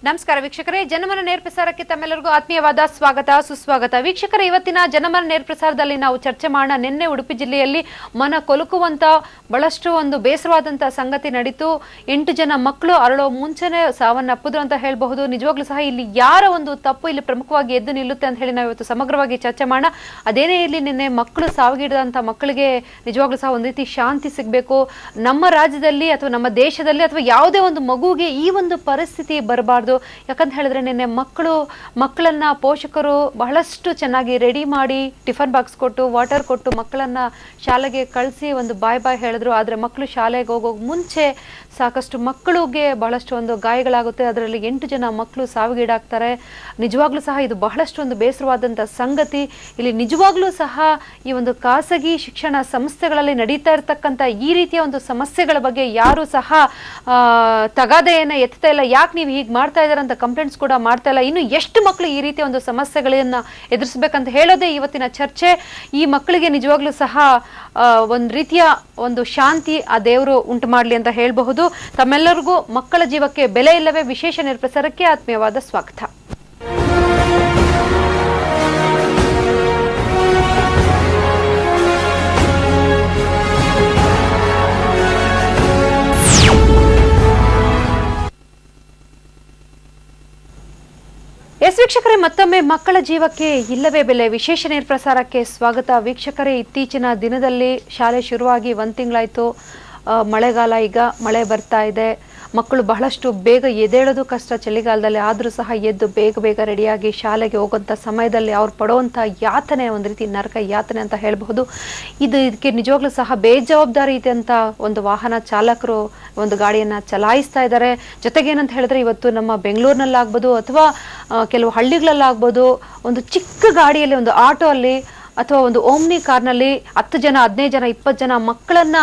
ನಮಸ್ಕಾರ ವೀಕ್ಷಕರೇ, ಜನಮನ ನೇರಪ್ರಸಾರಕ್ಕೆ ತಮ್ಮೆಲ್ಲರಿಗೂ ಆತ್ಮೀಯವಾದ ಸ್ವಾಗತ ಸುಸ್ವಾಗತ. ವೀಕ್ಷಕರೇ, ಇವತ್ತಿನ ಜನಮನ ನೇರಪ್ರಸಾರದಲ್ಲಿ ನಾವು ಚರ್ಚೆ ಮಾಡೋಣ. ನಿನ್ನೆ ಉಡುಪಿ ಜಿಲ್ಲೆಯಲ್ಲಿ ಮನ ಕೊಲುಕುವಂತ ಬಹಳಷ್ಟು ಒಂದು ಬೇಸರವಾದಂತಹ ಸಂಗತಿ ನಡೀತು. 8 ಜನ ಮಕ್ಕಳು ಅರಳೋ ಮುಂಚೆನೆ ಸಾವನ್ನಪ್ಪಿದ್ರು ಅಂತ ಹೇಳಬಹುದು. ನಿಜವಾಗ್ಲೂ ಸಹ ಇಲ್ಲಿ ಯಾರ ಒಂದು ತಪ್ಪು ಇಲ್ಲಿ ಪ್ರಮುಖವಾಗಿ ಎದ್ದು ನಿಲ್ಲುತ್ತೆ ಅಂತ ಹೇಳಿ ನಾವು ಇವತ್ತು ಸಮಗ್ರವಾಗಿ ಚರ್ಚೆ ಮಾಡೋಣ. ಅದೇನೇ ಇರಲಿ, ನಿನ್ನೆ ಮಕ್ಕಳು ಸಾವಿಗಿಡದಂತ ಮಕ್ಕಳಿಗೆ ನಿಜವಾಗ್ಲೂ ಸಹ ಒಂದು ರೀತಿ ಶಾಂತಿ ಸಿಗಬೇಕು. ನಮ್ಮ ರಾಜ್ಯದಲ್ಲಿ ಅಥವಾ ನಮ್ಮ ದೇಶದಲ್ಲಿ ಅಥವಾ ಯಾವುದೇ ಒಂದು ಮಗುವಿಗೆ ಈ ಒಂದು ಪರಿಸ್ಥಿತಿ ಬರಬಾರ್ದು. ಯಾಕಂತ ಹೇಳಿದ್ರೆ ನಿನ್ನೆ ಮಕ್ಕಳನ್ನ ಪೋಷಕರು ಬಹಳಷ್ಟು ಚೆನ್ನಾಗಿ ರೆಡಿ ಮಾಡಿ ಟಿಫನ್ ಬಾಕ್ಸ್ ಕೊಟ್ಟು ವಾಟರ್ ಕೊಟ್ಟು ಮಕ್ಕಳನ್ನ ಶಾಲೆಗೆ ಕಳಿಸಿ ಒಂದು ಬಾಯ್ ಹೇಳಿದ್ರು. ಆದ್ರೆ ಮಕ್ಕಳು ಶಾಲೆಗೆ ಹೋಗೋಕ್ ಮುಂಚೆ ಸಾಕಷ್ಟು ಮಕ್ಕಳಿಗೆ ಬಹಳಷ್ಟು ಒಂದು ಗಾಯಗಳಾಗುತ್ತೆ. ಅದರಲ್ಲಿ 8 ಜನ ಮಕ್ಕಳು ಸಾವಿಗೀಡಾಗ್ತಾರೆ. ನಿಜವಾಗ್ಲೂ ಸಹ ಇದು ಬಹಳಷ್ಟು ಒಂದು ಬೇಸರವಾದಂತ ಸಂಗತಿ. ಇಲ್ಲಿ ನಿಜವಾಗ್ಲೂ ಸಹ ಈ ಒಂದು ಖಾಸಗಿ ಶಿಕ್ಷಣ ಸಂಸ್ಥೆಗಳಲ್ಲಿ ನಡೀತಾ ಇರತಕ್ಕಂತ ಈ ರೀತಿಯ ಒಂದು ಸಮಸ್ಯೆಗಳ ಬಗ್ಗೆ ಯಾರು ಸಹ ತಗಾದೆಯನ್ನ ಎತ್ತಾ ಇಲ್ಲ. ಯಾಕೆ ನೀವು ಹೀಗೆ ಮಾಡ್ತಾ ಇದಾರೆ ಅಂತ ಕಂಪ್ಲೇಂಟ್ಸ್ ಕೂಡ ಮಾಡ್ತಾ ಇಲ್ಲ. ಇನ್ನು ಎಷ್ಟು ಮಕ್ಕಳು ಈ ರೀತಿಯ ಒಂದು ಸಮಸ್ಯೆಗಳನ್ನ ಎದುರಿಸಬೇಕಂತ ಹೇಳೋದೇ ಇವತ್ತಿನ ಚರ್ಚೆ. ಈ ಮಕ್ಕಳಿಗೆ ನಿಜವಾಗ್ಲೂ ಸಹ ಒಂದು ರೀತಿಯ ಒಂದು ಶಾಂತಿ ಆ ದೇವರು ಉಂಟು ಮಾಡಲಿ ಅಂತ ಹೇಳಬಹುದು. ತಮ್ಮೆಲ್ಲರಿಗೂ ಮಕ್ಕಳ ಜೀವಕ್ಕೆ ಬೆಲೆ ಇಲ್ಲವೇ ವಿಶೇಷ ನೇರಪ್ರಸಾರಕ್ಕೆ ಆತ್ಮೀಯವಾದ ಸ್ವಾಗತ. ಎಸ್ ವೀಕ್ಷಕರೇ, ಮತ್ತೊಮ್ಮೆ ಮಕ್ಕಳ ಜೀವಕ್ಕೆ ಇಲ್ಲವೇ ಬೆಲೆ ವಿಶೇಷ ನೇರಪ್ರಸಾರಕ್ಕೆ ಸ್ವಾಗತ. ವೀಕ್ಷಕರೇ, ಇತ್ತೀಚಿನ ದಿನದಲ್ಲಿ ಶಾಲೆ ಶುರುವಾಗಿ 1 ತಿಂಗಳಾಯ್ತು. ಮಳೆಗಾಲ, ಈಗ ಮಳೆ ಬರ್ತಾ ಇದೆ. ಮಕ್ಕಳು ಬಹಳಷ್ಟು ಬೇಗ ಎದ್ದೇಳೋದು ಕಷ್ಟ ಚಳಿಗಾಲದಲ್ಲಿ. ಆದರೂ ಸಹ ಎದ್ದು ಬೇಗ ರೆಡಿಯಾಗಿ ಶಾಲೆಗೆ ಹೋಗುವಂಥ ಸಮಯದಲ್ಲಿ ಅವ್ರು ಪಡುವಂಥ ಯಾತನೆ ಒಂದು ರೀತಿ ನರಕ ಯಾತನೆ ಅಂತ ಹೇಳಬಹುದು. ಇದಕ್ಕೆ ನಿಜವಾಗ್ಲೂ ಸಹ ಬೇಜವಾಬ್ದಾರಿ ಅಂತ ಒಂದು ವಾಹನ ಚಾಲಕರು ಒಂದು ಗಾಡಿಯನ್ನ ಚಲಾಯಿಸ್ತಾ ಇದ್ದಾರೆ. ಜೊತೆಗೆ ಏನಂತ ಹೇಳಿದ್ರೆ, ಇವತ್ತು ನಮ್ಮ ಬೆಂಗಳೂರಿನಲ್ಲಾಗ್ಬೋದು ಅಥವಾ ಕೆಲವು ಹಳ್ಳಿಗಳಲ್ಲಾಗ್ಬೋದು, ಒಂದು ಚಿಕ್ಕ ಗಾಡಿಯಲ್ಲಿ, ಒಂದು ಆಟೋ ಅಲ್ಲಿ ಅಥವಾ ಒಂದು ಓಮ್ನಿ ಕಾರ್ನಲ್ಲಿ 10 ಜನ 15 ಜನ 20 ಜನ ಮಕ್ಕಳನ್ನ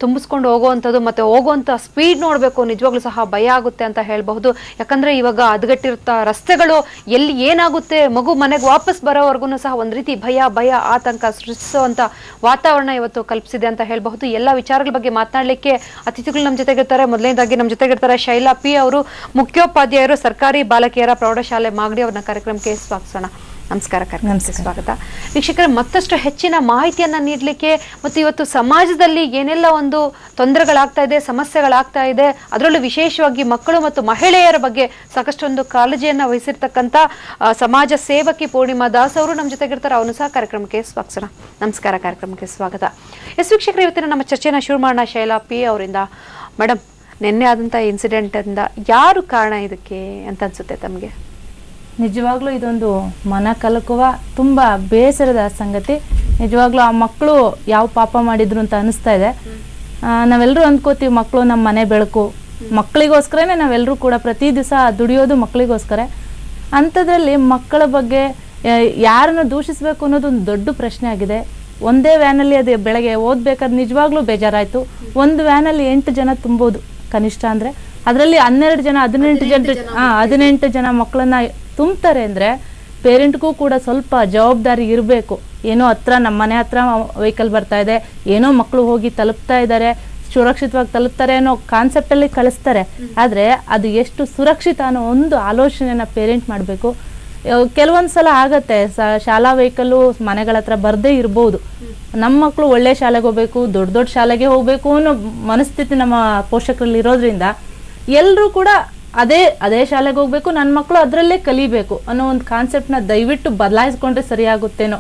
ತುಂಬಿಸ್ಕೊಂಡು ಹೋಗುವಂಥದ್ದು, ಮತ್ತೆ ಹೋಗುವಂಥ ಸ್ಪೀಡ್ ನೋಡಬೇಕು, ನಿಜವಾಗ್ಲೂ ಸಹ ಭಯ ಆಗುತ್ತೆ ಅಂತ ಹೇಳಬಹುದು. ಯಾಕಂದ್ರೆ ಇವಾಗ ಹದಗೆಟ್ಟಿರ್ತ ರಸ್ತೆಗಳು, ಎಲ್ಲಿ ಏನಾಗುತ್ತೆ, ಮಗು ಮನೆಗೆ ವಾಪಸ್ ಬರೋವರೆಗೂ ಸಹ ಒಂದು ರೀತಿ ಭಯ ಆತಂಕ ಸೃಷ್ಟಿಸುವಂತ ವಾತಾವರಣ ಇವತ್ತು ಕಲ್ಪಿಸಿದೆ ಅಂತ ಹೇಳಬಹುದು. ಎಲ್ಲ ವಿಚಾರಗಳ ಬಗ್ಗೆ ಮಾತನಾಡಲಿಕ್ಕೆ ಅತಿಥಿಗಳು ನಮ್ಮ ಜೊತೆಗಿರ್ತಾರೆ. ಮೊದಲನೇದಾಗಿ ನಮ್ಮ ಜೊತೆಗಿರ್ತಾರೆ ಶೈಲಾ ಪಿ ಅವರು, ಮುಖ್ಯೋಪಾಧ್ಯಾಯರು, ಸರ್ಕಾರಿ ಬಾಲಕಿಯರ ಪ್ರೌಢಶಾಲೆ ಮಾಗಡಿ. ಅವ್ರನ್ನ ಕಾರ್ಯಕ್ರಮಕ್ಕೆ ಸ್ವಾಗತಿಸೋಣ. ನಮಸ್ಕಾರ, ಸ್ವಾಗತ. ವೀಕ್ಷಕರೇ, ಮತ್ತಷ್ಟು ಹೆಚ್ಚಿನ ಮಾಹಿತಿಯನ್ನ ನೀಡಲಿಕ್ಕೆ ಮತ್ತು ಇವತ್ತು ಸಮಾಜದಲ್ಲಿ ಏನೆಲ್ಲ ಒಂದು ತೊಂದರೆಗಳಾಗ್ತಾ ಇದೆ, ಸಮಸ್ಯೆಗಳಾಗ್ತಾ ಇದೆ, ಅದರಲ್ಲೂ ವಿಶೇಷವಾಗಿ ಮಕ್ಕಳು ಮತ್ತು ಮಹಿಳೆಯರ ಬಗ್ಗೆ ಸಾಕಷ್ಟು ಒಂದು ಕಾಳಜಿಯನ್ನ ವಹಿಸಿರ್ತಕ್ಕಂಥ ಸಮಾಜ ಸೇವಕಿ ಪೂರ್ಣಿಮಾ ದಾಸ್ ಅವರು ನಮ್ಮ ಜೊತೆಗಿರ್ತಾರೆ. ಅವನು ಸಹ ಕಾರ್ಯಕ್ರಮಕ್ಕೆ ಸ್ವಾಗತಿಸೋಣ. ನಮಸ್ಕಾರ, ಕಾರ್ಯಕ್ರಮಕ್ಕೆ ಸ್ವಾಗತ. ಎಸ್ ವೀಕ್ಷಕರೇ, ಇವತ್ತಿನ ನಮ್ಮ ಚರ್ಚೆನ ಶುರು ಮಾಡೋಣ ಶೈಲಾ ಪಿ ಅವರಿಂದ. ಮೇಡಮ್, ನಿನ್ನೆ ಆದಂಥ ಇನ್ಸಿಡೆಂಟ್ ಇಂದ ಯಾರು ಕಾರಣ ಇದಕ್ಕೆ ಅಂತ ಅನ್ಸುತ್ತೆ ತಮಗೆ? ನಿಜವಾಗ್ಲೂ ಇದೊಂದು ಮನ ಕಲಕುವ ತುಂಬ ಬೇಸರದ ಸಂಗತಿ. ನಿಜವಾಗ್ಲೂ ಆ ಮಕ್ಕಳು ಯಾವ ಪಾಪ ಮಾಡಿದ್ರು ಅಂತ ಅನಿಸ್ತಾ ಇದೆ. ನಾವೆಲ್ಲರೂ ಅಂದ್ಕೋತೀವಿ ಮಕ್ಕಳು ನಮ್ಮ ಮನೆ ಬೆಳಕು, ಮಕ್ಕಳಿಗೋಸ್ಕರನೇ ನಾವೆಲ್ಲರೂ ಕೂಡ ಪ್ರತಿ ದಿವಸ ದುಡಿಯೋದು ಮಕ್ಕಳಿಗೋಸ್ಕರ. ಅಂಥದ್ರಲ್ಲಿ ಮಕ್ಕಳ ಬಗ್ಗೆ ಯಾರನ್ನು ದೂಷಿಸಬೇಕು ಅನ್ನೋದು ಒಂದು ದೊಡ್ಡ ಪ್ರಶ್ನೆ ಆಗಿದೆ. ಒಂದೇ ವ್ಯಾನಲ್ಲಿ ಅದು ಬೆಳಗ್ಗೆ ಓದ್ಬೇಕಾದ್ರೆ ನಿಜವಾಗ್ಲೂ ಬೇಜಾರಾಯಿತು. ಒಂದು ವ್ಯಾನಲ್ಲಿ 8 ಜನ ತುಂಬೋದು ಕನಿಷ್ಠ ಅಂದರೆ, ಅದರಲ್ಲಿ 12 ಜನ 18 ಜನ ಮಕ್ಕಳನ್ನ ತುಂಬ್ತಾರೆ ಅಂದರೆ ಪೇರೆಂಟ್ಗೂ ಕೂಡ ಸ್ವಲ್ಪ ಜವಾಬ್ದಾರಿ ಇರಬೇಕು. ಏನೋ ನಮ್ಮ ಮನೆ ಹತ್ರ ವೆಹಿಕಲ್ ಬರ್ತಾ ಇದೆ, ಏನೋ ಮಕ್ಕಳು ಹೋಗಿ ತಲುಪ್ತಾ ಇದ್ದಾರೆ, ಸುರಕ್ಷಿತವಾಗಿ ತಲುಪ್ತಾರೆ ಅನ್ನೋ ಕಾನ್ಸೆಪ್ಟಲ್ಲಿ ಕಳಿಸ್ತಾರೆ. ಆದರೆ ಅದು ಎಷ್ಟು ಸುರಕ್ಷಿತ ಅನ್ನೋ ಒಂದು ಆಲೋಚನೆನ ಪೇರೆಂಟ್ ಮಾಡಬೇಕು. ಕೆಲವೊಂದು ಸಲ ಆಗತ್ತೆ, ಶಾಲಾ ವೆಹಿಕಲ್ಲು ಮನೆಗಳ ಹತ್ರ ಬರದೇ ಇರ್ಬೋದು. ನಮ್ಮ ಮಕ್ಕಳು ಒಳ್ಳೆ ಶಾಲೆಗೆ ಹೋಗ್ಬೇಕು, ದೊಡ್ಡ ಶಾಲೆಗೆ ಹೋಗ್ಬೇಕು ಅನ್ನೋ ಮನಸ್ಥಿತಿ ನಮ್ಮ ಪೋಷಕರಲ್ಲಿ ಇರೋದ್ರಿಂದ ಎಲ್ಲರೂ ಕೂಡ ಅದೇ ಶಾಲೆಗೆ ಹೋಗ್ಬೇಕು, ನನ್ನ ಮಕ್ಕಳು ಅದರಲ್ಲೇ ಕಲಿಬೇಕು ಅನ್ನೋ ಒಂದು ಕಾನ್ಸೆಪ್ಟ್ನ ದಯವಿಟ್ಟು ಬದಲಾಯಿಸ್ಕೊಂಡ್ರೆ ಸರಿಯಾಗುತ್ತೇನೋ.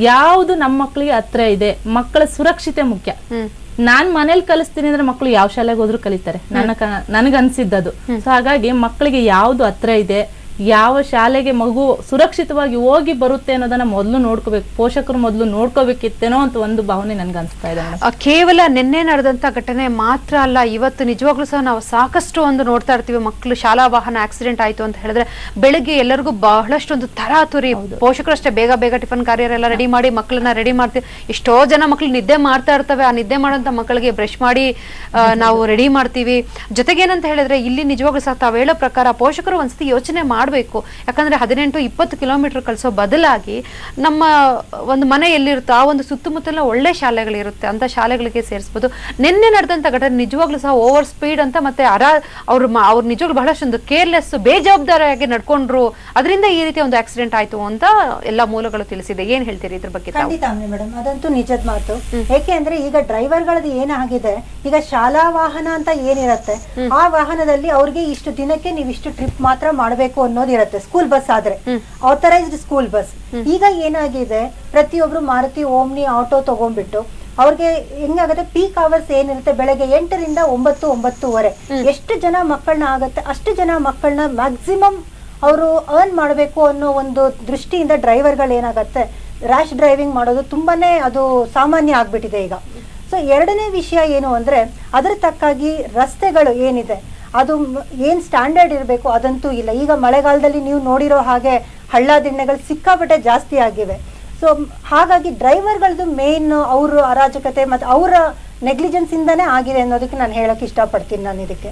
ಯಾವುದು ನಮ್ಮ ಮಕ್ಕಳಿಗೆ ಹತ್ರ ಇದೆ, ಮಕ್ಕಳ ಸುರಕ್ಷತೆ ಮುಖ್ಯ. ನಾನ್ ಮನೇಲಿ ಕಲಿಸ್ತೀನಿ ಅಂದ್ರೆ ಮಕ್ಕಳು ಯಾವ ಶಾಲೆಗೆ ಹೋದ್ರು ಕಲಿತಾರೆ, ನನಗನ್ಸಿದ್ದದು. ಸೊ ಹಾಗಾಗಿ ಮಕ್ಕಳಿಗೆ ಯಾವ್ದು ಹತ್ರ ಇದೆ, ಯಾವ ಶಾಲೆಗೆ ಮಗು ಸುರಕ್ಷಿತವಾಗಿ ಹೋಗಿ ಬರುತ್ತೆ ಅನ್ನೋದನ್ನ ಮೊದಲು ನೋಡ್ಕೋಬೇಕು, ಪೋಷಕರು ಮೊದಲು ನೋಡ್ಕೋಬೇಕಿತ್ತೇನೋ ಅಂತ ಒಂದು ಭಾವನೆ ನನ್ಗೆ ಅನ್ಸ್ತಾ ಇದೆ. ಕೇವಲ ನಿನ್ನೆ ನಡೆದಂತ ಘಟನೆ ಮಾತ್ರ ಅಲ್ಲ, ಇವತ್ತು ನಿಜವಾಗ್ಲೂ ಸಹ ನಾವು ಸಾಕಷ್ಟು ಒಂದು ನೋಡ್ತಾ ಇರ್ತೀವಿ. ಮಕ್ಕಳು ಶಾಲಾ ವಾಹನ ಆಕ್ಸಿಡೆಂಟ್ ಆಯ್ತು ಅಂತ ಹೇಳಿದ್ರೆ ಬೆಳಿಗ್ಗೆ ಎಲ್ಲರಿಗೂ ಬಹಳಷ್ಟು ಒಂದು ತರಾತುರಿ. ಪೋಷಕರು ಅಷ್ಟೇ ಬೇಗ ಟಿಫನ್ ಕಾರ್ಯರೆಲ್ಲ ರೆಡಿ ಮಾಡಿ ಮಕ್ಕಳನ್ನ ರೆಡಿ ಮಾಡ್ತೀವಿ. ಎಷ್ಟೋ ಜನ ಮಕ್ಕಳು ನಿದ್ದೆ ಮಾಡ್ತಾ ಇರ್ತವೆ. ಆ ನಿದ್ದೆ ಮಾಡೋಂಥ ಮಕ್ಕಳಿಗೆ ಬ್ರಷ್ ಮಾಡಿ ನಾವು ರೆಡಿ ಮಾಡ್ತೀವಿ. ಜೊತೆಗೆ ಏನಂತ ಹೇಳಿದ್ರೆ, ಇಲ್ಲಿ ನಿಜವಾಗ್ಲೂ ಸಹ ತಾವು ಹೇಳೋ ಪ್ರಕಾರ ಪೋಷಕರು ಒಂದ್ಸತಿ ಯೋಚನೆ ಮಾಡಬೇಕು. ಯಾಕಂದ್ರೆ 18-20 ಕಿಲೋಮೀಟರ್ ಕಳಿಸೋ ಬದಲಾಗಿ ನಮ್ಮ ಒಂದು ಮನೆ ಎಲ್ಲಿರುತ್ತೋ ಆ ಒಂದು ಸುತ್ತಮುತ್ತಲ ಒಳ್ಳೆ ಶಾಲೆಗಳಿರುತ್ತೆ, ಅಂತ ಶಾಲೆಗಳಿಗೆ ಸೇರಿಸ್ಬೋದು. ನಿನ್ನೆ ನಡೆದಂತ ಘಟನೆ ನಿಜವಾಗ್ಲೂ ಸಹ ಓವರ್ ಸ್ಪೀಡ್ ಅಂತ, ಮತ್ತೆ ಅವ್ರು ನಿಜವಾಗ್ಲೂ ಬಹಳಷ್ಟೊಂದು ಕೇರ್ಲೆಸ್, ಬೇಜವಾಬ್ದಾರಿಯಾಗಿ ನಡ್ಕೊಂಡ್ರು, ಅದರಿಂದ ಈ ರೀತಿ ಒಂದು ಆಕ್ಸಿಡೆಂಟ್ ಆಯ್ತು ಅಂತ ಎಲ್ಲ ಮೂಲಗಳು ತಿಳಿಸಿದೆ. ಏನ್ ಹೇಳ್ತೀರಿ ಇದ್ರ ಬಗ್ಗೆ? ಖಂಡಿತ ಮೇಡಮ್, ಅದಂತೂ ನಿಜದ ಮಾತು. ಏಕೆ ಅಂದ್ರೆ ಈಗ ಡ್ರೈವರ್ಗಳದ್ದು ಏನಾಗಿದೆ, ಈಗ ಶಾಲಾ ವಾಹನ ಅಂತ ಏನಿರತ್ತೆ ಆ ವಾಹನದಲ್ಲಿ ಅವ್ರಿಗೆ ಇಷ್ಟು ದಿನಕ್ಕೆ ನೀವು ಇಷ್ಟು ಟ್ರಿಪ್ ಮಾತ್ರ ಮಾಡಬೇಕು ಅನ್ನೋದಿರತ್ತೆ. ಸ್ಕೂಲ್ ಬಸ್ ಆದ್ರೆ ಆಥರೈಸ್ಡ್ ಸ್ಕೂಲ್ ಬಸ್. ಈಗ ಏನಾಗಿದೆ, ಪ್ರತಿಯೊಬ್ರು ಮಾರುತಿ ಓಮ್ನಿ ಆಟೋ ತಗೊಂಡ್ಬಿಟ್ಟು ಅವ್ರಿಗೆ ಹೆಂಗಾಗತ್ತೆ, ಪೀಕ್ ಅವರ್ಸ್ ಏನಿರುತ್ತೆ ಬೆಳಗ್ಗೆ 8ರಿಂದ 9, 9:30 ಎಷ್ಟು ಜನ ಮಕ್ಕಳನ್ನ ಆಗತ್ತೆ ಅಷ್ಟು ಜನ ಮಕ್ಕಳನ್ನ ಮ್ಯಾಕ್ಸಿಮಮ್ ಅವರು ಅರ್ನ್ ಮಾಡಬೇಕು ಅನ್ನೋ ಒಂದು ದೃಷ್ಟಿಯಿಂದ ಡ್ರೈವರ್ಗಳು ಏನಾಗತ್ತೆ, ರ್ಯಾಶ್ ಡ್ರೈವಿಂಗ್ ಮಾಡೋದು ತುಂಬಾನೇ ಅದು ಸಾಮಾನ್ಯ ಆಗ್ಬಿಟ್ಟಿದೆ ಈಗ. ಸೊ ಎರಡನೇ ವಿಷಯ ಏನು ಅಂದ್ರೆ, ಅದ್ರ ತಕ್ಕಾಗಿ ರಸ್ತೆಗಳು ಏನಿದೆ ಅದು ಏನ್ ಸ್ಟ್ಯಾಂಡರ್ಡ್ ಇರಬೇಕು ಅದಂತೂ ಇಲ್ಲ. ಈಗ ಮಳೆಗಾಲದಲ್ಲಿ ನೀವು ನೋಡಿರೋ ಹಾಗೆ ಹಳ್ಳ ದಿಣ್ಣೆಗಳು ಸಿಕ್ಕಾಪಟ್ಟೆ ಜಾಸ್ತಿ ಆಗಿವೆ. ಸೊ ಹಾಗಾಗಿ ಡ್ರೈವರ್ಗಳದ್ದು ಮೇನ್ ಅವ್ರ ಅರಾಜಕತೆ ಮತ್ತು ಅವರ ನೆಗ್ಲಿಜೆನ್ಸ್ ಇಂದಾನೇ ಆಗಿದೆ ಅನ್ನೋದಕ್ಕೆ ನಾನು ಹೇಳಕ್ ಇಷ್ಟಪಡ್ತೀನಿ ನಾನು ಇದಕ್ಕೆ.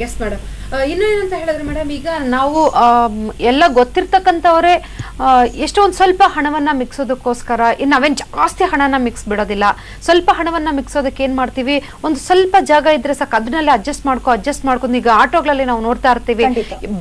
Yes madam. ಇನ್ನು ಏನಂತ ಹೇಳಿದ್ರೆ ಮೇಡಮ್, ಈಗ ನಾವು ಎಲ್ಲ ಗೊತ್ತಿರ್ತಕ್ಕಂಥವರೇ ಎಷ್ಟೋ ಒಂದು ಸ್ವಲ್ಪ ಹಣವನ್ನ ಮಿಕ್ಸೋದಕ್ಕೋಸ್ಕರ ನಾವೇನು ಜಾಸ್ತಿ ಹಣನ ಮಿಕ್ಸ್ ಬಿಡೋದಿಲ್ಲ. ಸ್ವಲ್ಪ ಹಣವನ್ನ ಮಿಕ್ಸೋದಕ್ಕೆ ಏನ್ ಮಾಡ್ತೀವಿ, ಒಂದು ಸ್ವಲ್ಪ ಜಾಗ ಇದ್ರೆ ಸಾಕು ಅದನ್ನೆಲ್ಲ ಅಡ್ಜಸ್ಟ್ ಮಾಡ್ಕೊಂಡು ಈಗ ಆಟೋಗಳಲ್ಲಿ ನಾವು ನೋಡ್ತಾ ಇರ್ತೀವಿ,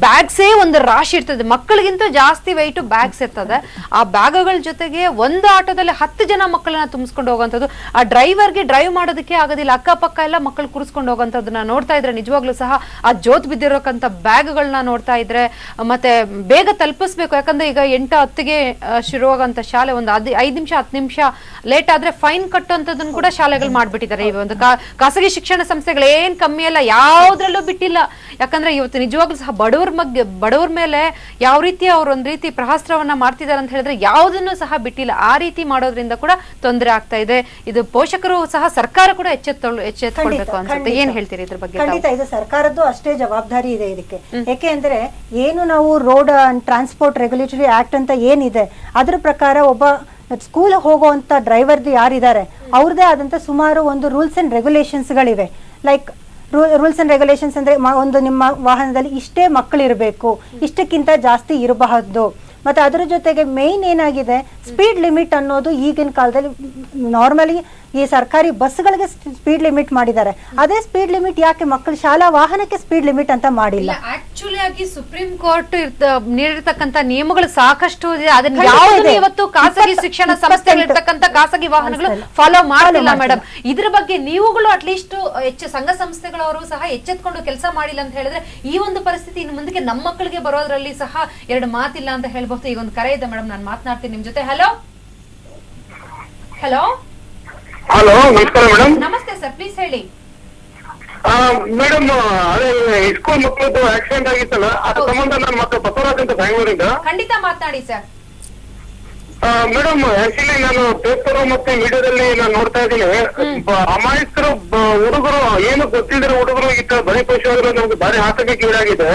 ಬ್ಯಾಗ್ಸೇ ಒಂದು ರಾಶಿ ಇರ್ತದೆ, ಮಕ್ಕಳಿಗಿಂತ ಜಾಸ್ತಿ ವೆಯ್ಟ್ ಬ್ಯಾಗ್ಸ್ ಇರ್ತದೆ. ಆ ಬ್ಯಾಗ್ಗಳ ಜೊತೆಗೆ ಒಂದು ಆಟೋದಲ್ಲಿ 10 ಜನ ಮಕ್ಕಳನ್ನ ತುಂಬಿಸ್ಕೊಂಡು ಹೋಗುವಂಥದ್ದು, ಆ ಡ್ರೈವರ್ಗೆ ಡ್ರೈವ್ ಮಾಡೋದಕ್ಕೆ ಆಗೋದಿಲ್ಲ, ಅಕ್ಕಪಕ್ಕ ಎಲ್ಲ ಮಕ್ಕಳು ಕೂರಿಸ್ಕೊಂಡು ಹೋಗುವಂಥದ್ದನ್ನ ನೋಡ್ತಾ ಇದ್ರೆ ನಿಜವಾಗ್ಲೂ ಸಹ ಆ ಜೋತ್ ಬಿದ್ದಿರೋಕಂತ ಬ್ಯಾಗ್ಗಳನ್ನ ನೋಡ್ತಾ ಇದ್ರೆ, ಮತ್ತೆ ಬೇಗ ತಲುಪಿಸ್ಬೇಕು. ಯಾಕಂದ್ರೆ ಈಗ 8-10ಗೆ ಶುರುವಾಗಂತ ಶಾಲೆ ಒಂದು 5 ನಿಮಿಷ 10 ನಿಮಿಷ ಲೇಟ್ ಆದ್ರೆ ಫೈನ್ ಕಟ್ಟುವಂಥದ್ದನ್ನು ಕೂಡ ಶಾಲೆಗಳು ಮಾಡ್ಬಿಟ್ಟಿದ್ದಾರೆ. ಈ ಒಂದು ಖಾಸಗಿ ಶಿಕ್ಷಣ ಸಂಸ್ಥೆಗಳು ಏನ್ ಕಮ್ಮಿ ಅಲ್ಲ, ಯಾವ್ದ್ರಲ್ಲೂ ಬಿಟ್ಟಿಲ್ಲ. ಯಾಕಂದ್ರೆ ಇವತ್ತು ನಿಜವಾಗ್ಲೂ ಸಹ ಬಡವ್ರ ಮೇಲೆ ಯಾವ ರೀತಿ ಅವ್ರ ಒಂದ್ ರೀತಿ ಪ್ರಹಸ್ತ್ರವನ್ನ ಮಾಡ್ತಿದ್ದಾರೆ ಅಂತ ಹೇಳಿದ್ರೆ ಯಾವ್ದನ್ನು ಸಹ ಬಿಟ್ಟಿಲ್ಲ. ಆ ರೀತಿ ಮಾಡೋದ್ರಿಂದ ಕೂಡ ತೊಂದರೆ ಆಗ್ತಾ ಇದೆ. ಇದು ಪೋಷಕರು ಸಹ ಸರ್ಕಾರ ಕೂಡ ಎಚ್ಚೆತ್ಕೊಳ್ಬೇಕು ಅನ್ಸುತ್ತೆ. ಏನ್ ಹೇಳ್ತೀರಿ ಇದ್ರ ಬಗ್ಗೆ? ಖಂಡಿತ ಇದು ಸರ್ಕಾರದ್ದು ಅಷ್ಟೇ ಜವಾಬ್ದಾರಿ ಇದೆ ಇದಕ್ಕೆ. ಯಾಕೆ ಅಂದ್ರೆ ಏನು ನಾವು road and transport regulatory act ಅಂತ ಏನಿದೆ ಅದ್ರ ಪ್ರಕಾರ ಒಬ್ಬ ಸ್ಕೂಲ್ ಹೋಗುವಂತ ಡ್ರೈವರ್ದು ಯಾರಿದ್ದಾರೆ ಅವ್ರದೇ ಆದಂತ ಸುಮಾರು ಒಂದು ರೂಲ್ಸ್ ಅಂಡ್ ರೆಗ್ಯುಲೇಷನ್ಸ್ ಗಳಿವೆ. ಲೈಕ್ ರೂಲ್ಸ್ ಅಂಡ್ ರೆಗ್ಯುಲೇಷನ್ಸ್ ಅಂದ್ರೆ ಒಂದು ನಿಮ್ಮ ವಾಹನದಲ್ಲಿ ಇಷ್ಟೇ ಮಕ್ಕಳು ಇರಬೇಕು, ಇಷ್ಟಕ್ಕಿಂತ ಜಾಸ್ತಿ ಇರಬಾರದು. ಮತ್ತೆ ಅದರ ಜೊತೆಗೆ ಮೇನ್ ಏನಾಗಿದೆ, ಸ್ಪೀಡ್ ಲಿಮಿಟ್ ಅನ್ನೋದು ಈಗಿನ ಕಾಲದಲ್ಲಿ ನಾರ್ಮಲಿ ಈ ಸರ್ಕಾರಿ ಬಸ್ಗಳಿಗೆ ಸ್ಪೀಡ್ ಲಿಮಿಟ್ ಮಾಡಿದ್ದಾರೆ. ಅದೇ ಸ್ಪೀಡ್ ಲಿಮಿಟ್ ಯಾಕೆ ಮಕ್ಕಳು ಶಾಲಾ ವಾಹನಕ್ಕೆ ಸ್ಪೀಡ್ ಲಿಮಿಟ್ ಅಂತ ಮಾಡಿಲ್ಲ? ಆಕ್ಚುಲಿ ಆಗಿ ಸುಪ್ರೀಂ ಕೋರ್ಟ್ ನೀಡಿರ್ತಕ್ಕಂತ ನಿಯಮಗಳು ಸಾಕಷ್ಟು ಇದೆ. ಅದನ್ನ ಯಾವುದೇ ಇವತ್ತು ಖಾಸಗಿ ಶಿಕ್ಷಣ ಸಂಸ್ಥೆಗಳಿರ್ತಕ್ಕಂಥ ಖಾಸಗಿ ವಾಹನಗಳು ಫಾಲೋ ಮಾಡಲಿಲ್ಲ ಮೇಡಮ್. ಇದ್ರ ಬಗ್ಗೆ ನೀವುಗಳು ಅಟ್ಲೀಸ್ಟ್ ಸಂಘ ಸಂಸ್ಥೆಗಳವರು ಸಹ ಎಚ್ಚೆತ್ಕೊಂಡು ಕೆಲಸ ಮಾಡಿಲ್ಲ ಅಂತ ಹೇಳಿದ್ರೆ ಈ ಒಂದು ಪರಿಸ್ಥಿತಿ ಇನ್ನು ಮುಂದಕ್ಕೆ ನಮ್ಮ ಮಕ್ಕಳಿಗೆ ಬರೋದ್ರಲ್ಲಿ ಸಹ ಎರಡು ಮಾತಿಲ್ಲ ಅಂತ ಹೇಳ್ಬಹುದು. ಈಗ ಒಂದು ಕರೆ ಇದೆ ಮೇಡಮ್, ನಾನು ಮಾತನಾಡ್ತೀನಿ ನಿಮ್ ಜೊತೆ. ಹಲೋ ಹಲೋ ಹಲೋ, ನಮಸ್ಕಾರ ಮೇಡಮ್. ನಮಸ್ತೆ ಸರ್, ಪ್ಲೀಸ್ ಹೇಳಿ. ಮೇಡಮ್, ಅದೇ ಸ್ಕೂಲ್ ಮಕ್ಕಳದ್ದು ಆಕ್ಸಿಡೆಂಟ್ ಆಗಿತ್ತಲ್ಲ, ಅದ್ರ ಸಂಬಂಧ ನನ್ನ ಮಕ್ಕಳು ಬಸವರಾಜ್ ಅಂತ ಬೆಂಗಳೂರಿಂದ. ಖಂಡಿತ ಮಾತನಾಡಿ ಸರ್. ಮೇಡಮ್, ಆಕ್ಚುಲಿ ನಾನು ಪೇಪರ್ ಮತ್ತೆ ಮೀಡಿಯಾದಲ್ಲಿ ನಾನು ನೋಡ್ತಾ ಇದ್ದೀನಿ, ಅಮಾಯಕರು ಹುಡುಗರು, ಏನು ಗೊತ್ತಿಲ್ಲದಿರೋ ಹುಡುಗರು ಈ ತರ ಬಲಿ ಪಶುವಾದ್ರೆ ನಮ್ಗೆ ಭಾರಿ ಆತಂಕಕ್ಕೆ ಈಡಾಗಿದೆ.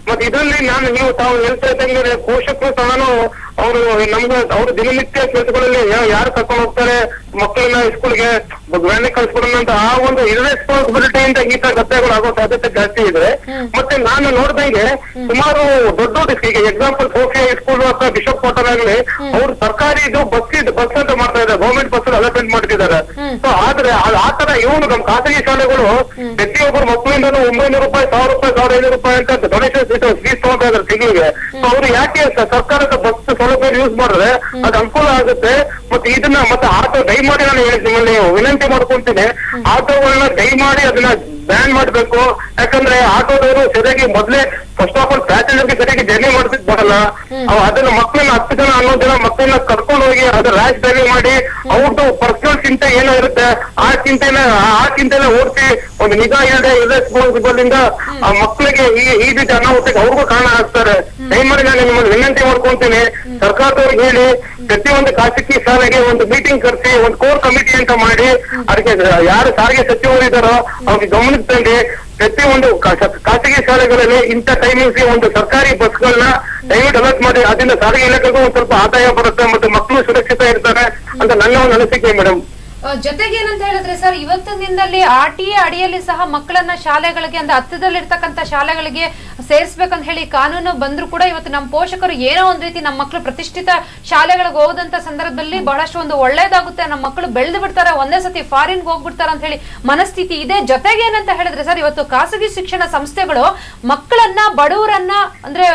ಮತ್ತೆ ಇದರಲ್ಲಿ ನೀವು ತಾವು ಹೇಳ್ತಾ ಇದ್ದಂಗೆ ಪೋಷಕರು ಸಹನು ಅವರು ನಮ್ಗೆ ಅವ್ರ ದಿನನಿತ್ಯ ಕೆಲಸಗಳಲ್ಲಿ ಯಾರು ಕರ್ಕೊಂಡು ಹೋಗ್ತಾರೆ ಮಕ್ಕಳನ್ನ ಸ್ಕೂಲ್ಗೆ ವ್ಯಾನ್ ಕಳ್ಸ್ಕೊಡೋಣ ಅಂತ ಆ ಒಂದು ಇರ್ರೆಸ್ಪಾನ್ಸಿಬಿಲಿಟಿ ಇಂದ ಈ ತರ ಘಟನೆಗಳು ಆಗೋ ಸಾಧ್ಯತೆ ಜಾಸ್ತಿ ಇದೆ. ಮತ್ತೆ ನಾನು ನೋಡ್ದಂಗೆ ಸುಮಾರು ದೊಡ್ಡ ಈಗ ಎಕ್ಸಾಂಪಲ್ ಸೋಫಿಯಾ ಸ್ಕೂಲ್ ಅಥವಾ ಬಿಷಪ್ ಕ್ವಾರ್ಟರ್ ಆಗಲಿ, ಅವ್ರು ಸರ್ಕಾರಿ ಇದು ಬಸ್ ಅಂತ ಮಾಡ್ತಾ ಇದ್ದಾರೆ, ಗವರ್ಮೆಂಟ್ ಬಸ್ ಅಲಾಟ್ಮೆಂಟ್ ಮಾಡ್ತಿದ್ದಾರೆ. ಸೊ ಆದ್ರೆ ಆ ತರ ಇವನು ನಮ್ಮ ಖಾಸಗಿ ಶಾಲೆಗಳು ಪ್ರತಿಯೊಬ್ಬರು ಮಕ್ಕಳಿಂದ 900 ರೂಪಾಯಿ, 1000 ರೂಪಾಯಿ, 1500 ರೂಪಾಯಿ ಅಂತ ಡೊನೇಷನ್ ಫೀಸ್ ತಗೊಳ್ತಾ ಇದ್ದಾರೆ ತಿಂಗಳಿಗೆ. ಸೊ ಅವ್ರು ಯಾಕೆ ಸರ್ಕಾರದ ಬಸ್ ಸೌಲಭ್ಯ ಯೂಸ್ ಮಾಡಿದ್ರೆ ಅದು ಅನುಕೂಲ ಆಗುತ್ತೆ. ಮತ್ತೆ ಇದನ್ನ ಮತ್ತೆ ಆಟೋ ದಯಮಾಡಿ ನಾನು ನಿಮ್ಮಲ್ಲಿ ವಿನಂತಿ ಮಾಡ್ಕೊಂತೀನಿ, ಆಟೋಗಳನ್ನ ದಯಮಾಡಿ ಅದನ್ನ ಬ್ಯಾನ್ ಮಾಡ್ಬೇಕು. ಯಾಕಂದ್ರೆ ಆಟೋದವರು ಸರಿಯಾಗಿ ಮೊದ್ಲೇ ಫಸ್ಟ್ ಆಫ್ ಆಲ್ ಪ್ಯಾಸೆಂಜರ್ಗೆ ಸರಿಯಾಗಿ ಜರ್ನಿ ಮಾಡ್ತಿದ್ ಬರಲ್ಲ. ಅದನ್ನ ಮಕ್ಕಳನ್ನ 10 ಜನ 11 ಜನ ಮಕ್ಕಳನ್ನ ಕರ್ಕೊಂಡು ಹೋಗಿ ಅದ್ರ ರ್ಯಾಶ್ ಡ್ರೈವಿಂಗ್ ಮಾಡಿ ಅವ್ರದ್ದು ಪರ್ಸನಲ್ ಚಿಂತೆ ಏನೋ ಇರುತ್ತೆ ಆ ಚಿಂತೆನ ಓಡಿಸಿ ಒಂದು ನಿಗಾ ಇಲ್ಲದೆ ಇರ್ರೆಸ್ಪಾನ್ಸಿಬಲ್ ಇಂದ ಆ ಮಕ್ಕಳಿಗೆ ಈ ರೀತಿ ಅನಾಹುತಕ್ಕೆ ಅವ್ರಿಗೂ ಕಾರಣ ಆಗ್ತಾರೆ. ದಯಮಾಡಿ ನಾನು ನಿಮ್ಮನ್ನು ವಿನಂತಿ ಮಾಡ್ಕೊಂತೀನಿ, ಸರ್ಕಾರದವ್ರಿಗೆ ಹೇಳಿ ಪ್ರತಿಯೊಂದು ಖಾಸಗಿ ಶಾಲೆಗೆ ಒಂದು ಮೀಟಿಂಗ್ ಕರೆಸಿ ಒಂದು ಕೋರ್ ಕಮಿಟಿ ಅಂತ ಮಾಡಿ ಅದಕ್ಕೆ ಯಾರು ಸಾರಿಗೆ ಸಚಿವರು ಇದ್ದಾರೋ ಅವ್ರಿಗೆ ಗಮನಕ್ಕೆ ತಂದು ಪ್ರತಿಯೊಂದು ಖಾಸಗಿ ಶಾಲೆಗಳಲ್ಲಿ ಇಂಥ ಟೈಮಿಂಗ್ಸ್ಗೆ ಒಂದು ಸರ್ಕಾರಿ ಬಸ್ಗಳನ್ನ ದಯವಿಟ್ಟು ಅಲರ್ಟ್ ಮಾಡಿ. ಅದರಿಂದ ಸಾರಿಗೆ ಇಲಾಖೆಗೂ ಒಂದ್ ಸ್ವಲ್ಪ ಆದಾಯ ಬರುತ್ತೆ ಮತ್ತೆ ಮಕ್ಕಳು ಸುರಕ್ಷಿತ ಇರ್ತಾರೆ ಅಂತ ನನ್ನ ಒಂದು ಅನಿಸಿಕೆ ಮೇಡಮ್. ಜೊತೆಗೆ ಏನಂತ ಹೇಳಿದ್ರೆ ಸರ್, ಇವತ್ತಿನ ದಿನದಲ್ಲಿ RTA ಅಡಿಯಲ್ಲಿ ಸಹ ಮಕ್ಕಳನ್ನ ಶಾಲೆಗಳಿಗೆ ಅಂದ್ರೆ ಹತ್ತಿರದಲ್ಲಿರ್ತಕ್ಕಂಥ ಶಾಲೆಗಳಿಗೆ ಸೇರಿಸ್ಬೇಕಂತ ಹೇಳಿ ಕಾನೂನು ಬಂದ್ರು ಕೂಡ ಇವತ್ತು ನಮ್ಮ ಪೋಷಕರು ಏನೋ ಒಂದ್ ರೀತಿ ನಮ್ಮ ಮಕ್ಕಳು ಪ್ರತಿಷ್ಠಿತ ಶಾಲೆಗಳಿಗೆ ಹೋದಂತ ಸಂದರ್ಭದಲ್ಲಿ ಬಹಳಷ್ಟು ಒಂದು ಒಳ್ಳೇದಾಗುತ್ತೆ, ನಮ್ಮ ಮಕ್ಕಳು ಬೆಳೆದು ಬಿಡ್ತಾರೆ, ಒಂದೇ ಸತಿ ಫಾರಿನ್ಗೆ ಹೋಗ್ಬಿಡ್ತಾರೆ ಅಂತ ಹೇಳಿ ಮನಸ್ಥಿತಿ ಇದೆ. ಜೊತೆಗೆ ಏನಂತ ಹೇಳಿದ್ರೆ ಸರ್, ಇವತ್ತು ಖಾಸಗಿ ಶಿಕ್ಷಣ ಸಂಸ್ಥೆಗಳು ಮಕ್ಕಳನ್ನ ಬಡವರನ್ನ ಅಂದ್ರೆ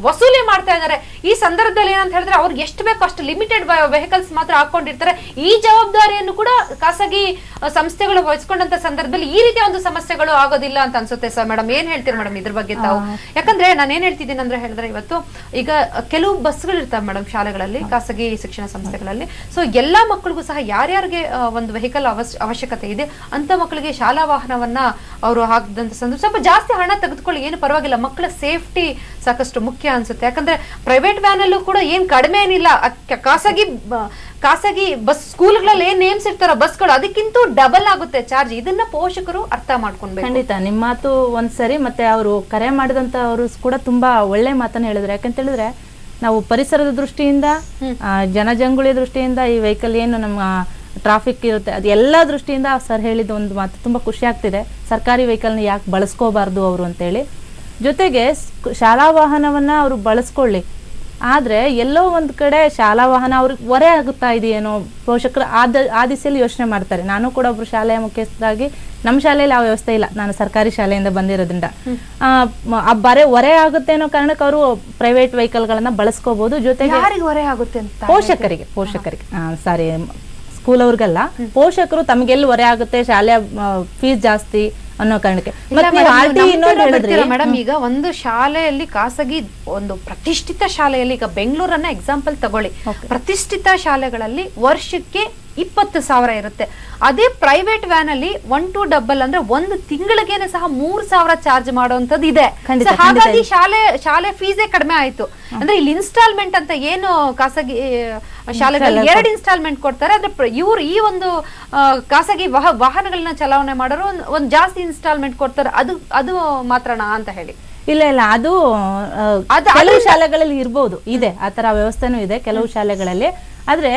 ವಸೂಲಿ ಮಾಡ್ತಾ ಇದ್ದಾರೆ. ಈ ಸಂದರ್ಭದಲ್ಲಿ ಏನಂತ ಹೇಳಿದ್ರೆ ಅವ್ರಿಗೆ ಎಷ್ಟು ಬೇಕೋ ಅಷ್ಟು ಲಿಮಿಟೆಡ್ ವೆಹಿಕಲ್ಸ್ ಮಾತ್ರ ಹಾಕೊಂಡಿರ್ತಾರೆ. ಈ ಜವಾಬ್ದಾರಿಯನ್ನು ಕೂಡ ಖಾಸಗಿ ಸಂಸ್ಥೆಗಳು ವಹಿಸ್ಕೊಂಡಂತ ಸಂದರ್ಭದಲ್ಲಿ ಈ ರೀತಿಯ ಒಂದು ಸಮಸ್ಯೆಗಳು ಆಗೋದಿಲ್ಲ ಅಂತ ಅನ್ಸುತ್ತೆ ಸರ್. ಮೇಡಮ್ ಏನ್ ಹೇಳ್ತೀರಿ ಮೇಡಮ್ ಇದ್ರ ಬಗ್ಗೆ ತಾವು? ಯಾಕಂದ್ರೆ ನಾನು ಏನ್ ಹೇಳ್ತಿದ್ದೀನಿ ಅಂದ್ರೆ ಹೇಳಿದ್ರೆ ಇವತ್ತು ಈಗ ಕೆಲವು ಬಸ್ಗಳು ಇರ್ತಾವೆ ಮೇಡಮ್ ಶಾಲೆಗಳಲ್ಲಿ, ಖಾಸಗಿ ಶಿಕ್ಷಣ ಸಂಸ್ಥೆಗಳಲ್ಲಿ. ಸೊ ಎಲ್ಲಾ ಮಕ್ಕಳಿಗೂ ಸಹ ಯಾರ್ಯಾರಿಗೆ ಒಂದು ವೆಹಿಕಲ್ ಅವಶ್ಯಕತೆ ಇದೆ ಅಂತ ಮಕ್ಕಳಿಗೆ ಶಾಲಾ ವಾಹನವನ್ನ ಅವರು ಹಾಕಿದಂತ ಸಂದರ್ಭ ಸ್ವಲ್ಪ ಜಾಸ್ತಿ ಹಣ ತೆಗೆದುಕೊಳ್ಳಿ, ಏನು ಪರವಾಗಿಲ್ಲ, ಮಕ್ಕಳ ಸೇಫ್ಟಿ ಸಾಕಷ್ಟು ಮುಖ್ಯ ಅನ್ಸುತ್ತೆ. ಯಾಕಂದ್ರೆ ಪ್ರೈವೇಟ್ ವ್ಯಾನ್ ಅಲ್ಲೂ ಕೂಡ ಏನ್ ಕಡಿಮೆ ಏನಿಲ್ಲ, ಖಾಸಗಿ ಬಸ್ ಸ್ಕೂಲ್ಗಳಲ್ಲಿ ಏನ್ ನೇಮ್ಸ್ ಇರ್ತಾರೋ ಬಸ್ಗಳು ಅದಕ್ಕಿಂತ ಡಬಲ್ ಆಗುತ್ತೆ ಚಾರ್ಜ್. ಇದನ್ನ ಪೋಷಕರು ಅರ್ಥ ಮಾಡ್ಕೊಳ್ಬೇಕು. ಖಂಡಿತ ನಿಮ್ಮ ಮಾತು ಒಂದ್ಸರಿ. ಮತ್ತೆ ಅವರು ಕರೆ ಮಾಡಿದಂತ ಅವರು ಕೂಡ ತುಂಬಾ ಒಳ್ಳೆ ಮಾತನ್ನ ಹೇಳಿದ್ರು. ಯಾಕಂತ ಹೇಳಿದ್ರೆ ನಾವು ಪರಿಸರದ ದೃಷ್ಟಿಯಿಂದ, ಜನಜಂಗುಳಿ ದೃಷ್ಟಿಯಿಂದ, ಈ ವೆಹಿಕಲ್ ಏನು ನಮ್ಮ ಟ್ರಾಫಿಕ್ ಇರುತ್ತೆ ಅದು ಎಲ್ಲ ದೃಷ್ಟಿಯಿಂದ ಸರ್ ಹೇಳಿದ ಒಂದು ಮಾತು ತುಂಬಾ ಖುಷಿ ಆಗ್ತಿದೆ. ಸರ್ಕಾರಿ ವೆಹಿಕಲ್ನ ಯಾಕೆ ಬಳಸ್ಕೋಬಾರ್ದು ಅವರು ಅಂತೇಳಿ. ಜೊತೆಗೆ ಶಾಲಾ ವಾಹನವನ್ನ ಅವರು ಬಳಸ್ಕೊಳ್ಳಿ, ಆದ್ರೆ ಎಲ್ಲೋ ಒಂದ್ ಕಡೆ ಶಾಲಾ ವಾಹನ ಅವ್ರಿಗೆ ಹೊರೆ ಆಗುತ್ತಾ ಇದೆಯೇನೋ ಪೋಷಕರು ಆ ದಿಸೆಯಲ್ಲಿ ಯೋಚನೆ ಮಾಡ್ತಾರೆ. ನಾನು ಕೂಡ ಒಬ್ರು ಶಾಲೆಯ ಮುಖ್ಯಸ್ಥರಾಗಿ ನಮ್ಮ ಶಾಲೆಯಲ್ಲಿ ಆ ವ್ಯವಸ್ಥೆ ಇಲ್ಲ, ನಾನು ಸರ್ಕಾರಿ ಶಾಲೆಯಿಂದ ಬಂದಿರೋದ್ರಿಂದ ಹೊರೆ ಆಗುತ್ತೆ ಅನ್ನೋ ಕಾರಣಕ್ಕೆ ಅವರು ಪ್ರೈವೇಟ್ ವೆಹಿಕಲ್ ಗಳನ್ನ ಬಳಸ್ಕೋಬಹುದು. ಜೊತೆಗೆ ಹೊರೆ ಆಗುತ್ತೆ ಅಂತ ಪೋಷಕರಿಗೆ ಸಾರಿ ಸ್ಕೂಲ್ ಅವ್ರಿಗಲ್ಲ, ಪೋಷಕರು ತಮಗೆಲ್ಲಿ ಹೊರೆ ಆಗುತ್ತೆ, ಶಾಲೆಯ ಫೀಸ್ ಜಾಸ್ತಿ ಅನ್ನೋ ಕಾರಣಕ್ಕೆ. ಮೇಡಮ್ ಈಗ ಒಂದು ಶಾಲೆಯಲ್ಲಿ ಖಾಸಗಿ ಒಂದು ಪ್ರತಿಷ್ಠಿತ ಶಾಲೆಯಲ್ಲಿ, ಈಗ ಬೆಂಗಳೂರನ್ನ ಎಕ್ಸಾಂಪಲ್ ತಗೊಳ್ಳಿ, ಪ್ರತಿಷ್ಠಿತ ಶಾಲೆಗಳಲ್ಲಿ ವರ್ಷಕ್ಕೆ 20,000 ಇರುತ್ತೆ. ಅದೇ ಪ್ರೈವೇಟ್ ವ್ಯಾನ್ ಅಲ್ಲಿ 1 to 2 ಅಂದ್ರೆ ಒಂದು ತಿಂಗಳಿಗೇನೆ ಸಹ 3,000 ಚಾರ್ಜ್ ಮಾಡುವಂತದ್ದು ಇದೆ. ಹಾಗಾಗಿ ಶಾಲೆ ಫೀಸೇ ಕಡಿಮೆ ಆಯ್ತು. ಅಂದ್ರೆ ಇಲ್ಲಿ ಇನ್ಸ್ಟಾಲ್ಮೆಂಟ್ ಅಂತ ಏನು ಖಾಸಗಿ ಶಾಲೆಗಳಲ್ಲಿ 2 ಇನ್ಸ್ಟಾಲ್ಮೆಂಟ್ ಕೊಡ್ತಾರೆ, ಆದ್ರೆ ಇವ್ರು ಈ ಒಂದು ಖಾಸಗಿ ವಾಹನಗಳನ್ನ ಚಲಾವಣೆ ಮಾಡೋರು ಒಂದು ಜಾಸ್ತಿ ಇನ್ಸ್ಟಾಲ್ಮೆಂಟ್ ಕೊಡ್ತಾರೆ. ಅದು ಮಾತ್ರನಾ ಅಂತ ಹೇಳಿ? ಇಲ್ಲ, ಅದು ಕೆಲವು ಶಾಲೆಗಳಲ್ಲಿ ಇರ್ಬೋದು, ಇದೆ ಆ ತರ ವ್ಯವಸ್ಥೆನೂ ಇದೆ ಕೆಲವು ಶಾಲೆಗಳಲ್ಲಿ. ಆದ್ರೆ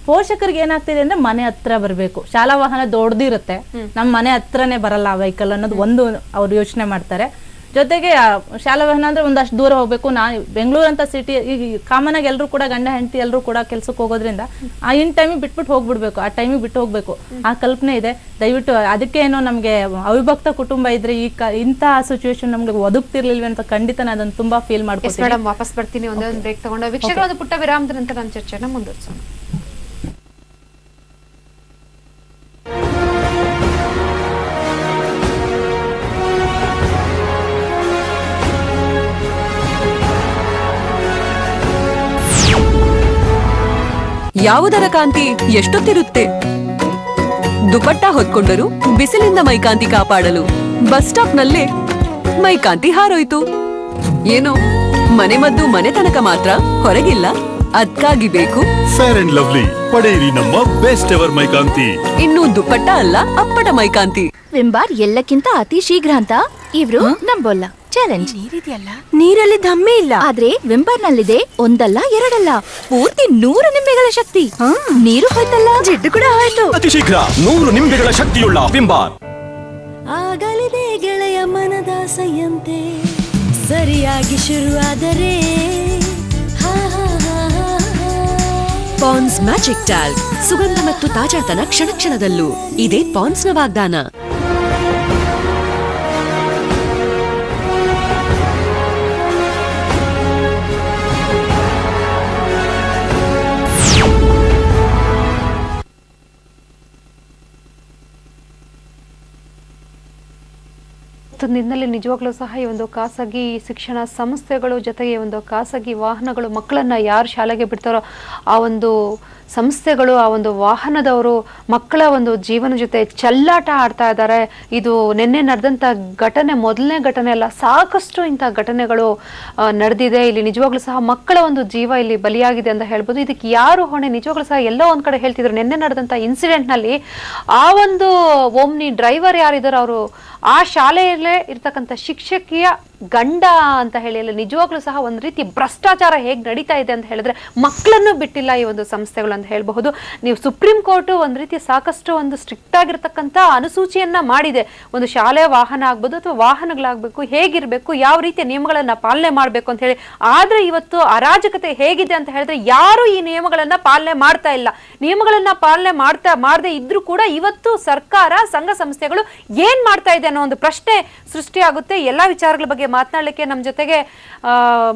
ಪೋಷಕರಿಗೆ ಏನಾಗ್ತಿದೆ ಅಂದ್ರೆ ಮನೆ ಹತ್ರ ಬರ್ಬೇಕು, ಶಾಲಾ ವಾಹನ ದೊಡ್ಡದಿರುತ್ತೆ, ನಮ್ಮ ಮನೆ ಹತ್ರನೇ ಬರಲ್ಲ ವೆಹಿಕಲ್ ಅನ್ನೋದು ಒಂದು ಅವ್ರು ಯೋಚನೆ ಮಾಡ್ತಾರೆ. ಜೊತೆಗೆ ಶಾಲಾ ವಾಹನ ಅಂದ್ರೆ ಒಂದಷ್ಟು ದೂರ ಹೋಗ್ಬೇಕು. ಬೆಂಗಳೂರು ಅಂತ ಸಿಟಿ ಈಗ ಕಾಮನ್ ಆಗಿ ಎಲ್ಲರೂ ಕೂಡ ಗಂಡ ಹೆಂಡತಿ ಎಲ್ಲರೂ ಕೂಡ ಕೆಲ್ಸಕ್ಕೆ ಹೋಗೋದ್ರಿಂದ ಇನ್ ಟೈಮಿಗೆ ಬಿಟ್ಬಿಟ್ಟು ಹೋಗ್ಬಿಡ್ಬೇಕು, ಆ ಟೈಮಿಗೆ ಬಿಟ್ಟು ಹೋಗ್ಬೇಕು, ಆ ಕಲ್ಪನೆ ಇದೆ. ದಯವಿಟ್ಟು ಅದಕ್ಕೆ ಏನೋ ನಮ್ಗೆ ಅವಿಭಕ್ತ ಕುಟುಂಬ ಇದ್ರೆ ಇಂತಹ ಸಿಚುವೇಶನ್ ನಮ್ಗೆ ಒದಗ್ತಿರ್ಲಿಲ್ವ ಅಂತ ಖಂಡಿತ ನಾನು ಅದನ್ನು ತುಂಬಾ ಫೀಲ್ ಮಾಡ್ಕೊತೀನಿ. ಮೇಡಮ್ ವಾಪಸ್ ಬರ್ತೀನಿ, ಒಂದೊಂದು ಬ್ರೇಕ್ ತಗೊಂಡು ವೀಕ್ಷಕರು ಒಂದು ಪುಟ್ಟ ವಿರಾಮದ ನಂತರ ನಮ್ಮ ಚರ್ಚೆನ ಮುಂದುವರಿಸೋಣ. ಯಾವುದರ ಕಾಂತಿ ಎಷ್ಟೊತ್ತಿರುತ್ತೆ? ದುಪಟ್ಟ ಹೊತ್ಕೊಂಡರು ಬಿಸಿಲಿಂದ ಮೈಕಾಂತಿ ಕಾಪಾಡಲು ಬಸ್ ಸ್ಟಾಪ್ ನಲ್ಲೇ ಮೈಕಾಂತಿ ಹಾರೋಯ್ತು. ಏನು ಮನೆ ಮದ್ದು ಮನೆ ತನಕ ಮಾತ್ರ, ಹೊರಗಿಲ್ಲ. ಅದಕ್ಕಾಗಿ ಬೇಕು ಫೇರ್ ಅಂಡ್ ಲವ್ಲಿ. ಪಡೆಯಿರಿ ನಮ್ಮ ಬೆಸ್ಟ್ ಎವರ್ ಮೈಕಾಂತಿ. ಇನ್ನು ದುಪಟ್ಟ ಅಲ್ಲ, ಅಪ್ಪಟ ಮೈಕಾಂತಿ. ವಿಂಬಾರ್ ಎಲ್ಲಕ್ಕಿಂತ ಅತಿ ಶೀಘ್ರ ಅಂತ ಇವ್ರು ನಂಬೋಲ್ಲ. ಚಾಲೆಂಜ್ ನೀರಲ್ಲಿ ಧಮ್ಮೆ ಇಲ್ಲ, ಆದ್ರೆ ವಿಂಬಾರ್ ನಲ್ಲಿದೆ ಒಂದಲ್ಲ ಎರಡಲ್ಲ ಪೂರ್ತಿ 100 ನಿಂಬೆಗಳ ಶಕ್ತಿ. ನೀರು ಹೋಯ್ತಲ್ಲ, ಜಿಡ್ಡು ಕೂಡ ಹೋಯ್ತು. ಅತಿ ಶೀಘ್ರ 100 ನಿಂಬೆಗಳ ಶಕ್ತಿಯುಳ್ಳ ವಿಂಬಾರ್. ಆಗಲಿದೆ ಗೆಳೆಯ ಮನದಾಸೆಯಂತೆ, ಸರಿಯಾಗಿ ಶುರುವಾದರೆ ಪಾನ್ಸ್ ಮ್ಯಾಜಿಕ್ ಟಾಲ್ಕ್, ಸುಗಂಧ ಮತ್ತು ತಾಜಾತನ ಕ್ಷಣ ಕ್ಷಣದಲ್ಲೂ. ಇದೇ ಪಾನ್ಸ್ನ ವಾಗ್ದಾನ. ನಿನ್ನಲ್ಲಿ ನಿಜವಾಗ್ಲೂ ಸಹ ಈ ಒಂದು ಖಾಸಗಿ ಶಿಕ್ಷಣ ಸಂಸ್ಥೆಗಳು ಜೊತೆಗೆ ಒಂದು ಖಾಸಗಿ ವಾಹನಗಳು ಮಕ್ಕಳನ್ನ ಯಾರು ಶಾಲೆಗೆ ಬಿಡ್ತಾರೋ ಆ ಒಂದು ಸಂಸ್ಥೆಗಳು, ಆ ಒಂದು ವಾಹನದವರು ಮಕ್ಕಳ ಒಂದು ಜೀವನ ಜೊತೆ ಚೆಲ್ಲಾಟ ಆಡ್ತಾ ಇದ್ದಾರೆ. ಇದು ನಿನ್ನೆ ನಡೆದಂಥ ಘಟನೆ ಮೊದಲನೇ ಘಟನೆ ಅಲ್ಲ, ಸಾಕಷ್ಟು ಇಂಥ ಘಟನೆಗಳು ನಡೆದಿದೆ. ಇಲ್ಲಿ ನಿಜವಾಗ್ಲೂ ಸಹ ಮಕ್ಕಳ ಒಂದು ಜೀವ ಇಲ್ಲಿ ಬಲಿಯಾಗಿದೆ ಅಂತ ಹೇಳ್ಬೋದು. ಇದಕ್ಕೆ ಯಾರು ಹೊಣೆ? ನಿಜವಾಗ್ಲೂ ಸಹ ಎಲ್ಲೋ ಒಂದ್ ಕಡೆ ಹೇಳ್ತಿದ್ರು, ನಿನ್ನೆ ನಡೆದಂಥ ಇನ್ಸಿಡೆಂಟ್ನಲ್ಲಿ ಆ ಒಂದು ಓಮ್ನಿ ಡ್ರೈವರ್ ಯಾರಿದ್ದಾರೆ ಅವರು ಆ ಶಾಲೆಯಲ್ಲೇ ಇರ್ತಕ್ಕಂಥ ಶಿಕ್ಷಕಿಯ ಗಂಡ ಅಂತ ಹೇಳಿ ಅಲ್ಲ, ನಿಜವಾಗ್ಲೂ ಸಹ ಒಂದು ರೀತಿ ಭ್ರಷ್ಟಾಚಾರ ಹೇಗೆ ನಡೀತಾ ಇದೆ ಅಂತ ಹೇಳಿದ್ರೆ ಮಕ್ಕಳನ್ನು ಬಿಟ್ಟಿಲ್ಲ ಈ ಒಂದು ಸಂಸ್ಥೆಗಳು ಅಂತ ಹೇಳಬಹುದು. ನೀವು ಸುಪ್ರೀಂ ಕೋರ್ಟ್ ಒಂದು ರೀತಿ ಸಾಕಷ್ಟು ಒಂದು ಸ್ಟ್ರಿಕ್ಟ್ ಆಗಿರ್ತಕ್ಕಂಥ ಅನುಸೂಚಿಯನ್ನ ಮಾಡಿದೆ. ಒಂದು ಶಾಲೆಯ ವಾಹನ ಆಗ್ಬೋದು ಅಥವಾ ವಾಹನಗಳಾಗಬೇಕು, ಹೇಗಿರಬೇಕು, ಯಾವ ರೀತಿಯ ನಿಯಮಗಳನ್ನ ಪಾಲನೆ ಮಾಡಬೇಕು ಅಂತ ಹೇಳಿ. ಆದ್ರೆ ಇವತ್ತು ಅರಾಜಕತೆ ಹೇಗಿದೆ ಅಂತ ಹೇಳಿದ್ರೆ ಯಾರು ಈ ನಿಯಮಗಳನ್ನ ಪಾಲನೆ ಮಾಡ್ತಾ ಇಲ್ಲ. ನಿಯಮಗಳನ್ನ ಪಾಲನೆ ಮಾಡದೆ ಇದ್ರೂ ಕೂಡ ಇವತ್ತು ಸರ್ಕಾರ, ಸಂಘ ಸಂಸ್ಥೆಗಳು ಏನ್ ಮಾಡ್ತಾ ಇದೆ ಅನ್ನೋ ಒಂದು ಪ್ರಶ್ನೆ ಸೃಷ್ಟಿಯಾಗುತ್ತೆ. ಎಲ್ಲಾ ವಿಚಾರಗಳ ಬಗ್ಗೆ ಮಾತನಾಡಲಿಕ್ಕೆ ನಮ್ಮ ಜೊತೆಗೆ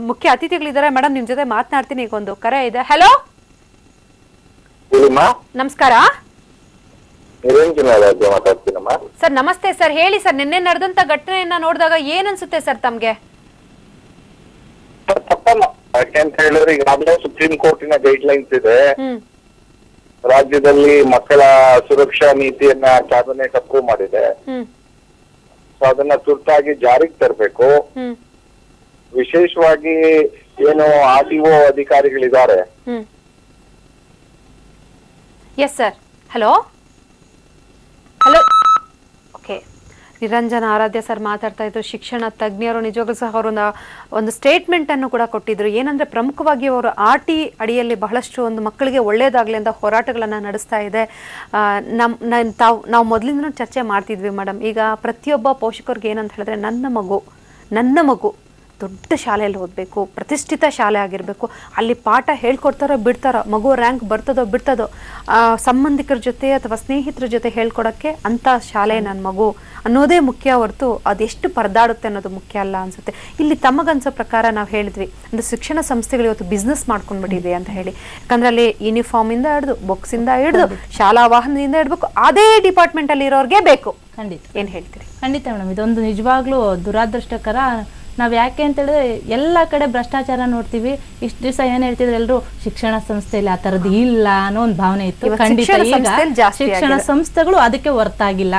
ಮುಖ್ಯ ಅತಿಥಿಗಳಿದ್ದಾರೆ. ಮೇಡಮ್, ನಿಮ್ ಜೊತೆ ಮಾತನಾಡ್ತೀನಿ. ಈಗ ಒಂದು ಕರೆ ಇದೆ. ಹಲೋ, ನಮಸ್ಕಾರ ಸರ್. ನಮಸ್ತೆ ಸರ್, ಹೇಳಿ ಸರ್. ನಿನ್ನೆ ನಡೆದಂತ ಘಟನೆಯನ್ನ ನೋಡಿದಾಗ ಏನ್ ಅನ್ಸುತ್ತೆ ಸರ್ ತಮ್ಗೆ? ಯಾಕೆಂತ ಹೇಳಿದ್ರೆ ಈಗಾಗಲೇ ಸುಪ್ರೀಂ ಕೋರ್ಟಿನ ಗೈಡ್ ಲೈನ್ಸ್ ಇದೆ. ರಾಜ್ಯದಲ್ಲಿ ಮಕ್ಕಳ ಸುರಕ್ಷಾ ನೀತಿಯನ್ನ ಕ್ಯಾಬಿನೆಟ್ ಅಪ್ರೂವ್ ಮಾಡಿದೆ. ಅದನ್ನ ತುರ್ತಾಗಿ ಜಾರಿಗೆ ತರಬೇಕು. ವಿಶೇಷವಾಗಿ ಏನು RTO ಅಧಿಕಾರಿಗಳಿದ್ದಾರೆ. Yes sir. Hello hello. Okay, Niranjana Aradhya sir ಮಾತಾಡ್ತಾ ಇದ್ರು. ಶಿಕ್ಷಣ ತಜ್ಞರು ನಿಜವಾಗ್ಲೂ ಸಹ ಅವರು ಒಂದು ಸ್ಟೇಟ್ಮೆಂಟ್ ಅನ್ನು ಕೂಡ ಕೊಟ್ಟಿದ್ರು. ಏನಂದ್ರೆ ಪ್ರಮುಖವಾಗಿ ಅವರು RT ಅಡಿಯಲ್ಲಿ ಬಹಳಷ್ಟು ಒಂದು ಮಕ್ಕಳಿಗೆ ಒಳ್ಳೇದಾಗ್ಲಿ ಅಂತ ಹೋರಾಟಗಳನ್ನ ನಡೆಸ್ತಾ ಇದೆ. ನಾವು ಮೊದಲಿಂದ ಚರ್ಚೆ ಮಾಡ್ತಿದ್ವಿ ಮೇಡಮ್. ಈಗ ಪ್ರತಿಯೊಬ್ಬ ಪೋಷಕರಿಗೆ ಏನಂತ ಹೇಳಿದ್ರೆ ನನ್ನ ಮಗು ದೊಡ್ಡ ಶಾಲೆಯಲ್ಲಿ ಓದಬೇಕು, ಪ್ರತಿಷ್ಠಿತ ಶಾಲೆ ಆಗಿರಬೇಕು, ಅಲ್ಲಿ ಪಾಠ ಹೇಳ್ಕೊಡ್ತಾರೋ ಬಿಡ್ತಾರೋ, ಮಗು ರ್ಯಾಂಕ್ ಬರ್ತದೋ ಬಿಡ್ತದೋ, ಸಂಬಂಧಿಕರ ಜೊತೆ ಅಥವಾ ಸ್ನೇಹಿತರ ಜೊತೆ ಹೇಳ್ಕೊಡೋಕ್ಕೆ ಅಂಥ ಶಾಲೆ ನನ್ನ ಮಗು ಅನ್ನೋದೇ ಮುಖ್ಯ ಹೊರತು ಅದೆಷ್ಟು ಪರದಾಡುತ್ತೆ ಅನ್ನೋದು ಮುಖ್ಯ ಅಲ್ಲ ಅನ್ಸುತ್ತೆ. ಇಲ್ಲಿ ತಮಗನ್ಸೋ ಪ್ರಕಾರ ನಾವು ಹೇಳಿದ್ವಿ ಅಂದರೆ ಶಿಕ್ಷಣ ಸಂಸ್ಥೆಗಳು ಇವತ್ತು ಬಿಸ್ನೆಸ್ ಮಾಡ್ಕೊಂಡ್ಬಿಟ್ಟಿದೆ ಅಂತ ಹೇಳಿ. ಯಾಕಂದ್ರೆ ಅಲ್ಲಿ ಯೂನಿಫಾರ್ಮಿಂದ ಹಿಡಿದು ಬುಕ್ಸಿಂದ ಹಿಡಿದು ಶಾಲಾ ವಾಹನದಿಂದ ಹಿಡ್ಬೇಕು ಅದೇ ಡಿಪಾರ್ಟ್ಮೆಂಟ್ ಅಲ್ಲಿ ಇರೋರಿಗೆ ಬೇಕು. ಖಂಡಿತ. ಏನು ಹೇಳ್ತೀರಿ? ಖಂಡಿತ ಮೇಡಮ್, ಇದೊಂದು ನಿಜವಾಗ್ಲೂ ದುರಾದೃಷ್ಟಕರ. ನಾವು ಯಾಕೆ ಅಂತ ಹೇಳಿದ್ರೆ ಎಲ್ಲ ಕಡೆ ಭ್ರಷ್ಟಾಚಾರ ನೋಡ್ತೀವಿ. ಇಷ್ಟು ದಿವಸ ಏನ್ ಹೇಳ್ತಿದ್ರು ಎಲ್ಲರೂ ಶಿಕ್ಷಣ ಸಂಸ್ಥೆಯಲ್ಲಿ ಆ ತರದ್ದು ಇಲ್ಲ ಅನ್ನೋ ಒಂದು ಭಾವನೆ ಇತ್ತು. ಖಂಡಿತ ಈಗ ಶಿಕ್ಷಣ ಸಂಸ್ಥೆಗಳು ಅದಕ್ಕೆ ಹೊರತಾಗಿಲ್ಲ,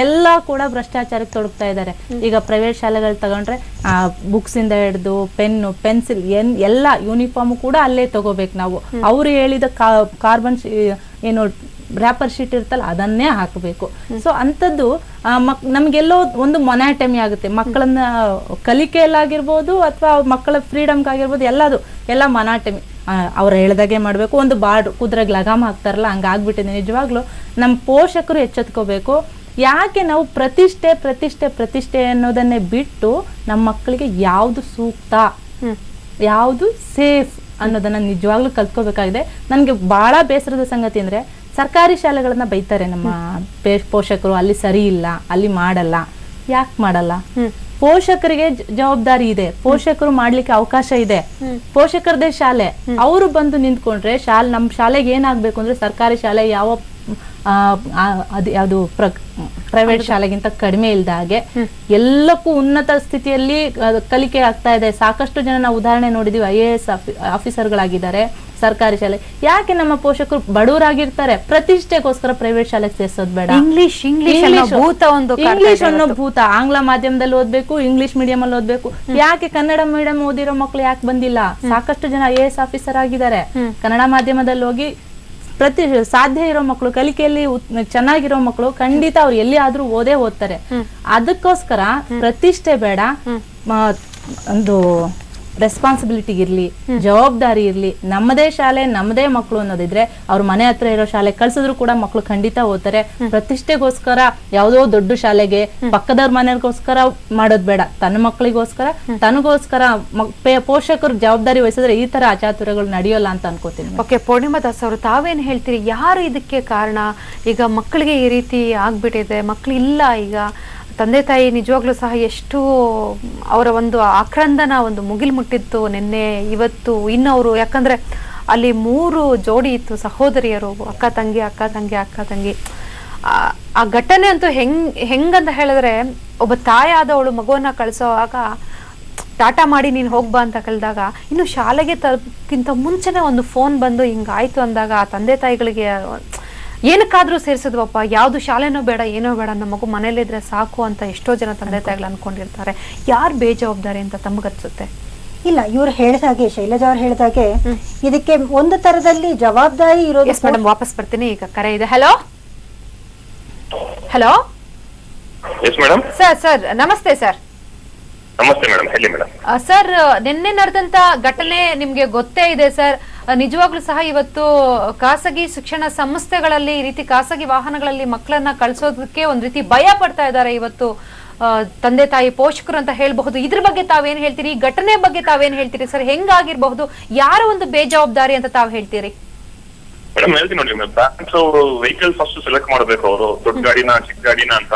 ಎಲ್ಲ ಕೂಡ ಭ್ರಷ್ಟಾಚಾರಕ್ಕೆ ತೊಡಗ್ತಾ ಇದ್ದಾರೆ. ಈಗ ಪ್ರೈವೇಟ್ ಶಾಲೆಗಳು ತಗೊಂಡ್ರೆ ಬುಕ್ಸ್ ಇಂದ ಹಿಡಿದು ಪೆನ್ನು, ಪೆನ್ಸಿಲ್, ಎಲ್ಲ ಯೂನಿಫಾರ್ಮ್ ಕೂಡ ಅಲ್ಲೇ ತಗೋಬೇಕು ನಾವು. ಅವ್ರು ಹೇಳಿದ ಕಾರ್ಬನ್ ಏನು ರ್ಯಾಪರ್ ಶೀಟ್ ಇರ್ತಲ್ಲ ಅದನ್ನೇ ಹಾಕಬೇಕು. ಸೊ ಅಂಥದ್ದು ನಮ್ಗೆಲ್ಲೋ ಒಂದು ಮೊನಾಟಮಿ ಆಗುತ್ತೆ. ಮಕ್ಕಳನ್ನ ಕಲಿಕೆಯಲ್ಲಾಗಿರ್ಬೋದು ಅಥವಾ ಮಕ್ಕಳ ಫ್ರೀಡಮ್ಗಾಗಿರ್ಬೋದು ಎಲ್ಲ ಮೊನಾಟಮಿ. ಅವ್ರು ಹೇಳ್ದಾಗೆ ಮಾಡಬೇಕು. ಒಂದು ಕುದುರೆಗೆ ಲಗಾಮ್ ಹಾಕ್ತಾರಲ್ಲ ಹಂಗಾಗ್ಬಿಟ್ಟಿದೆ. ನಿಜವಾಗ್ಲೂ ನಮ್ಮ ಪೋಷಕರು ಎಚ್ಚೆತ್ಕೋಬೇಕು. ಯಾಕೆ ನಾವು ಪ್ರತಿಷ್ಠೆ ಅನ್ನೋದನ್ನೇ ಬಿಟ್ಟು ನಮ್ಮ ಮಕ್ಕಳಿಗೆ ಯಾವುದು ಸೂಕ್ತ, ಯಾವುದು ಸೇಫ್ ಅನ್ನೋದನ್ನ ನಿಜವಾಗ್ಲೂ ಕಲ್ತ್ಕೋಬೇಕಾಗಿದೆ. ನನಗೆ ಬಹಳ ಬೇಸರದ ಸಂಗತಿ ಅಂದ್ರೆ ಸರ್ಕಾರಿ ಶಾಲೆಗಳನ್ನ ಬೈತಾರೆ ನಮ್ಮ ಪೋಷಕರು, ಅಲ್ಲಿ ಸರಿ ಇಲ್ಲ, ಅಲ್ಲಿ ಮಾಡಲ್ಲ. ಯಾಕೆ ಮಾಡಲ್ಲ? ಪೋಷಕರಿಗೆ ಜವಾಬ್ದಾರಿ ಇದೆ, ಪೋಷಕರು ಮಾಡ್ಲಿಕ್ಕೆ ಅವಕಾಶ ಇದೆ, ಪೋಷಕರದೇ ಶಾಲೆ. ಅವರು ಬಂದು ನಿಂತ್ಕೊಂಡ್ರೆ ನಮ್ಮ ಶಾಲೆಗೆ ಏನಾಗ್ಬೇಕು ಅಂದ್ರೆ ಸರ್ಕಾರಿ ಶಾಲೆ ಯಾವುದು ಪ್ರೈವೇಟ್ ಶಾಲೆಗಿಂತ ಕಡಿಮೆ ಇಲ್ದ ಹಾಗೆ ಎಲ್ಲಕ್ಕೂ ಉನ್ನತ ಸ್ಥಿತಿಯಲ್ಲಿ ಕಲಿಕೆ ಆಗ್ತಾ ಇದೆ. ಸಾಕಷ್ಟು ಜನ ನಾವು ಉದಾಹರಣೆ ನೋಡಿದೀವಿ, IAS ಆಫೀಸರ್ಗಳಾಗಿದ್ದಾರೆ ಸರ್ಕಾರಿ ಶಾಲೆ. ಯಾಕೆ ನಮ್ಮ ಪೋಷಕರು ಬಡವರಾಗಿರ್ತಾರೆ, ಪ್ರತಿಷ್ಠೆಗೋಸ್ಕರ ಪ್ರೈವೇಟ್ ಶಾಲೆಗೆ ಸೇರ್ಸೋದು ಬೇಡ. ಇಂಗ್ಲಿಷ್ ಅನ್ನೋ ಭೂತ, ಆಂಗ್ಲ ಮಾಧ್ಯಮದಲ್ಲಿ ಓದ್ಬೇಕು, ಇಂಗ್ಲಿಷ್ ಮೀಡಿಯಂ ಅಲ್ಲಿ ಓದ್ಬೇಕು. ಯಾಕೆ ಕನ್ನಡ ಮೀಡಿಯಂ ಓದಿರೋ ಮಕ್ಕಳು ಯಾಕೆ ಬಂದಿಲ್ಲ? ಸಾಕಷ್ಟು ಜನ IAS ಆಫೀಸರ್ ಆಗಿದ್ದಾರೆ. ಕನ್ನಡ ಮಾಧ್ಯಮದಲ್ಲಿ ಹೋಗಿ ಸಾಧ್ಯ ಇರೋ ಮಕ್ಕಳು, ಕಲಿಕೆಯಲ್ಲಿ ಚೆನ್ನಾಗಿರೋ ಮಕ್ಕಳು ಖಂಡಿತ ಅವ್ರು ಎಲ್ಲಿ ಆದ್ರೂ ಓದ್ತಾರೆ. ಅದಕ್ಕೋಸ್ಕರ ಪ್ರತಿಷ್ಠೆ ಬೇಡ, ಒಂದು ರೆಸ್ಪಾನ್ಸಿಬಿಲಿಟಿ ಇರ್ಲಿ, ಜವಾಬ್ದಾರಿ ಇರ್ಲಿ. ನಮ್ಮದೇ ಶಾಲೆ ನಮ್ಮದೇ ಮಕ್ಕಳು ಅನ್ನೋದಿದ್ರೆ ಅವ್ರ ಮನೆ ಹತ್ರ ಇರೋ ಶಾಲೆ ಕಳ್ಸಿದ್ರು ಕೂಡ ಮಕ್ಕಳು ಖಂಡಿತ ಓದ್ತಾರೆ. ಪ್ರತಿಷ್ಠೆಗೋಸ್ಕರ ಯಾವುದೋ ದೊಡ್ಡ ಶಾಲೆಗೆ ಪಕ್ಕದವ್ರ ಮನೆಗೋಸ್ಕರ ಮಾಡೋದ್ ಬೇಡ, ತನ್ನ ಮಕ್ಕಳಿಗೋಸ್ಕರ ತನಗೋಸ್ಕರ ಪೋಷಕರು ಜವಾಬ್ದಾರಿ ವಹಿಸಿದ್ರೆ ಈ ತರ ಅಚಾತುರ್ಯಗಳು ನಡೆಯೋಲ್ಲ ಅಂತ ಅನ್ಕೋತೀನಿ. ಓಕೆ, ಪೂರ್ಣಿಮಾ ದಾಸ್ ಅವರು ತಾವೇನ್ ಹೇಳ್ತೀರಿ? ಯಾರು ಇದಕ್ಕೆ ಕಾರಣ? ಈಗ ಮಕ್ಕಳಿಗೆ ಈ ರೀತಿ ಆಗ್ಬಿಟ್ಟಿದೆ, ಮಕ್ಕಳು ಇಲ್ಲ. ಈಗ ತಂದೆ ತಾಯಿ ನಿಜವಾಗ್ಲೂ ಸಹ ಎಷ್ಟು ಅವರ ಒಂದು ಆಕ್ರಂದನ ಒಂದು ಮುಗಿಲು ಮುಟ್ಟಿತ್ತು ನಿನ್ನೆ ಇವತ್ತು. ಇನ್ನವರು ಯಾಕಂದ್ರೆ ಅಲ್ಲಿ 3 ಜೋಡಿ ಇತ್ತು, ಸಹೋದರಿಯರು, ಅಕ್ಕ ತಂಗಿ. ಆ ಘಟನೆ ಅಂತೂ ಹೆಂಗಂತ ಹೇಳಿದ್ರೆ, ಒಬ್ಬ ತಾಯಿ ಆದವಳು ಮಗುವನ್ನ ಕಳಿಸೋವಾಗ ಟಾಟಾ ಮಾಡಿ ನೀನು ಹೋಗ್ಬಾ ಅಂತ ಕಳೆದಾಗ ಇನ್ನು ಶಾಲೆಗೆ ತಲುಪಕ್ಕಿಂತ ಮುಂಚೆನೆ ಒಂದು ಫೋನ್ ಬಂದು ಹಿಂಗಾಯ್ತು ಅಂದಾಗ ಆ ತಂದೆ ತಾಯಿಗಳಿಗೆ ಏನಕ್ಕಾದ್ರೂ ಸೇರಿಸಿದ್ವಪ್ಪ, ಯಾವ್ದು ಶಾಲೆನೋ ಬೇಡ, ಏನೋ ಬೇಡ, ನಮ್ಮ ಮಗು ಮನೇಲಿದ್ರೆ ಸಾಕು ಅಂತ ಎಷ್ಟೋ ಜನ ತಂದೆ ತಾಯಿಗಳು ಅನ್ಕೊಂಡಿರ್ತಾರೆ. ಯಾರು ಬೇಜವಾಬ್ದಾರಿ ಅಂತ ತಮಗನ್ಸುತ್ತೆ? ಇಲ್ಲ, ಇವ್ರು ಹೇಳಿದಾಗೆ, ಶೈಲಜಾ ಅವ್ರು ಹೇಳಿದಾಗೆ ಇದಕ್ಕೆ ಒಂದು ತರದಲ್ಲಿ ಜವಾಬ್ದಾರಿ ಇರೋದು. ಮೇಡಮ್, ವಾಪಸ್ ಬರ್ತೀನಿ. ಈಗ ಕರೆ ಇದೆ. Hello madam. ಸರ್ ನಮಸ್ತೆ ಸರ್. ನಮಸ್ತೆ ಮೇಡಮ್, ಹೇಳಿ ಮೇಡಮ್. ಸರ್, ನಿನ್ನೆ ನಡೆದಂತ ಘಟನೆ ನಿಮ್ಗೆ ಗೊತ್ತೇ ಇದೆ ಸರ್. ನಿಜವಾಗ್ಲೂ ಸಹ ಇವತ್ತು ಖಾಸಗಿ ಶಿಕ್ಷಣ ಸಂಸ್ಥೆಗಳಲ್ಲಿ ಈ ರೀತಿ ಖಾಸಗಿ ವಾಹನಗಳಲ್ಲಿ ಮಕ್ಕಳನ್ನ ಕಳ್ಸೋದಕ್ಕೆ ಒಂದ್ ರೀತಿ ಭಯ ಪಡ್ತಾ ಇದ್ದಾರೆ ಇವತ್ತು ತಂದೆ ತಾಯಿ ಪೋಷಕರು ಅಂತ ಹೇಳ್ಬಹುದು. ಇದ್ರ ಬಗ್ಗೆ ತಾವೇನ್ ಹೇಳ್ತೀರಿ? ಈ ಘಟನೆ ಬಗ್ಗೆ ತಾವೇನ್ ಹೇಳ್ತೀರಿ ಸರ್? ಹೆಂಗಾಗಿರ್ಬಹುದು? ಯಾರ ಒಂದು ಬೇಜವಾಬ್ದಾರಿ ಅಂತ ತಾವ್ ಹೇಳ್ತೀರಿ? ಮೇಡಮ್ ಹೇಳ್ತೀನಿ ನೋಡಿ, ಪ್ಯಾರೆಂಟ್ಸ್ ಅವರು ವೆಹಿಕಲ್ ಫಸ್ಟ್ ಸೆಲೆಕ್ಟ್ ಮಾಡ್ಬೇಕು. ಅವರು ದೊಡ್ಡ ಗಾಡಿನ ಚಿಕ್ಕ ಗಾಡಿನ ಅಂತ,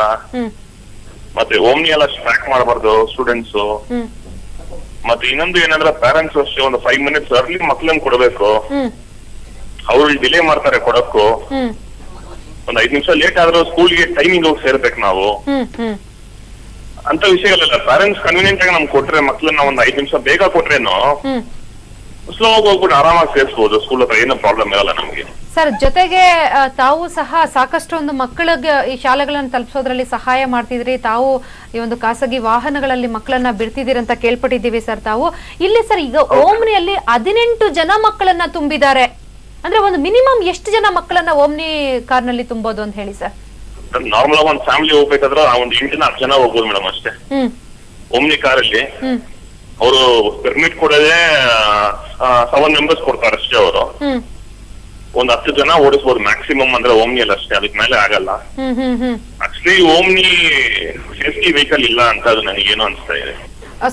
ಮತ್ತೆ ಓಮ್ನಿ ಎಲ್ಲ ಸ್ಟ್ರಾಕ್ ಮಾಡಬಾರ್ದು ಸ್ಟೂಡೆಂಟ್ಸ್. ಮತ್ತೆ ಇನ್ನೊಂದು ಏನಂದ್ರೆ ಪ್ಯಾರೆಂಟ್ಸ್ ಅಷ್ಟೇ ಒಂದು 5 minutes ಅರ್ಲಿ ಮಕ್ಳನ್ನ ಕೊಡ್ಬೇಕು. ಅವ್ರು ಡಿಲೇ ಮಾಡ್ತಾರೆ ಕೊಡಕ್ಕೂ. ಒಂದ್ 5 ನಿಮಿಷ ಲೇಟ್ ಆದ್ರೂ ಸ್ಕೂಲ್ಗೆ ಟೈಮಿಂಗ್ ಹೋಗಿ ಸೇರ್ಬೇಕು ನಾವು. ಅಂತ ವಿಷಯಗಳೆಲ್ಲ ಪ್ಯಾರೆಂಟ್ಸ್ ಕನ್ವೀನಿಯಂಟ್ ಆಗಿ ನಮ್ಗೆ ಕೊಟ್ರೆ ಮಕ್ಳನ್ನ ಒಂದ್ 5 ನಿಮಿಷ ಬೇಗ ಕೊಟ್ರೇನು ಸ್ಲೋ ಆಗಿ ಹೋಗ್ಬಿಟ್ಟು ಆರಾಮಾಗಿ ಸೇರಿಸಬಹುದು. ಸ್ಕೂಲ್ ಹತ್ರ ಏನೋ ಪ್ರಾಬ್ಲಮ್ ಇರಲ್ಲ ನಮ್ಗೆ. ಸರ್, ಜೊತೆಗೆ ತಾವು ಸಹ ಸಾಕಷ್ಟು ಒಂದು ಮಕ್ಕಳಿಗೆ ಈ ಶಾಲೆಗಳನ್ನು ತಲುಪಿಸೋದ್ರಲ್ಲಿ ಸಹಾಯ ಮಾಡ್ತಿದ್ರಿ. ತಾವು ಈ ಒಂದು ಖಾಸಗಿ ವಾಹನಗಳಲ್ಲಿ ಮಕ್ಕಳನ್ನ ಬಿಡ್ತಿದ್ದೀರಿ ಅಂತ ಕೇಳ್ಪಟ್ಟಿದ್ದೀವಿ ಸರ್. ತಾವು ಇಲ್ಲಿ ಸರ್ ಈಗ ಓಮ್ನಿಯಲ್ಲಿ 18 ಜನ ಮಕ್ಕಳನ್ನ ತುಂಬಿದ್ದಾರೆ ಅಂದ್ರೆ ಒಂದು ಮಿನಿಮಮ್ ಎಷ್ಟು ಜನ ಮಕ್ಕಳನ್ನ ಓಮ್ನಿ ಕಾರ್ನಲ್ಲಿ ತುಂಬೋದು ಅಂತ ಹೇಳಿ ಸರ್? ನಾರ್ಮಲ್ ಆಗಿ ಒಂದ್ ಫ್ಯಾಮಿಲಿ ಹೋಗ್ಬೇಕಾದ್ರೆ ಒಂದ್ 8-10 ಜನ ಹೋಗ್ಬೋದು ಮೇಡಮ್ ಅಷ್ಟೇ. ಓಮ್ನಿ ಕಾರಲ್ಲಿ ಅವರು ಪರ್ಮಿಟ್ ಕೊಡೋದೇ 7 members ಕೊಡ್ತಾರೆ ಅಷ್ಟೇ. ಅವರು ಒಂದ್ 10 ಜನ ಓಡಿಸ್ಬೋದು ಮ್ಯಾಕ್ಸಿಮಮ್ ಅಂದ್ರೆ ಓಮ್ನಿಯಲ್ಲಿ ಅಷ್ಟೇ, ಅದಕ್ ಮೇಲೆ ಆಗಲ್ಲ. ಆಕ್ಚುಲಿ ಓಮ್ನಿ ಸೇಫ್ಟಿ ವೆಹಿಕಲ್ ಇಲ್ಲ ಅಂತ ಅದು ನನಗೇನೋ ಅನ್ಸ್ತಾ ಇದೆ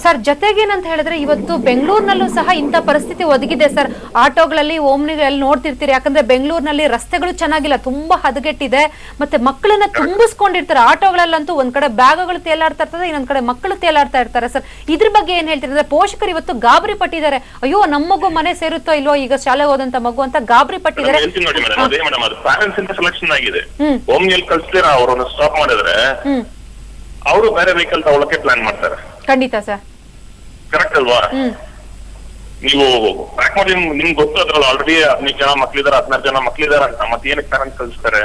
ಸರ್. ಜೊತೆಗೇನಂತ ಹೇಳಿದ್ರೆ ಇವತ್ತು ಬೆಂಗಳೂರಿನಲ್ಲೂ ಸಹ ಇಂಥ ಪರಿಸ್ಥಿತಿ ಒದಗಿದೆ ಸರ್. ಆಟೋಗಳಲ್ಲಿ ಓಮ್ನಿಗಳಲ್ಲಿ ನೋಡ್ತಿರ್ತೀರಿ, ಯಾಕಂದ್ರೆ ಬೆಂಗಳೂರಿನಲ್ಲಿ ರಸ್ತೆಗಳು ಚೆನ್ನಾಗಿಲ್ಲ, ತುಂಬಾ ಹದಗೆಟ್ಟಿದೆ. ಮತ್ತೆ ಮಕ್ಕಳನ್ನ ತುಂಬಿಸ್ಕೊಂಡಿರ್ತಾರೆ ಆಟೋಗಳಲ್ಲಂತೂ. ಒಂದ್ ಕಡೆ ಬ್ಯಾಗ್ಗಳು ತೇಲಾಡ್ತಾ ಇರ್ತದೆ, ಇನ್ನೊಂದ್ ಕಡೆ ಮಕ್ಕಳು ತೇಲಾಡ್ತಾ ಇರ್ತಾರೆ ಸರ್. ಇದ್ರ ಬಗ್ಗೆ ಏನ್ ಹೇಳ್ತೀರಿ? ಅಂದ್ರೆ ಪೋಷಕರು ಇವತ್ತು ಗಾಬರಿ ಪಟ್ಟಿದ್ದಾರೆ. ಅಯ್ಯೋ, ನಮ್ಮ ಮಗು ಮನೆ ಸೇರುತ್ತೋ ಇಲ್ವೋ ಈಗ ಶಾಲೆಗೆ ಹೋದಂತ ಮಗು ಅಂತ ಗಾಬರಿ ಪಟ್ಟಿದ್ದಾರೆ. ಸೆಲೆಕ್ಷನ್ ಆಗಿದೆ. ಓಮ್ನಿಯಲ್ಲಿ ಕಳ್ಸಿದ್ರೆ ಅವ್ರನ್ನ ಸ್ಟಾಪ್ ಮಾಡಿದ್ರೆ ಅವರು ಬೇರೆ ವೆಹಿಕಲ್ ತಗೊಳಕ್ಕೆ ಪ್ಲಾನ್ ಮಾಡ್ತಾರೆ. ಖಂಡಿತ ಸರ್, ಕರೆಕ್ಟ್ ಅಲ್ವಾ? ನೀವು ಪ್ಯಾಕ್ ಮಾಡಿ ನಿಮ್ಗೆ ಗೊತ್ತು ಅದ್ರಲ್ಲಿ ಆಲ್ರೆಡಿ 15 ಜನ ಮಕ್ಳಿದಾರೆ, 16 ಜನ ಮಕ್ಳಿದಾರೆ ಅಂತ, ಮತ್ತೆ ಏನಕ್ಕೆ ಪ್ಯಾರೆಂಟ್ಸ್ ಕಳಿಸ್ತಾರೆ?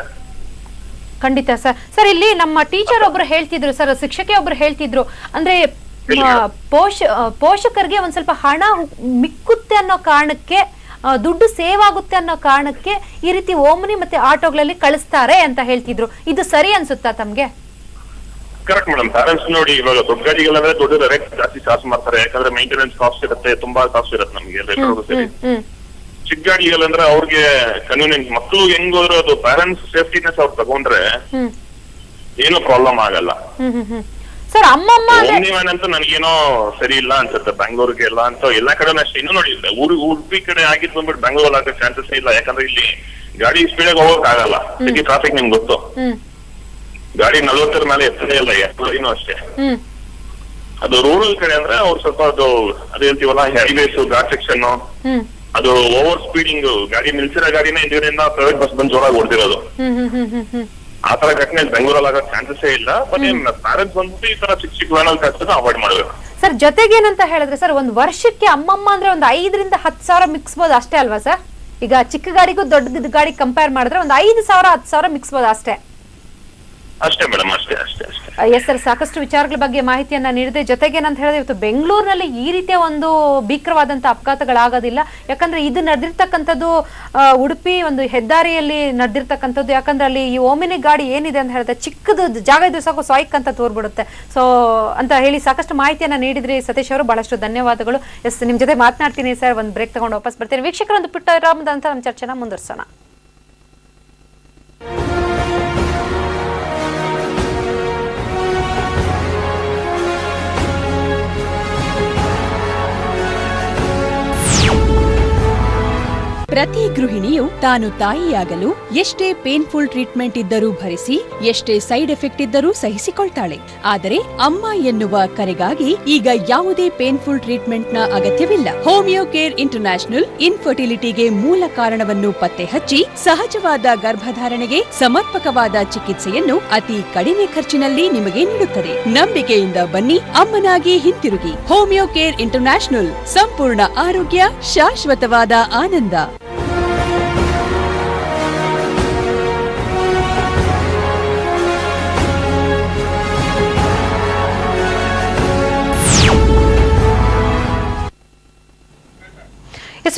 ಖಂಡಿತ ಸರ್. ಸರ್, ಇಲ್ಲಿ ನಮ್ಮ ಟೀಚರ್ ಒಬ್ರು ಹೇಳ್ತಿದ್ರು ಸರ್, ಶಿಕ್ಷಕಿ ಒಬ್ರು ಹೇಳ್ತಿದ್ರು, ಅಂದ್ರೆ ಪೋಷಕರಿಗೆ ಒಂದ್ ಸ್ವಲ್ಪ ಹಣ ಮಿಕ್ಕುತ್ತೆ ಅನ್ನೋ ಕಾರಣಕ್ಕೆ, ದುಡ್ಡು ಸೇವ್ ಆಗುತ್ತೆ ಅನ್ನೋ ಕಾರಣಕ್ಕೆ ಈ ರೀತಿ ಓಮ್ನಿ ಮತ್ತೆ ಆಟೋಗಳಲ್ಲಿ ಕಳಿಸ್ತಾರೆ ಅಂತ ಹೇಳ್ತಿದ್ರು. ಇದು ಸರಿ ಅನ್ಸುತ್ತಾ ತಮ್ಗೆ? Correct madam. ಪ್ಯಾರೆಂಟ್ಸ್ ನೋಡಿ, ಇವಾಗ ದೊಡ್ಡ ಗಾಡಿಗಳಂದ್ರೆ ದೊಡ್ಡ ರೇಟ್ ಜಾಸ್ತಿ ಚಾರ್ಜ್ ಮಾಡ್ತಾರೆ, ಯಾಕಂದ್ರೆ ಮೇಂಟೆನೆನ್ಸ್ ಕಾಸ್ಟ್ ಇರುತ್ತೆ, ತುಂಬಾ ಕಾಸ್ಟ್ ಇರುತ್ತೆ ನಮ್ಗೆ ಎಲ್ಲರಿಗೂ ಸೇರಿ. ಚಿಕ್ಕ ಗಾಡಿಗಳಂದ್ರೆ ಅವ್ರಿಗೆ ಕನ್ವೀನಿಯಂಟ್. ಮಕ್ಕಳು ಹೆಂಗ್ ಹೋದ್ರೆ ಅದು ಪ್ಯಾರೆಂಟ್ಸ್ ಸೇಫ್ಟಿನೆಸ್ ಅವ್ರು ತಗೊಂಡ್ರೆ ಏನೋ ಪ್ರಾಬ್ಲಮ್ ಆಗಲ್ಲ. ಸರ್, ಓಮ್ನಿ ವ್ಯಾನ್ ಅಂತ ನನಗೇನೋ ಸರಿ ಇಲ್ಲ ಅನ್ಸುತ್ತೆ ಬ್ಯಾಂಗ್ಳೂರ್ಗೆ ಎಲ್ಲ ಅಂತ. ಎಲ್ಲಾ ಕಡೆ ಅಷ್ಟೇ. ಇನ್ನೂ ನೋಡಿ, ಉಡುಪಿ ಕಡೆ ಆಗಿದ್ ಬಂದ್ಬಿಟ್ಟು ಬೆಂಗಳೂರಲ್ಲಿ ಆಗೋ ಚಾನ್ಸಸ್ ಇಲ್ಲ, ಯಾಕಂದ್ರೆ ಇಲ್ಲಿ ಗಾಡಿ ಸ್ಪೀಡ್ ಹೋಗಕ್ ಆಗಲ್ಲ. ಸಿಟಿ ಟ್ರಾಫಿಕ್ ನಿಮ್ಗೆ ಗೊತ್ತು. ಗಾಡಿ 40 ಮೇಲೆ ಎತ್ತದೇ ಇಲ್ಲ, ಎತ್ತೂ ಅಷ್ಟೇ. ಅದು ರೂರಲ್ ಕಡೆ ಅಂದ್ರೆ ಅವ್ರು ಸ್ವಲ್ಪ ಅದು ಹೇಳ್ತೀವಲ್ಲ, ಹೈವೇಸ್ ಘಾಟ್ ಸೆಕ್ಷನ್, ಅದು ಓವರ್ ಸ್ಪೀಡಿಂಗ್ ಗಾಡಿ ನಿಲ್ಸಿರೋ ಗಾಡಿನ ಇದರಿಂದ ಪ್ರೈವೇಟ್ ಬಸ್ ಬಂದು ಜೋರಾಗಿ ಹೊಡೆದಿರೋದು. ಆತರ ಘಟನೆ ಬೆಂಗಳೂರಲ್ಲಿ ಆಗೋ ಚಾನ್ಸಸ್ ಇಲ್ಲ. ಬಟ್ ಪ್ಯಾರೆಂಟ್ಸ್ ಬಂದ್ಬಿಟ್ಟು ಈ ತರ ಚಿಕ್ಕ ವ್ಯಾನಲ್ಲಿ ಕಳ್ಸೋದು ಅವಾಯ್ಡ್ ಮಾಡ್ಬೇಕು ಸರ್. ಜೊತೆಗೇನಂತ ಹೇಳಿದ್ರೆ ಸರ್, ಒಂದ್ ವರ್ಷಕ್ಕೆ ಅಮ್ಮಮ್ಮ ಅಂದ್ರೆ ಒಂದು 5,000 to 10,000 ಮಿಕ್ಸ್ಬೋದು ಅಷ್ಟೇ ಅಲ್ವಾ ಸರ್? ಈಗ ಚಿಕ್ಕ ಗಾಡಿಗೂ ದೊಡ್ಡ ಗಾಡಿ ಕಂಪೇರ್ ಮಾಡಿದ್ರೆ ಒಂದು 5,000 10,000 ಮಿಕ್ಸ್ಬೋದು ಅಷ್ಟೇ. ಅಷ್ಟೇ ಮೇಡಮ್, ಅಷ್ಟೇ ಅಷ್ಟೇ ಅಷ್ಟೇ. ಎಸ್ ಸರ್, ಸಾಕಷ್ಟು ವಿಚಾರಗಳ ಬಗ್ಗೆ ಮಾಹಿತಿಯನ್ನ ನೀಡಿದೆ. ಜೊತೆಗೆ ಏನಂತ ಹೇಳಿದ್ರೆ ಇವತ್ತು ಬೆಂಗಳೂರಿನಲ್ಲಿ ಈ ರೀತಿಯ ಒಂದು ಭೀಕರವಾದಂತ ಅಪಘಾತಗಳಾಗೋದಿಲ್ಲ, ಯಾಕಂದ್ರೆ ಇದು ನಡೆದಿರ್ತಕ್ಕಂಥದ್ದು ಉಡುಪಿ ಒಂದು ಹೆದ್ದಾರಿಯಲ್ಲಿ ನಡೆದಿರ್ತಕ್ಕಂಥದ್ದು. ಯಾಕಂದ್ರೆ ಅಲ್ಲಿ ಈ ಓಮಿನಿ ಗಾಡಿ ಏನಿದೆ ಅಂತ ಹೇಳಿದ್ರೆ ಚಿಕ್ಕದು ಜಾಗ ಇದ್ದು ಸಾಕು ಸ್ವೈಕ್ ಅಂತ ತೋರ್ಬಿಡುತ್ತೆ. ಸೊ ಅಂತ ಹೇಳಿ ಸಾಕಷ್ಟು ಮಾಹಿತಿಯನ್ನ ನೀಡಿದ್ರಿ ಸತೀಶ್ ಅವರು, ಬಹಳಷ್ಟು ಧನ್ಯವಾದಗಳು. ಎಸ್, ನಿಮ್ ಜೊತೆ ಮಾತನಾಡ್ತೀನಿ ಸರ್. ಒಂದು ಬ್ರೇಕ್ ತಗೊಂಡು ವಾಪಸ್ ಬರ್ತೀನಿ. ವೀಕ್ಷಕರು, ಒಂದು ಪುಟ್ಟ ವಿರಾಮದ ನಂತರ ನಮ್ಮ ಚರ್ಚೆನ ಮುಂದುವರಿಸೋಣ. ಪ್ರತಿ ಗೃಹಿಣಿಯು ತಾನು ತಾಯಿಯಾಗಲು ಎಷ್ಟೇ ಪೇನ್ಫುಲ್ ಟ್ರೀಟ್ಮೆಂಟ್ ಇದ್ದರೂ ಭರಿಸಿ, ಎಷ್ಟೇ ಸೈಡ್ ಎಫೆಕ್ಟ್ ಇದ್ದರೂ ಸಹಿಸಿಕೊಳ್ತಾಳೆ. ಆದರೆ ಅಮ್ಮ ಎನ್ನುವ ಕರೆಗಾಗಿ ಈಗ ಯಾವುದೇ ಪೇನ್ಫುಲ್ ಟ್ರೀಟ್ಮೆಂಟ್ನ ಅಗತ್ಯವಿಲ್ಲ. ಹೋಮಿಯೋ ಕೇರ್ ಇಂಟರ್ನ್ಯಾಷನಲ್ ಇನ್ಫರ್ಟಿಲಿಟಿಗೆ ಮೂಲ ಕಾರಣವನ್ನು ಪತ್ತೆ ಹಚ್ಚಿ ಸಹಜವಾದ ಗರ್ಭಧಾರಣೆಗೆ ಸಮರ್ಪಕವಾದ ಚಿಕಿತ್ಸೆಯನ್ನು ಅತಿ ಕಡಿಮೆ ಖರ್ಚಿನಲ್ಲಿ ನಿಮಗೆ ನೀಡುತ್ತದೆ. ನಂಬಿಕೆಯಿಂದ ಬನ್ನಿ, ಅಮ್ಮನಾಗಿ ಹಿಂತಿರುಗಿ. ಹೋಮಿಯೋ ಕೇರ್ ಇಂಟರ್ನ್ಯಾಷನಲ್, ಸಂಪೂರ್ಣ ಆರೋಗ್ಯ, ಶಾಶ್ವತವಾದ ಆನಂದ.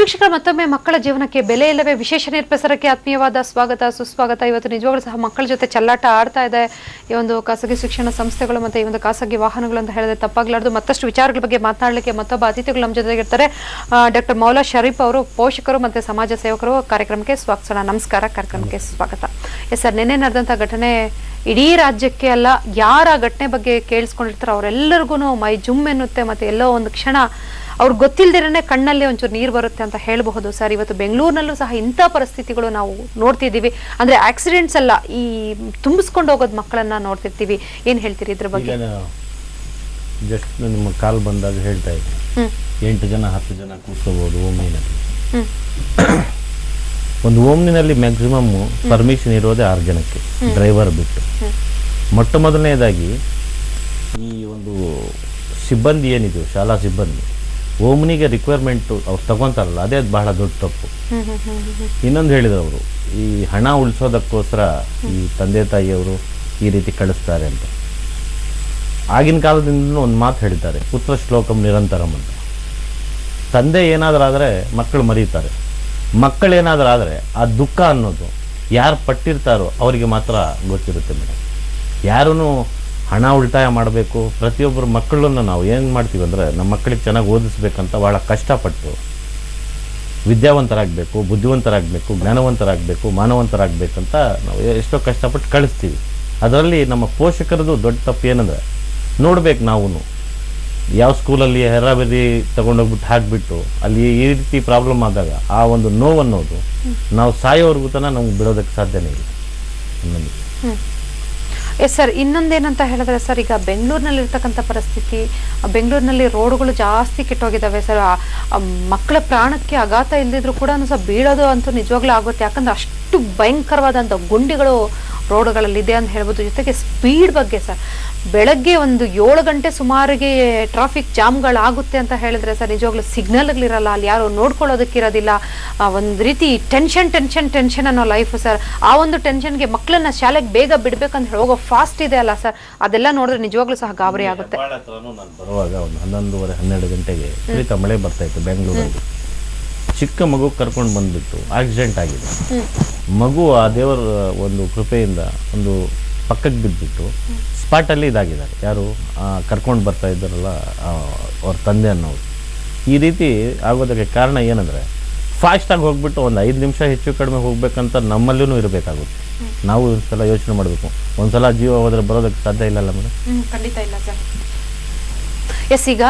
ವೀಕ್ಷಕರ ಮತ್ತೊಮ್ಮೆ ಮಕ್ಕಳ ಜೀವನಕ್ಕೆ ಬೆಲೆ ಇಲ್ಲವೇ ವಿಶೇಷ ನಿರ್ಪ್ರಸಾರಕ್ಕೆ ಆತ್ಮೀಯವಾದ ಸ್ವಾಗತ ಸುಸ್ವಾಗತ. ಇವತ್ತು ನಿಜವಾಗ್ಲೂ ಸಹ ಮಕ್ಕಳ ಜೊತೆ ಚೆಲ್ಲಾಟ ಆಡ್ತಾ ಇದೆ ಈ ಒಂದು ಖಾಸಗಿ ಶಿಕ್ಷಣ ಸಂಸ್ಥೆಗಳು ಮತ್ತು ಈ ಒಂದು ಖಾಸಗಿ ವಾಹನಗಳು ಅಂತ ಹೇಳಿದ್ರೆ ತಪ್ಪಾಗಲಾರ್ದು. ಮತ್ತಷ್ಟು ವಿಚಾರಗಳ ಬಗ್ಗೆ ಮಾತನಾಡಲಿಕ್ಕೆ ಮತ್ತೊಬ್ಬ ಅತಿಥಿಗಳು ನಮ್ಮ ಜೊತೆಗಿರ್ತಾರೆ. ಡಾಕ್ಟರ್ ಮೌಲಾ ಶರೀಫ್ ಅವರು, ಪೋಷಕರು ಮತ್ತು ಸಮಾಜ ಸೇವಕರು. ಕಾರ್ಯಕ್ರಮಕ್ಕೆ ಸ್ವಾಗತ. ನಮಸ್ಕಾರ, ಕಾರ್ಯಕ್ರಮಕ್ಕೆ ಸ್ವಾಗತ. ಎಸ್ ಸರ್, ನಿನ್ನೆ ನಡೆದಂಥ ಘಟನೆ ಇಡೀ ರಾಜ್ಯಕ್ಕೆ ಅಲ್ಲ, ಯಾರ ಘಟನೆ ಬಗ್ಗೆ ಕೇಳಿಸ್ಕೊಂಡಿರ್ತಾರೋ ಅವರೆಲ್ಲರಿಗೂ ಮೈ ಜುಮ್ ಎನ್ನುತ್ತೆ. ಮತ್ತು ಎಲ್ಲೋ ಒಂದು ಕ್ಷಣ ಅವ್ರಿಗೆ ಗೊತ್ತಿಲ್ಲದಿರೇ ಕಣ್ಣಲ್ಲಿ ಒಂಚೂರು ನೀರು ಬರುತ್ತೆ ಅಂತ ಹೇಳಬಹುದು ಸರ್. ಇವತ್ತು ಬೆಂಗಳೂರಿನಲ್ಲೂ ಸಹ ಇಂಥ ಪರಿಸ್ಥಿತಿಗಳು ನಾವು ನೋಡ್ತಿದ್ದೀವಿ. ಅಂದ್ರೆ ಆಕ್ಸಿಡೆಂಟ್ಸ್ ಅಲ್ಲ, ಈ ತುಂಬಿಸ್ಕೊಂಡು ಹೋಗೋದು ಮಕ್ಕಳನ್ನ ನೋಡ್ತಿರ್ತೀವಿ. ಏನ್ ಹೇಳ್ತೀರಿ ಇದ್ರ ಬಗ್ಗೆ? ಜಸ್ಟ್ ನಿಮ್ಮ ಕಾಲ್ ಬಂದಾಗ ಹೇಳ್ತಾ ಇದ್ದೆ, 8 ಜನ 10 ಜನ ಕೂತ್ಕೋಬಹುದು ಓಮ್ನಿನಲ್ಲಿ. ಒಂದು ಓಮ್ನಿನಲ್ಲಿ ಮ್ಯಾಕ್ಸಿಮಮ್ ಪರ್ಮಿಷನ್ ಇರೋದೇ 6 ಜನಕ್ಕೆ, ಡ್ರೈವರ್ ಬಿಟ್ಟು. ಮೊಟ್ಟ ಮೊದಲನೇದಾಗಿ ಈ ಒಂದು ಸಿಬ್ಬಂದಿ ಏನಿದೆ, ಶಾಲಾ ಸಿಬ್ಬಂದಿ, ಓಮ್ನಿಗೆ ರಿಕ್ವೈರ್ಮೆಂಟ್ ಅವ್ರು ತಗೊಂತಾರಲ್ಲ, ಅದೇ ಬಹಳ ದೊಡ್ಡ ತಪ್ಪು. ಇನ್ನೊಂದು ಹೇಳಿದ್ರು ಅವರು, ಈ ಹಣ ಉಳಿಸೋದಕ್ಕೋಸ್ಕರ ಈ ತಂದೆ ತಾಯಿಯವರು ಈ ರೀತಿ ಕಳಿಸ್ತಾರೆ ಅಂತ. ಆಗಿನ ಕಾಲದಿಂದ ಒಂದು ಮಾತು ಹೇಳಿದ್ದಾರೆ, ಪುತ್ರ ಶ್ಲೋಕಂ ನಿರಂತರಂ ಅಂತ. ತಂದೆ ಏನಾದರೂ ಆದರೆ ಮಕ್ಕಳು ಮರೀತಾರೆ, ಮಕ್ಕಳೇನಾದರೂ ಆದರೆ ಆ ದುಃಖ ಅನ್ನೋದು ಯಾರು ಪಟ್ಟಿರ್ತಾರೋ ಅವರಿಗೆ ಮಾತ್ರ ಗೊತ್ತಿರುತ್ತೆ ಮೇಡಮ್. ಯಾರೂ ಹಣ ಉಳಿತಾಯ ಮಾಡಬೇಕು, ಪ್ರತಿಯೊಬ್ಬರು ಮಕ್ಕಳನ್ನು ನಾವು ಏನು ಮಾಡ್ತೀವಿ ಅಂದರೆ, ನಮ್ಮ ಮಕ್ಕಳಿಗೆ ಚೆನ್ನಾಗಿ ಓದಿಸ್ಬೇಕಂತ ಭಾಳ ಕಷ್ಟಪಟ್ಟು ವಿದ್ಯಾವಂತರಾಗಬೇಕು, ಬುದ್ಧಿವಂತರಾಗಬೇಕು, ಜ್ಞಾನವಂತರಾಗಬೇಕು, ಮಾನವಂತರಾಗಬೇಕಂತ ನಾವು ಎಷ್ಟೋ ಕಷ್ಟಪಟ್ಟು ಕಳಿಸ್ತೀವಿ. ಅದರಲ್ಲಿ ನಮ್ಮ ಪೋಷಕರದು ದೊಡ್ಡ ತಪ್ಪು ಏನಂದರೆ, ನೋಡ್ಬೇಕು ನಾವು ಯಾವ ಸ್ಕೂಲಲ್ಲಿ ಹೆರಾಬರಿ ತಗೊಂಡೋಗ್ಬಿಟ್ಟು ಹಾಕಿಬಿಟ್ಟು ಅಲ್ಲಿ ಈ ರೀತಿ ಪ್ರಾಬ್ಲಮ್ ಆದಾಗ ಆ ಒಂದು ನೋವನ್ನೋದು ನಾವು ಸಾಯೋವರೆಗೂ ತನಕ ನಮ್ಗೆ ಬಿಡೋದಕ್ಕೆ ಸಾಧ್ಯನೇ ಇಲ್ಲ ಅನ್ನೋದು. ಎಸ್ ಸರ್, ಇನ್ನೊಂದೇನಂತ ಹೇಳಿದ್ರೆ ಸರ್, ಈಗ ಬೆಂಗಳೂರಿನಲ್ಲಿ ಇರ್ತಕ್ಕಂಥ ಪರಿಸ್ಥಿತಿ, ಬೆಂಗಳೂರಿನಲ್ಲಿ ರೋಡ್ಗಳು ಜಾಸ್ತಿ ಕೆಟ್ಟೋಗಿದ್ದಾವೆ ಸರ್. ಮಕ್ಕಳ ಪ್ರಾಣಕ್ಕೆ ಆಘಾತ ಇಲ್ಲದಿದ್ರು ಕೂಡ ಸಹ ಬೀಳೋದು ಅಂತೂ ನಿಜವಾಗ್ಲೂ ಆಗುತ್ತೆ. ಯಾಕಂದ್ರೆ ಅಷ್ಟು ಭಯಂಕರವಾದಂಥ ಗುಂಡಿಗಳು ರೋಡ್ಗಳಲ್ಲಿದೆ ಅಂತ ಹೇಳ್ಬೋದು. ಜೊತೆಗೆ ಸ್ಪೀಡ್ ಬಗ್ಗೆ ಸರ್, ಬೆಳಗ್ಗೆ ಒಂದು 7 ಗಂಟೆ ಸುಮಾರಿಗೆ ಟ್ರಾಫಿಕ್ ಜಾಮ್ಗಳಾಗುತ್ತೆ ಅಂತ ಹೇಳಿದ್ರೆ ಸರ್, ನಿಜವಾಗ್ಲೂ ಸಿಗ್ನಲ್ಗಳಿರಲ್ಲ, ಅಲ್ಲಿ ಯಾರು ನೋಡ್ಕೊಳ್ಳೋದಕ್ಕಿರೋದಿಲ್ಲ. ಒಂದು ರೀತಿ ಟೆನ್ಷನ್ ಅನ್ನೋ ಲೈಫ್ ಸರ್. ಆ ಒಂದು ಟೆನ್ಷನ್ಗೆ ಮಕ್ಕಳನ್ನ ಶಾಲೆಗೆ ಬೇಗ ಬಿಡ್ಬೇಕಂತ ಹೋಗೋ ಫಾಸ್ಟ್ ಇದೆ ಅಲ್ಲ ಸರ್, ಅದೆಲ್ಲ ನೋಡಿದ್ರೆ ನಿಜವಾಗ್ಲೂ ಸಹ ಗಾಬರಿ ಆಗುತ್ತೆ. ನಾನು ಬರುವಾಗ ಒಂದು 11:30-12 ಗಂಟೆಗೆ ವಿಪರೀತ ಮಳೆ ಬರ್ತಾ ಇತ್ತು ಬೆಂಗಳೂರಲ್ಲಿ. ಚಿಕ್ಕ ಮಗು ಕರ್ಕೊಂಡು ಬಂದ್ಬಿಟ್ಟು ಆಕ್ಸಿಡೆಂಟ್ ಆಗಿದೆ. ಮಗು ಆ ದೇವರ ಒಂದು ಕೃಪೆಯಿಂದ ಒಂದು ಪಕ್ಕಕ್ಕೆ ಬಿದ್ದುಬಿಟ್ಟು ಸ್ಪಾಟಲ್ಲಿ ಇದಾಗಿದ್ದಾರೆ. ಯಾರು ಕರ್ಕೊಂಡು ಬರ್ತಾ ಇದ್ದಾರಲ್ಲ ಅವ್ರ ತಂದೆ ಅನ್ನೋರು. ಈ ರೀತಿ ಆಗೋದಕ್ಕೆ ಕಾರಣ ಏನಂದರೆ, ಫಾಸ್ಟಾಗಿ ಹೋಗ್ಬಿಟ್ಟು ಒಂದು 5 ನಿಮಿಷ ಹೆಚ್ಚು ಕಡಿಮೆ ಹೋಗ್ಬೇಕಂತ ನಮ್ಮಲ್ಲೂ ಇರಬೇಕಾಗುತ್ತೆ. ನಾವು ಒಂದ್ಸಲ ಯೋಚನೆ ಮಾಡಬೇಕು, ಒಂದ್ಸಲ ಜೀವ ಹೋದ್ರೆ ಬರೋದಕ್ಕೆ ಸಾಧ್ಯ ಇಲ್ಲಲ್ಲ ಮೇಡಮ್? ಖಂಡಿತ ಇಲ್ಲ ಸರ್. ಎಸ್, ಈಗ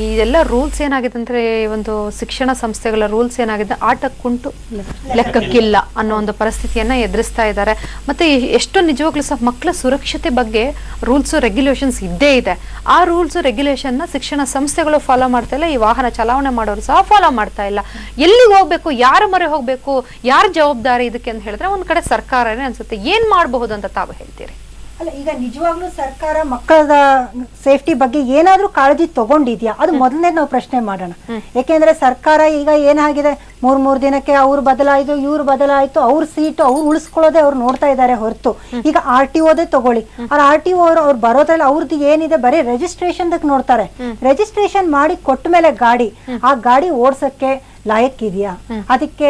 ಇದೆಲ್ಲ ರೂಲ್ಸ್ ಏನಾಗಿದೆ ಅಂದರೆ, ಒಂದು ಶಿಕ್ಷಣ ಸಂಸ್ಥೆಗಳ ರೂಲ್ಸ್ ಏನಾಗಿದೆ, ಆಟಕ್ಕುಂಟು ಲೆಕ್ಕಕ್ಕಿಲ್ಲ ಅನ್ನೋ ಒಂದು ಪರಿಸ್ಥಿತಿಯನ್ನು ಎದುರಿಸ್ತಾ ಇದ್ದಾರೆ. ಮತ್ತು ಎಷ್ಟು ನಿಜವಾಗ್ಲೂ ಸಹ ಮಕ್ಕಳ ಸುರಕ್ಷತೆ ಬಗ್ಗೆ ರೂಲ್ಸು ರೆಗ್ಯುಲೇಷನ್ಸ್ ಇದ್ದೇ ಇದೆ. ಆ ರೂಲ್ಸು ರೆಗ್ಯುಲೇಷನ್ನ ಶಿಕ್ಷಣ ಸಂಸ್ಥೆಗಳು ಫಾಲೋ ಮಾಡ್ತಾ ಇಲ್ಲ, ಈ ವಾಹನ ಚಲಾವಣೆ ಮಾಡೋರು ಸಹ ಫಾಲೋ ಮಾಡ್ತಾ ಇಲ್ಲ. ಎಲ್ಲಿಗೆ ಹೋಗ್ಬೇಕು, ಯಾರ ಮೊರೆ ಹೋಗಬೇಕು, ಯಾರ ಜವಾಬ್ದಾರಿ ಇದಕ್ಕೆ ಅಂತ ಹೇಳಿದ್ರೆ ಒಂದು ಕಡೆ ಸರ್ಕಾರನೇ ಅನ್ಸುತ್ತೆ. ಏನು ಮಾಡಬಹುದು ಅಂತ ತಾವು ಹೇಳ್ತೀರಿ? ಅಲ್ಲ, ಈಗ ನಿಜವಾಗ್ಲೂ ಸರ್ಕಾರ ಮಕ್ಕಳ ಸೇಫ್ಟಿ ಬಗ್ಗೆ ಏನಾದ್ರೂ ಕಾಳಜಿ ತಗೊಂಡಿದ್ಯಾ, ಅದು ಮೊದಲನೇ ನಾವು ಪ್ರಶ್ನೆ ಮಾಡೋಣ. ಯಾಕೆಂದ್ರೆ ಸರ್ಕಾರ ಈಗ ಏನಾಗಿದೆ, 3 ದಿನಕ್ಕೆ ಅವ್ರು ಬದಲಾಯ್ತು, ಇವ್ರು ಬದಲಾಯ್ತು, ಅವ್ರ ಸೀಟು ಅವ್ರು ಉಳಿಸ್ಕೊಳ್ಳೋದೇ ಅವ್ರು ನೋಡ್ತಾ ಇದ್ದಾರೆ ಹೊರತು. ಈಗ RTOದೇ ತಗೊಳ್ಳಿ, RTO ಅವ್ರು ಬರೋದ್ರಲ್ಲಿ ಅವ್ರದ್ದು ಏನಿದೆ, ಬರೀ ರಿಜಿಸ್ಟ್ರೇಷನ್ ನೋಡ್ತಾರೆ. ರಿಜಿಸ್ಟ್ರೇಷನ್ ಮಾಡಿ ಕೊಟ್ಟ ಮೇಲೆ ಆ ಗಾಡಿ ಓಡ್ಸಕ್ಕೆ ಲಾಯಕ್ ಇದೆಯಾ, ಅದಕ್ಕೆ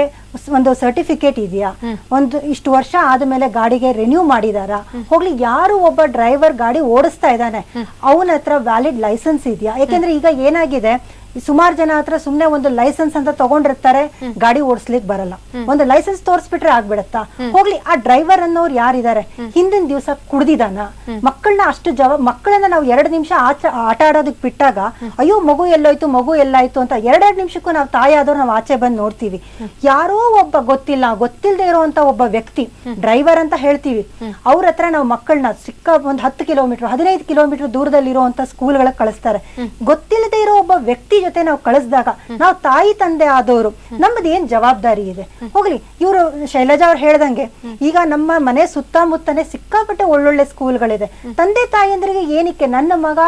ಒಂದು ಸರ್ಟಿಫಿಕೇಟ್ ಇದೆಯಾ, ಒಂದು ಇಷ್ಟು ವರ್ಷ ಆದ್ಮೇಲೆ ಗಾಡಿಗೆ ರಿನ್ಯೂ ಮಾಡಿದಾರ, ಹೋಗ್ಲಿ ಯಾರು ಒಬ್ಬ ಡ್ರೈವರ್ ಗಾಡಿ ಓಡಿಸ್ತಾ ಇದ್ದಾನೆ ಅವನ ಹತ್ರ ವ್ಯಾಲಿಡ್ ಲೈಸೆನ್ಸ್ ಇದೆಯಾ. ಯಾಕೆಂದ್ರೆ ಈಗ ಏನಾಗಿದೆ, ಸುಮಾರು ಜನ ಹತ್ರ ಸುಮ್ನೆ ಒಂದು ಲೈಸೆನ್ಸ್ ಅಂತ ತಗೊಂಡಿರ್ತಾರೆ, ಗಾಡಿ ಓಡಿಸ್ಲಿಕ್ಕೆ ಬರಲ್ಲ. ಒಂದು ಲೈಸೆನ್ಸ್ ತೋರಿಸ್ಬಿಟ್ರೆ ಆಗ್ಬಿಡತ್ತಾ? ಹೋಗ್ಲಿ, ಆ ಡ್ರೈವರ್ ಅನ್ನೋರು ಯಾರಿದ್ದಾರೆ, ಹಿಂದಿನ ದಿವಸ ಕುಡ್ದಿದಾನ, ಮಕ್ಕಳನ್ನ ಅಷ್ಟು ಮಕ್ಕಳನ್ನ ನಾವು 2 ನಿಮಿಷ ಆಟ ಆಡೋದಕ್ಕೆ ಬಿಟ್ಟಾಗ, ಅಯ್ಯೋ ಮಗು ಎಲ್ಲಾಯ್ತು ಅಂತ 2 ನಿಮಿಷಕ್ಕೂ ನಾವು ತಾಯಿ ಆದವ್ರು ನಾವು ಆಚೆ ಬಂದು ನೋಡ್ತೀವಿ. ಯಾರೋ ಒಬ್ಬ ಗೊತ್ತಿಲ್ಲದೆ ಇರುವಂತ ಒಬ್ಬ ವ್ಯಕ್ತಿ ಡ್ರೈವರ್ ಅಂತ ಹೇಳ್ತೀವಿ, ಅವ್ರ ಹತ್ರ ನಾವು ಮಕ್ಕಳನ್ನ ಒಂದು 10 ಕಿಲೋಮೀಟರ್ 15 ಕಿಲೋಮೀಟರ್ ದೂರದಲ್ಲಿ ಇರುವಂತ ಸ್ಕೂಲ್ಗಳಿಗೆ ಕಳಿಸ್ತಾರೆ. ಗೊತ್ತಿಲ್ಲದೆ ಇರೋ ಒಬ್ಬ ವ್ಯಕ್ತಿ ಜೊತೆ ನಾವು ಕಳಿಸಿದಾಗ ನಾವು ತಾಯಿ ತಂದೆ ಆದವರು ನಮ್ಮದು ಏನ್ ಜವಾಬ್ದಾರಿ ಇದೆ? ಹೋಗ್ಲಿ, ಇವರು ಶೈಲಜಾ ಅವ್ರು ಹೇಳ್ದಂಗೆ ಈಗ ನಮ್ಮ ಮನೆ ಸುತ್ತಮುತ್ತನೇ ಸಿಕ್ಕಾಪಟ್ಟೆ ಒಳ್ಳೊಳ್ಳೆ ಸ್ಕೂಲ್ಗಳಿದೆ. ತಂದೆ ತಾಯಿಯಂದ್ರಿಗೆ ಏನಕ್ಕೆ ನನ್ನ ಮಗ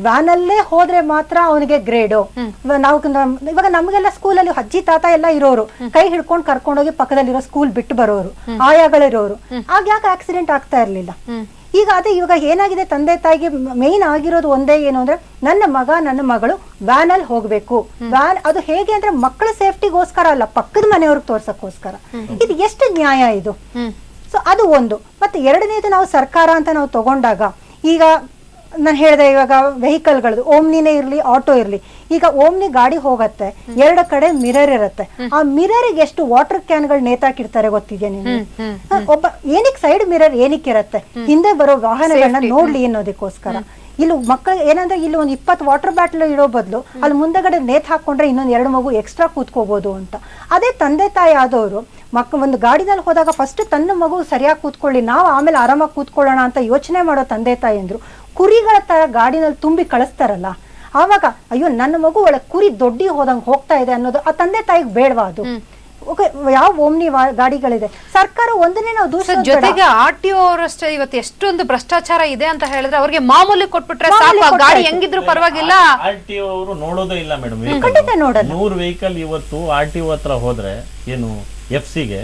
ವ್ಯಾನಲ್ಲೇ ಹೋದ್ರೆ ಮಾತ್ರ ಅವನಿಗೆ ಗ್ರೇಡು? ನಾವು ಇವಾಗ ನಮಗೆಲ್ಲ ಸ್ಕೂಲಲ್ಲಿ ಅಜ್ಜಿ ತಾತ ಎಲ್ಲ ಇರೋರು, ಕೈ ಹಿಡ್ಕೊಂಡು ಕರ್ಕೊಂಡೋಗಿ ಪಕ್ಕದಲ್ಲಿರೋ ಸ್ಕೂಲ್ ಬಿಟ್ಟು ಬರೋರು, ಆಯಾಗಳಿರೋರು. ಆಗ ಯಾಕೆ ಆಕ್ಸಿಡೆಂಟ್ ಆಗ್ತಾ ಇರ್ಲಿಲ್ಲ? ಈಗ ಅದೇ ಇವಾಗ ಏನಾಗಿದೆ, ತಂದೆ ತಾಯಿಗೆ ಮೇನ್ ಆಗಿರೋದು ಒಂದೇ ಏನು ಅಂದ್ರೆ ನನ್ನ ಮಗ ನನ್ನ ಮಗಳು ವ್ಯಾನ್ ಅಲ್ಲಿ ಹೋಗ್ಬೇಕು. ವ್ಯಾನ್ ಅದು ಹೇಗೆ ಅಂದ್ರೆ ಮಕ್ಕಳ ಸೇಫ್ಟಿಗೋಸ್ಕರ ಅಲ್ಲ, ಪಕ್ಕದ ಮನೆಯವ್ರಿಗೆ ತೋರ್ಸಕ್ಕೋಸ್ಕರ. ಇದು ಎಷ್ಟು ನ್ಯಾಯ ಇದು? ಸೊ ಅದು ಒಂದು. ಮತ್ತೆ ಎರಡನೇದು, ನಾವು ಸರ್ಕಾರ ಅಂತ ನಾವು ತಗೊಂಡಾಗ, ಈಗ ನಾನು ಹೇಳಿದೆ ಇವಾಗ ವೆಹಿಕಲ್ಗಳದ್ದು ಓಮ್ನಿನೇ ಇರ್ಲಿ ಆಟೋ ಇರ್ಲಿ, ಈಗ ಓಮ್ನಿ ಗಾಡಿ ಹೋಗತ್ತೆ, 2 ಕಡೆ ಮಿರರ್ ಇರುತ್ತೆ. ಆ ಮಿರರ್ಗೆ ಎಷ್ಟು ವಾಟರ್ ಕ್ಯಾನ್ಗಳು ನೇತಾಕಿರ್ತಾರೆ ಗೊತ್ತಿದ್ಯಾ ನಿಮ್ಗೆ? ಒಬ್ಬ ಏನಕ್ಕೆ ಸೈಡ್ ಮಿರರ್ ಏನಕ್ಕೆ ಇರತ್ತೆ? ಹಿಂದೆ ಬರೋ ವಾಹನಗಳನ್ನ ನೋಡ್ಲಿ ಅನ್ನೋದಕ್ಕೋಸ್ಕರ. ಇಲ್ಲಿ ಮಕ್ಕಳು ಏನಂದ್ರೆ ಇಲ್ಲಿ ಒಂದು 20 ವಾಟರ್ ಬಾಟಲ್ ಇಡೋ ಬದಲು ಅಲ್ಲಿ ಮುಂದಗಡೆ ನೇತ್ ಹಾಕೊಂಡ್ರೆ ಇನ್ನೊಂದು 2 ಮಗು ಎಕ್ಸ್ಟ್ರಾ ಕೂತ್ಕೋಬಹುದು ಅಂತ. ಅದೇ ತಂದೆ ತಾಯಿ ಆದವರು ಒಂದು ಗಾಡಿನಲ್ಲಿ ಹೋದಾಗ ಫಸ್ಟ್ ತನ್ನ ಮಗು ಸರಿಯಾಗಿ ಕೂತ್ಕೊಳ್ಳಿ, ನಾವು ಆಮೇಲೆ ಆರಾಮಾಗಿ ಕೂತ್ಕೊಳ್ಳೋಣ ಅಂತ ಯೋಚನೆ ಮಾಡೋ ತಂದೆ ತಾಯಿ ಅಂದ್ರು ಕುರಿಗಳ ತರ ಗಾಡಿನಲ್ಲಿ ತುಂಬಿ ಕಳಿಸ್ತಾರಲ್ಲ, ಆವಾಗ ಅಯ್ಯೋ ನನ್ನ ಮಗು ಒಳಗೆ ಕುರಿ ದೊಡ್ಡಿ ಹೋದಂಗೆ ಹೋಗ್ತಾ ಇದೆ ಅನ್ನೋದು ಆ ತಂದೆ ತಾಯಿಗೆ ಬೇಡವಾ? ಅದು ಯಾವ ಓಮ್ನಿ ಗಾಡಿಗಳಿದೆ, ಸರ್ಕಾರ ಒಂದನ್ನೇ ನಾವು ದೂರ. ಜೊತೆಗೆ RTO ಅವರಷ್ಟೇ ಇವತ್ತು ಎಷ್ಟೊಂದು ಭ್ರಷ್ಟಾಚಾರ ಇದೆ ಅಂತ ಹೇಳಿದ್ರೆ ಅವ್ರಿಗೆ ಮಾಮೂಲಿ ಕೊಟ್ಬಿಟ್ರೆ ಸಾಕು, ಗಾಡಿ ಹೆಂಗಿದ್ರು ಪರವಾಗಿಲ್ಲ. RTO ಅವರು ನೋಡೋದೇ ಇಲ್ಲ ಮೇಡಮ್. ಖಂಡಿತ ನೋಡಲ್ಲ. 100 ವೆಹಿಕಲ್ ಇವತ್ತು RTO ಹತ್ರ ಹೋದ್ರೆ ಏನು FC-ಗೆ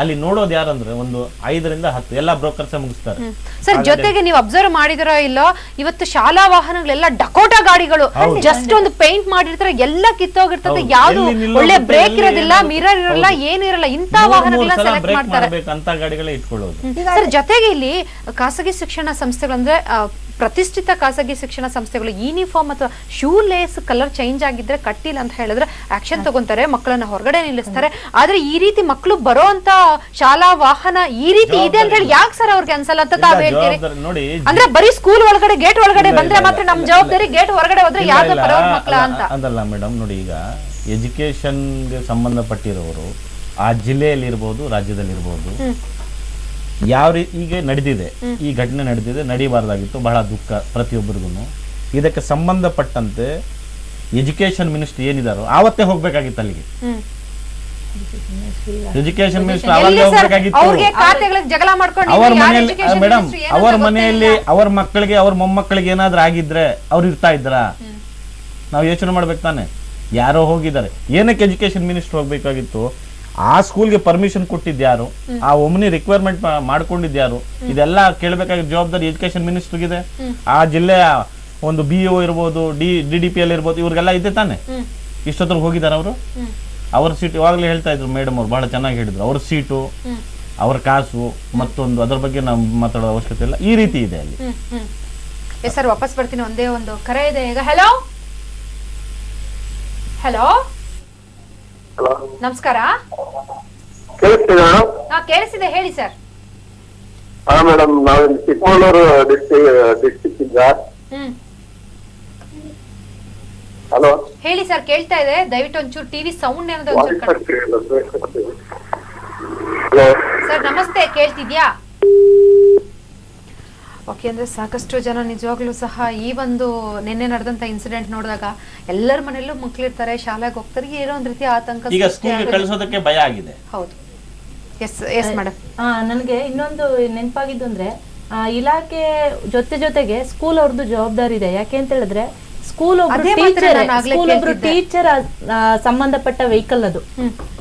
ಅಲ್ಲಿ ನೋಡೋದು ಯಾರಂದ್ರೆ ಒಂದು 5 ರಿಂದ 10 ಎಲ್ಲ ಬ್ರೋಕರ್ಸ್ ಮುಗಿಸ್ತಾರೆ. ಸರ್ ಜೊತೆಗೆ ನೀವು ಅಬ್ಸರ್ವ್ ಮಾಡಿದಿರೋ ಇಲ್ಲೋ, ಇವತ್ತು ಶಾಲಾ ವಾಹನಗಳೆಲ್ಲ ಡಕೋಟಾ ಗಾಡಿಗಳು, ಜಸ್ಟ್ ಒಂದು ಪೇಂಟ್ ಮಾಡಿರ್ತಾರೆ, ಎಲ್ಲ ಕಿತ್ತೋಗಿರ್ತದೆ, ಯಾವ್ದು ಒಳ್ಳೆ ಬ್ರೇಕ್ ಇರೋದಿಲ್ಲ, ಮಿರರ್ ಇರಲ್ಲ, ಏನಿರಲ್ಲ, ಇಂತ ವಾಹನಗಳನ್ನ ಸೆಲೆಕ್ಟ್ ಮಾಡ್ತಾರೆ, ಅಂತ ಗಾಡಿಗಳೇ ಇಟ್ಕೊಳ್ಳೋದು. ಸರ್ ಜೊತೆಗೆ ಇಲ್ಲಿ ಖಾಸಗಿ ಶಿಕ್ಷಣ ಸಂಸ್ಥೆಗಳಂದ್ರೆ ಪ್ರತಿಷ್ಠಿತ ಖಾಸಗಿ ಶಿಕ್ಷಣ ಸಂಸ್ಥೆಗಳು ಯೂನಿಫಾರ್ಮ್ ಅಥವಾ ಶೂ ಲೇಸ್ ಕಲರ್ ಚೇಂಜ್ ಆಗಿದ್ರೆ ಕಟ್ಟಿಲ್ಲ ಅಂತ ಹೇಳಿದ್ರೆ ಆಕ್ಷನ್ ತಗೊಂತಾರೆ, ಮಕ್ಕಳನ್ನ ಹೊರಗಡೆ ನಿಲ್ಲಿಸ್ತಾರೆ. ಆದ್ರೆ ಈ ರೀತಿ ಮಕ್ಕಳು ಬರೋ ಅಂತ ಶಾಲಾ ವಾಹನ ಈ ರೀತಿ ಇದೆ ಅಂತ ಹೇಳಿ ಯಾಕೆ ಸರ್ ಅವ್ರಿಗೆ ಅನ್ಸಲ್ಲ ಅಂತ ತಾವ್ ಹೇಳ್ತೀರಿ? ಅಂದ್ರೆ ಬರೀ ಸ್ಕೂಲ್ ಒಳಗಡೆ ಗೇಟ್ ಒಳಗಡೆ ಬಂದ್ರೆ ಮಾತ್ರ ನಮ್ ಜವಾಬ್ದಾರಿ, ಗೇಟ್ ಹೊರಗಡೆ ಹೋದ್ರೆ ಯಾರು ಬರೋರ್ ಮಕ್ಕಳ ಅಂತ ಅದಲ್ಲ ಮೇಡಮ್. ನೋಡಿ, ಈಗ ಎಜುಕೇಶನ್ಗೆ ಸಂಬಂಧಪಟ್ಟಿರೋರು ಆ ಜಿಲ್ಲೆಯಲ್ಲಿ ಇರ್ಬೋದು, ರಾಜ್ಯದಲ್ಲಿ ಇರ್ಬೋದು, ಯಾವ ರೀತಿ ಈಗ ನಡೆದಿದೆ, ಈ ಘಟನೆ ನಡೆದಿದೆ, ನಡೀಬಾರ್ದಾಗಿತ್ತು, ಬಹಳ ದುಃಖ ಪ್ರತಿಯೊಬ್ಬರಿಗೂ. ಇದಕ್ಕೆ ಸಂಬಂಧಪಟ್ಟಂತೆ ಎಜುಕೇಶನ್ ಮಿನಿಸ್ಟರ್ ಏನಿದಾರೋ ಆವತ್ತೇ ಹೋಗ್ಬೇಕಾಗಿತ್ತು ಅಲ್ಲಿಗೆ. ಎಜುಕೇಶನ್ ಮಿನಿಸ್ಟರ್ ಅವಾಗಲೇ ಹೋಗ್ಬೇಕಾಗಿತ್ತು. ಅವ್ರ ಮನೆಯಲ್ಲಿ ಮೇಡಮ್, ಅವ್ರ ಮನೆಯಲ್ಲಿ ಅವ್ರ ಮಕ್ಕಳಿಗೆ ಅವ್ರ ಮೊಮ್ಮಕ್ಕಳಿಗೆ ಏನಾದ್ರೂ ಆಗಿದ್ರೆ ಅವ್ರು ಇರ್ತಾ ಇದ್ರ? ನಾವು ಯೋಚನೆ ಮಾಡ್ಬೇಕು ತಾನೆ. ಯಾರೋ ಹೋಗಿದ್ದಾರೆ, ಏನಕ್ಕೆ ಎಜುಕೇಶನ್ ಮಿನಿಸ್ಟರ್ ಹೋಗ್ಬೇಕಾಗಿತ್ತು? ಆ ಸ್ಕೂಲ್ಗೆ ಪರ್ಮಿಷನ್ ಕೊಟ್ಟಿದ್ಯಾರು? ಆ ಒಮ್ನಿ ರಿಕ್ವೈರ್ಮೆಂಟ್ ಮಾಡ್ಕೊಂಡಿದ್ಯಾರು? ಇದೆಲ್ಲ ಕೇಳಬೇಕಾಗಿದ್ದ ಜವಾಬ್ದಾರಿ ಎಜುಕೇಶನ್ ಮಿನಿಸ್ಟರ್ಗಿದೆ. ಆ ಜಿಲ್ಲೆಯ ಒಂದು BO ಇರ್ಬೋದು, DDPL ಇರ್ಬೋದು, ಇವ್ರಿಗೆಲ್ಲ ಇದೆ ತಾನೆ. ಇಷ್ಟೊತ್ತರು ಹೋಗಿದ್ದಾರೆ ಅವರು? ಅವ್ರ ಸೀಟ್ ಇವಾಗಲೇ ಹೇಳ್ತಾ ಇದ್ರು ಮೇಡಮ್ ಅವ್ರು, ಬಹಳ ಚೆನ್ನಾಗಿ ಹೇಳಿದ್ರು. ಅವ್ರ ಸೀಟು, ಅವ್ರ ಕಾಸು, ಮತ್ತೊಂದು ಅದ್ರ ಬಗ್ಗೆ ನಾವು ಮಾತಾಡೋ ಅವಶ್ಯಕತೆ ಇಲ್ಲ. ಈ ರೀತಿ ಇದೆ ಅಲ್ಲಿ. ಸರ್ ವಾಪಸ್ ಬರ್ತೀನಿ, ಒಂದೇ ಒಂದು ಕರೆ ಇದೆ ಈಗ. ಹಲೋ ಹಲೋ ನಮಸ್ಕಾರ. ಕೇಳಿಸಿದೆ, ಹೇಳಿ ಸರ್. ಮೇಡಮ್, ನಾವು ಚಿಕ್ಕಮಗಳೂರು ಡಿಸ್ಟ್ರಿಕ್ಟ್ ಇಂದ. ಹಲೋ ಹೇಳಿ ಸರ್, ಕೇಳ್ತಾ ಇದೆ. ದಯವಿಟ್ಟು ಒಂಚೂರು ಟಿವಿ ಸೌಂಡ್ ಏನಾದ್ರು ಸರ್. ನಮಸ್ತೆ, ಕೇಳ್ತಿದ್ಯಾ? ಓಕೆ, ಅಂದ್ರೆ ಸಾಕಷ್ಟು ಜನ ನಿಜವಾಗ್ಲೂ ಸಹ ಈ ಒಂದು ನಿನ್ನೆ ನಡೆದಂತ ಇನ್ಸಿಡೆಂಟ್ ನೋಡಿದಾಗ ಎಲ್ಲರ ಮನೆಯಲ್ಲೂ ಮಕ್ಕಳಿರ್ತಾರೆ, ಶಾಲೆಗೆ ಹೋಗ್ತಾರೆ, ಏನೋ ಒಂದ್ ರೀತಿ ಆತಂಕ. ಈಗ ಸ್ಕೂಲ್ಗೆ ಕಳಿಸೋದಕ್ಕೆ ಭಯ ಆಗಿದೆ. ಹೌದು, ಎಸ್ ಮೇಡಮ್. ನನಗೆ ಇನ್ನೊಂದು ನೆನಪಾಗಿದ್ದು ಅಂದ್ರೆ ಇಲಾಖೆ ಜೊತೆಗೆ ಸ್ಕೂಲ್ ಅವ್ರದ್ದು ಜವಾಬ್ದಾರಿ ಇದೆ. ಯಾಕೆ ಅಂತ ಹೇಳಿದ್ರೆ ಸ್ಕೂಲ್ ಒಬ್ರು ಟೀಚರ್ ಸಂಬಂಧಪಟ್ಟ ವೆಹಿಕಲ್ ಅದು,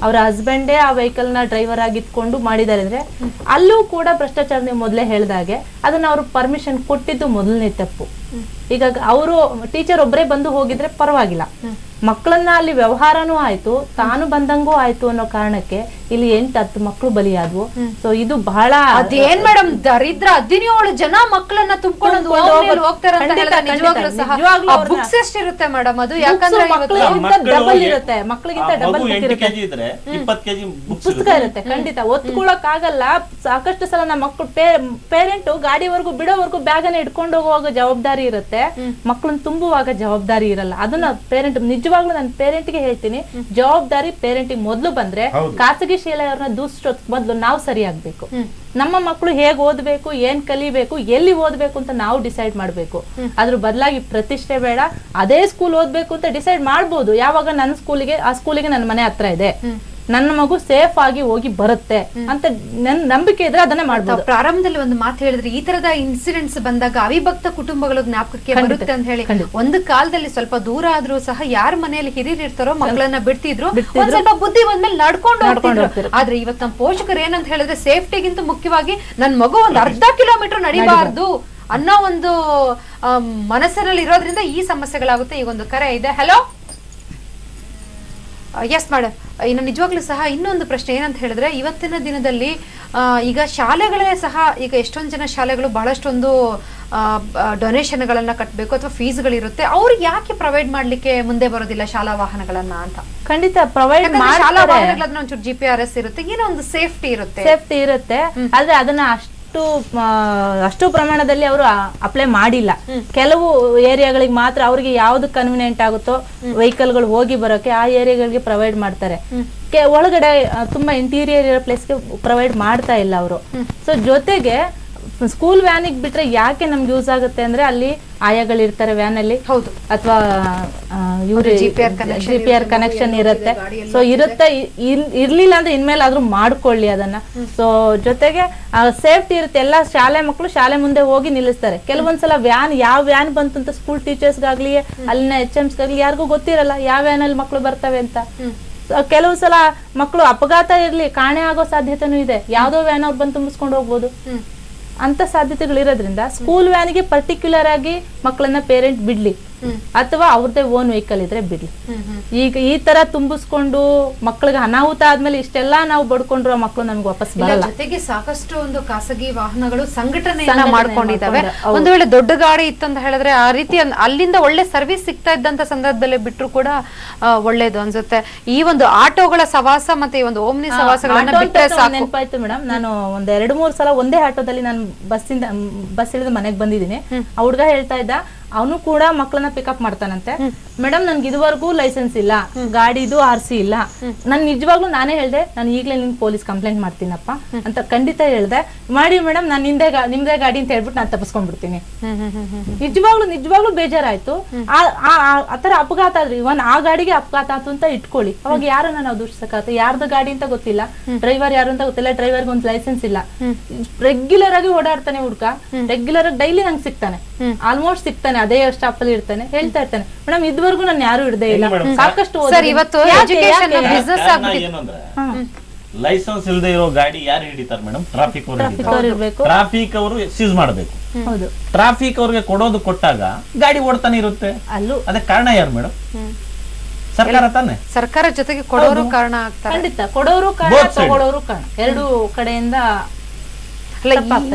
ಅವ್ರ ಹಸ್ಬೆಂಡೇ ಆ ವೆಹಿಕಲ್ ನ ಡ್ರೈವರ್ ಆಗಿ ಇಟ್ಕೊಂಡು ಮಾಡಿದಾರೆ ಅಂದ್ರೆ ಅಲ್ಲೂ ಕೂಡ ಭ್ರಷ್ಟಾಚಾರ. ನೀವು ಮೊದಲೇ ಹೇಳ್ದಾಗೆ ಅದನ್ನ ಅವ್ರು ಪರ್ಮಿಷನ್ ಕೊಟ್ಟಿದ್ದು ಮೊದಲನೇ ತಪ್ಪು. ಈಗ ಅವರು ಟೀಚರ್ ಒಬ್ಬರೇ ಬಂದು ಹೋಗಿದ್ರೆ ಪರವಾಗಿಲ್ಲ, ಮಕ್ಕಳನ್ನ ಅಲ್ಲಿ ವ್ಯವಹಾರನೂ ಆಯ್ತು, ತಾನು ಬಂದಂಗೂ ಆಯ್ತು ಅನ್ನೋ ಕಾರಣಕ್ಕೆ ಇಲ್ಲಿ 8-10 ಮಕ್ಕಳು ಬಲಿಯಾದ್ವು. ಸೊ ಇದು ಬಹಳ ಅದೇನ್ ಮೇಡಮ್ ದರಿದ್ರ. 17 ಜನ ಮಕ್ಕಳನ್ನ ತುಂಬಿಕೊಂಡು ಬುಕ್ಸ್ ಎಷ್ಟಿರುತ್ತೆ ಮೇಡಮ್? ಅದು ಯಾಕಂದ್ರೆ ಡಬಲ್ ಇರುತ್ತೆ, ಮಕ್ಕಳಿಗಿಂತ ಡಬಲ್ ಪುಸ್ತಕ ಇರುತ್ತೆ. ಖಂಡಿತ ಒತ್ಕೊಳಕ್ ಆಗಲ್ಲ. ಸಾಕಷ್ಟು ಸಲ ನಮ್ಮ ಮಕ್ಕಳು ಪೇರೆಂಟ್ ಗಾಡಿವರೆಗೂ ಬಿಡೋವರೆಗೂ ಬ್ಯಾಗ್ ಅನ್ನ ಇಟ್ಕೊಂಡು ಹೋಗುವಾಗ ಜವಾಬ್ದಾರಿ ಇರುತ್ತೆ, ಮಕ್ಕಳನ್ನ ತುಂಬುವಾಗ ಜವಾಬ್ದಾರಿ ಇರಲ್ಲ. ಅದನ್ನ ಪೇರೆಂಟ್ ನಿಜವಾಗ್ಲೂ ನಾನು ಪೇರೆಂಟ್ಗೆ ಹೇಳ್ತೀನಿ, ಜವಾಬ್ದಾರಿ ಪೇರೆಂಟಿಗೆ ಮೊದ್ಲು ಬಂದ್ರೆ ಖಾಸಗಿ ಶಾಲೆಯವ್ರನ್ನ ದೂಷಿಸೋದ್ ಮೊದ್ಲು ನಾವು ಸರಿ ಆಗ್ಬೇಕು. ನಮ್ಮ ಮಕ್ಕಳು ಹೇಗ್ ಓದ್ಬೇಕು, ಏನ್ ಕಲಿಬೇಕು, ಎಲ್ಲಿ ಓದ್ಬೇಕು ಅಂತ ನಾವು ಡಿಸೈಡ್ ಮಾಡ್ಬೇಕು. ಅದ್ರ ಬದಲಾಗಿ ಪ್ರತಿಷ್ಠೆ ಬೇಡ, ಅದೇ ಸ್ಕೂಲ್ ಓದ್ಬೇಕು ಅಂತ ಡಿಸೈಡ್ ಮಾಡ್ಬೋದು. ಯಾವಾಗ ನನ್ನ ಸ್ಕೂಲಿಗೆ ಆ ಸ್ಕೂಲಿಗೆ ನನ್ನ ಮನೆ ಹತ್ರ ಇದೆ, ನನ್ನ ಮಗು ಸೇಫ್ ಆಗಿ ಹೋಗಿ ಬರುತ್ತೆ ಅಂತ ನನ್ ನಂಬಿಕೆ ಇದ್ರೆ ಅದನ್ನೇ ಮಾಡ್ಬೋದು. ಪ್ರಾರಂಭದಲ್ಲಿ ಒಂದು ಮಾತು ಹೇಳಿದ್ರೆ, ಈ ತರದ ಇನ್ಸಿಡೆಂಟ್ಸ್ ಬಂದಾಗ ಅವಿಭಕ್ತ ಕುಟುಂಬಗಳು ಜ್ಞಾಪಕಕ್ಕೆ ಬರುತ್ತೆ ಅಂತ ಹೇಳಿ. ಒಂದು ಕಾಲದಲ್ಲಿ ಸ್ವಲ್ಪ ದೂರ ಆದ್ರೂ ಸಹ ಯಾರ ಮನೆಯಲ್ಲಿ ಹಿರಿಯರು ಇರ್ತಾರೋ ಮಕ್ಕಳನ್ನ ಬಿಡ್ತಿದ್ರು, ಒಂದ್ ಸ್ವಲ್ಪ ಬುದ್ಧಿ ಬಂದ್ಮೇಲೆ ನಡ್ಕೊಂಡು ಹೋಗ್ತಿದ್ರು. ಆದ್ರೆ ಇವತ್ತು ನಮ್ಮ ಪೋಷಕರು ಏನಂತ ಹೇಳಿದ್ರೆ, ಸೇಫ್ಟಿಗಿಂತ ಮುಖ್ಯವಾಗಿ ನನ್ ಮಗು ಒಂದ್ ಅರ್ಧ ಕಿಲೋಮೀಟರ್ ನಡಿಬಾರ್ದು ಅನ್ನೋ ಒಂದು ಮನಸ್ಸಿನಲ್ಲಿ ಇರೋದ್ರಿಂದ ಈ ಸಮಸ್ಯೆಗಳಾಗುತ್ತೆ. ಈಗ ಒಂದು ಕರೆ ಇದೆ. Hello, yes madam. ಇನ್ನು ನಿಜವಾಗ್ಲೂ ಸಹ ಇನ್ನೊಂದು ಪ್ರಶ್ನೆ ಏನಂತ ಹೇಳಿದ್ರೆ, ಇವತ್ತಿನ ದಿನದಲ್ಲಿ ಈಗ ಶಾಲೆಗಳೇ ಸಹ, ಈಗ ಎಷ್ಟೊಂದು ಜನ ಶಾಲೆಗಳು ಬಹಳಷ್ಟೊಂದು ಡೊನೇಷನ್ಗಳನ್ನ ಕಟ್ಟಬೇಕು ಅಥವಾ ಫೀಸ್ಗಳಿರುತ್ತೆ, ಅವ್ರಿಗೆ ಯಾಕೆ ಪ್ರೊವೈಡ್ ಮಾಡ್ಲಿಕ್ಕೆ ಮುಂದೆ ಬರೋದಿಲ್ಲ ಶಾಲಾ ವಾಹನಗಳನ್ನ ಅಂತ? ಖಂಡಿತ ಪ್ರೊವೈಡ್ ಶಾಲಾ ವಾಹನಗಳನ್ನ ಒಂಚೂರು GPRS ಇರುತ್ತೆ, ಏನೋ ಒಂದು ಸೇಫ್ಟಿ ಇರುತ್ತೆ. ಆದ್ರೆ ಅದನ್ನ ಅಷ್ಟು ಪ್ರಮಾಣದಲ್ಲಿ ಅವರು ಅಪ್ಲೈ ಮಾಡಿಲ್ಲ. ಕೆಲವು ಏರಿಯಾಗಳಿಗೆ ಮಾತ್ರ ಅವ್ರಿಗೆ ಯಾವ್ದು ಕನ್ವಿನಿಯೆಂಟ್ ಆಗುತ್ತೋ ವೆಹಿಕಲ್ಗಳು ಹೋಗಿ ಬರೋಕೆ ಆ ಏರಿಯಾಗಳಿಗೆ ಪ್ರೊವೈಡ್ ಮಾಡ್ತಾರೆ. ಒಳಗಡೆ ತುಂಬಾ ಇಂಟೀರಿಯರ್ ಇರೋ ಪ್ಲೇಸ್ಗೆ ಪ್ರೊವೈಡ್ ಮಾಡ್ತಾ ಇಲ್ಲ ಅವರು. ಸೊ ಜೊತೆಗೆ ಸ್ಕೂಲ್ ವ್ಯಾನಿಗೆ ಬಿಟ್ರೆ ಯಾಕೆ ನಮ್ಗೆ ಯೂಸ್ ಆಗುತ್ತೆ ಅಂದ್ರೆ, ಅಲ್ಲಿ ಆಯಾಗಳಿರ್ತಾರೆ ವ್ಯಾನ್ ಅಲ್ಲಿ, ಹೌದು, ಅಥವಾ ಇವ್ರು GPR ಕನೆಕ್ಷನ್ ಇರುತ್ತೆ. ಸೊ ಇರುತ್ತೆ, ಇರ್ಲಿಲ್ಲ ಅಂದ್ರೆ ಇನ್ಮೇಲೆ ಆದ್ರೂ ಮಾಡ್ಕೊಳ್ಳಿ ಅದನ್ನ. ಸೊ ಜೊತೆಗೆ ಸೇಫ್ಟಿ ಇರುತ್ತೆ. ಎಲ್ಲ ಶಾಲೆ ಮಕ್ಕಳು ಶಾಲೆ ಮುಂದೆ ಹೋಗಿ ನಿಲ್ಲಿಸ್ತಾರೆ. ಕೆಲವೊಂದ್ಸಲ ವ್ಯಾನ್ ಯಾವ ವ್ಯಾನ್ ಬಂತು ಅಂತ ಸ್ಕೂಲ್ ಟೀಚರ್ಸ್ಗಾಗ್ಲಿ ಅಲ್ಲಿನ HMs ಗಾಗ್ಲಿ ಯಾರಿಗೂ ಗೊತ್ತಿರಲ್ಲ ಯಾವ ವ್ಯಾನ್ ಅಲ್ಲಿ ಮಕ್ಕಳು ಬರ್ತವೆ ಅಂತ. ಕೆಲವು ಸಲ ಮಕ್ಕಳು ಅಪಘಾತ ಇರ್ಲಿ, ಕಾಣೆ ಆಗೋ ಸಾಧ್ಯತೆನೂ ಇದೆ. ಯಾವ್ದೋ ವ್ಯಾನ್ ಅವ್ರು ಬಂದು ತುಂಬಿಸ್ಕೊಂಡು ಹೋಗ್ಬೋದು. ಅಂತ ಸಾಧ್ಯತೆಗಳಿರೋದ್ರಿಂದ ಸ್ಕೂಲ್ ವ್ಯಾನಿಗೆ ಪರ್ಟಿಕ್ಯುಲರ್ ಆಗಿ ಮಕ್ಕಳನ್ನ ಪೇರೆಂಟ್ ಬಿಡ್ಲಿ, ಅಥವಾ ಅವ್ರದೇ ಓನ್ ವೆಹಿಕಲ್ ಇದ್ರೆ ಬಿಡ್ಲಿ. ಈಗ ಈ ತರ ತುಂಬಿಸ್ಕೊಂಡು ಮಕ್ಕಳಿಗೆ ಅನಾಹುತ ಆದ್ಮೇಲೆ ಇಷ್ಟೆಲ್ಲಾ ನಾವು ಬಡ್ಕೊಂಡ್ರು ಮಕ್ಕಳು ನಮ್ಗೆ ವಾಪಸ್ ಬರಲ್ಲ. ಜೊತೆಗೆ ಸಾಕಷ್ಟು ಒಂದು ಖಾಸಗಿ ವಾಹನಗಳು ಸಂಘಟನೆಯನ್ನ ಮಾಡ್ಕೊಂಡಿದ್ದಾವೆ. ಒಂದು ವೇಳೆ ದೊಡ್ಡ ಗಾಡಿ ಇತ್ತಂತ ಹೇಳಿದ್ರೆ ಆ ರೀತಿ ಅಲ್ಲಿಂದ ಒಳ್ಳೆ ಸರ್ವಿಸ್ ಸಿಗ್ತಾ ಇದ್ದಂತ ಸಂದರ್ಭದಲ್ಲಿ ಬಿಟ್ರು ಕೂಡ ಒಳ್ಳೇದು ಅನ್ಸುತ್ತೆ. ಈ ಒಂದು ಆಟೋಗಳ ಸವಾಸ ಮತ್ತೆ ಈ ಒಂದು ಓಮ್ನಿ ಸವಾಸಗಳನ್ನ ಬಿಟ್ಟರೆ ಸಾಕು. ನೆನಪಾಯ್ತು ಮೇಡಮ್, ನಾನು ಒಂದ್ 2-3 ಸಲ ಒಂದೇ ಆಟೋದಲ್ಲಿ ನಾನು ಬಸ್ ಇಳಿದು ಮನೆಗೆ ಬಂದಿದ್ದೀನಿ. ಆ ಹುಡ್ಗ ಹೇಳ್ತಾ ಇದ್ದ, ಅವನು ಕೂಡ ಮಕ್ಕಳನ್ನ ಪಿಕಪ್ ಮಾಡ್ತಾನಂತೆ. ಮೇಡಮ್ ನನ್ಗೆ ಇದುವರೆಗೂ ಲೈಸೆನ್ಸ್ ಇಲ್ಲ, ಗಾಡಿದು RC ಇಲ್ಲ. ನಾನು ನಿಜವಾಗ್ಲೂ ನಾನೇ ಹೇಳ್ದೆ, ನಾನು ಈಗ್ಲೇ ನಿಮ್ಗೆ ಪೊಲೀಸ್ ಕಂಪ್ಲೇಂಟ್ ಮಾಡ್ತೀನಪ್ಪ ಅಂತ ಖಂಡಿತ ಹೇಳ್ದೆ. ಮಾಡಿ ಮೇಡಮ್, ನಾನು ನಿಮ್ದೇ ಗಾಡಿ ಅಂತ ಹೇಳ್ಬಿಟ್ಟು ನಾನು ತಪ್ಪಿಸ್ಕೊಂಡ್ಬಿಡ್ತೀನಿ. ನಿಜವಾಗ್ಲೂ ಬೇಜಾರಾಯ್ತು. ಆತರ ಅಪಘಾತ ಆದ್ರೆ, ಇವನ್ ಆ ಗಾಡಿಗೆ ಅಪಘಾತ ಆಯ್ತು ಅಂತ ಇಟ್ಕೊಳ್ಳಿ, ಅವಾಗ ಯಾರನ್ನ ನಾವು ದೂಷಿಸಕ್ಕಾಗತ್ತೆ? ಯಾರ್ದು ಗಾಡಿ ಅಂತ ಗೊತ್ತಿಲ್ಲ, ಡ್ರೈವರ್ ಯಾರು ಅಂತ ಗೊತ್ತಿಲ್ಲ, ಡ್ರೈವರ್ಗೆ ಒಂದು ಲೈಸೆನ್ಸ್ ಇಲ್ಲ, ರೆಗ್ಯುಲರ್ ಆಗಿ ಓಡಾಡ್ತಾನೆ ಹುಡ್ಕ, ರೆಗ್ಯುಲರ್ ಆಗಿ ಡೈಲಿ ನಂಗೆ ಸಿಗ್ತಾನೆ, ಆಲ್ಮೋಸ್ಟ್ ಸಿಗ್ತಾನೆ, ಅದೇ ಸ್ಟಾಪ್ ಅಲ್ಲಿ ಇರ್ತಾನೆ, ಹೇಳ್ತಾ ಇರ್ತಾನೆ ಮೇಡಮ್ ಇದುವರೆಗೂ ನಾನು ಯಾರು ಹಿಡ್ದೇ ಇಲ್ಲ. ಸಾಕಷ್ಟು ಲೈಸೆನ್ಸ್ ಇಲ್ಲದೆ ಇರೋ ಗಾಡಿ ಯಾರು ಹಿಡಿತಾರೆ ಮೇಡಮ್? ಟ್ರಾಫಿಕ್ ಅವರು ಸೀಸ್ ಮಾಡಬೇಕು. ಟ್ರಾಫಿಕ್ ಅವ್ರಿಗೆ ಕೊಟ್ಟಾಗ ಗಾಡಿ ಓಡ್ತಾನೆ ಇರುತ್ತೆ. ಅದಕ್ಕೆ ಕಾರಣ ಯಾರು ಮೇಡಮ್? ಸರ್ಕಾರ ತಾನೆ. ಸರ್ಕಾರ ಜೊತೆಗೆ ಕೊಡೋರು ಕಾರಣ ಆಗ್ತಾರೆ. ಖಂಡಿತ ಕೊಡೋರು ಕಾರಣ, ತಗೊಳ್ಳೋರು ಕಾರಣ, ಎರಡು ಕಡೆಯಿಂದ.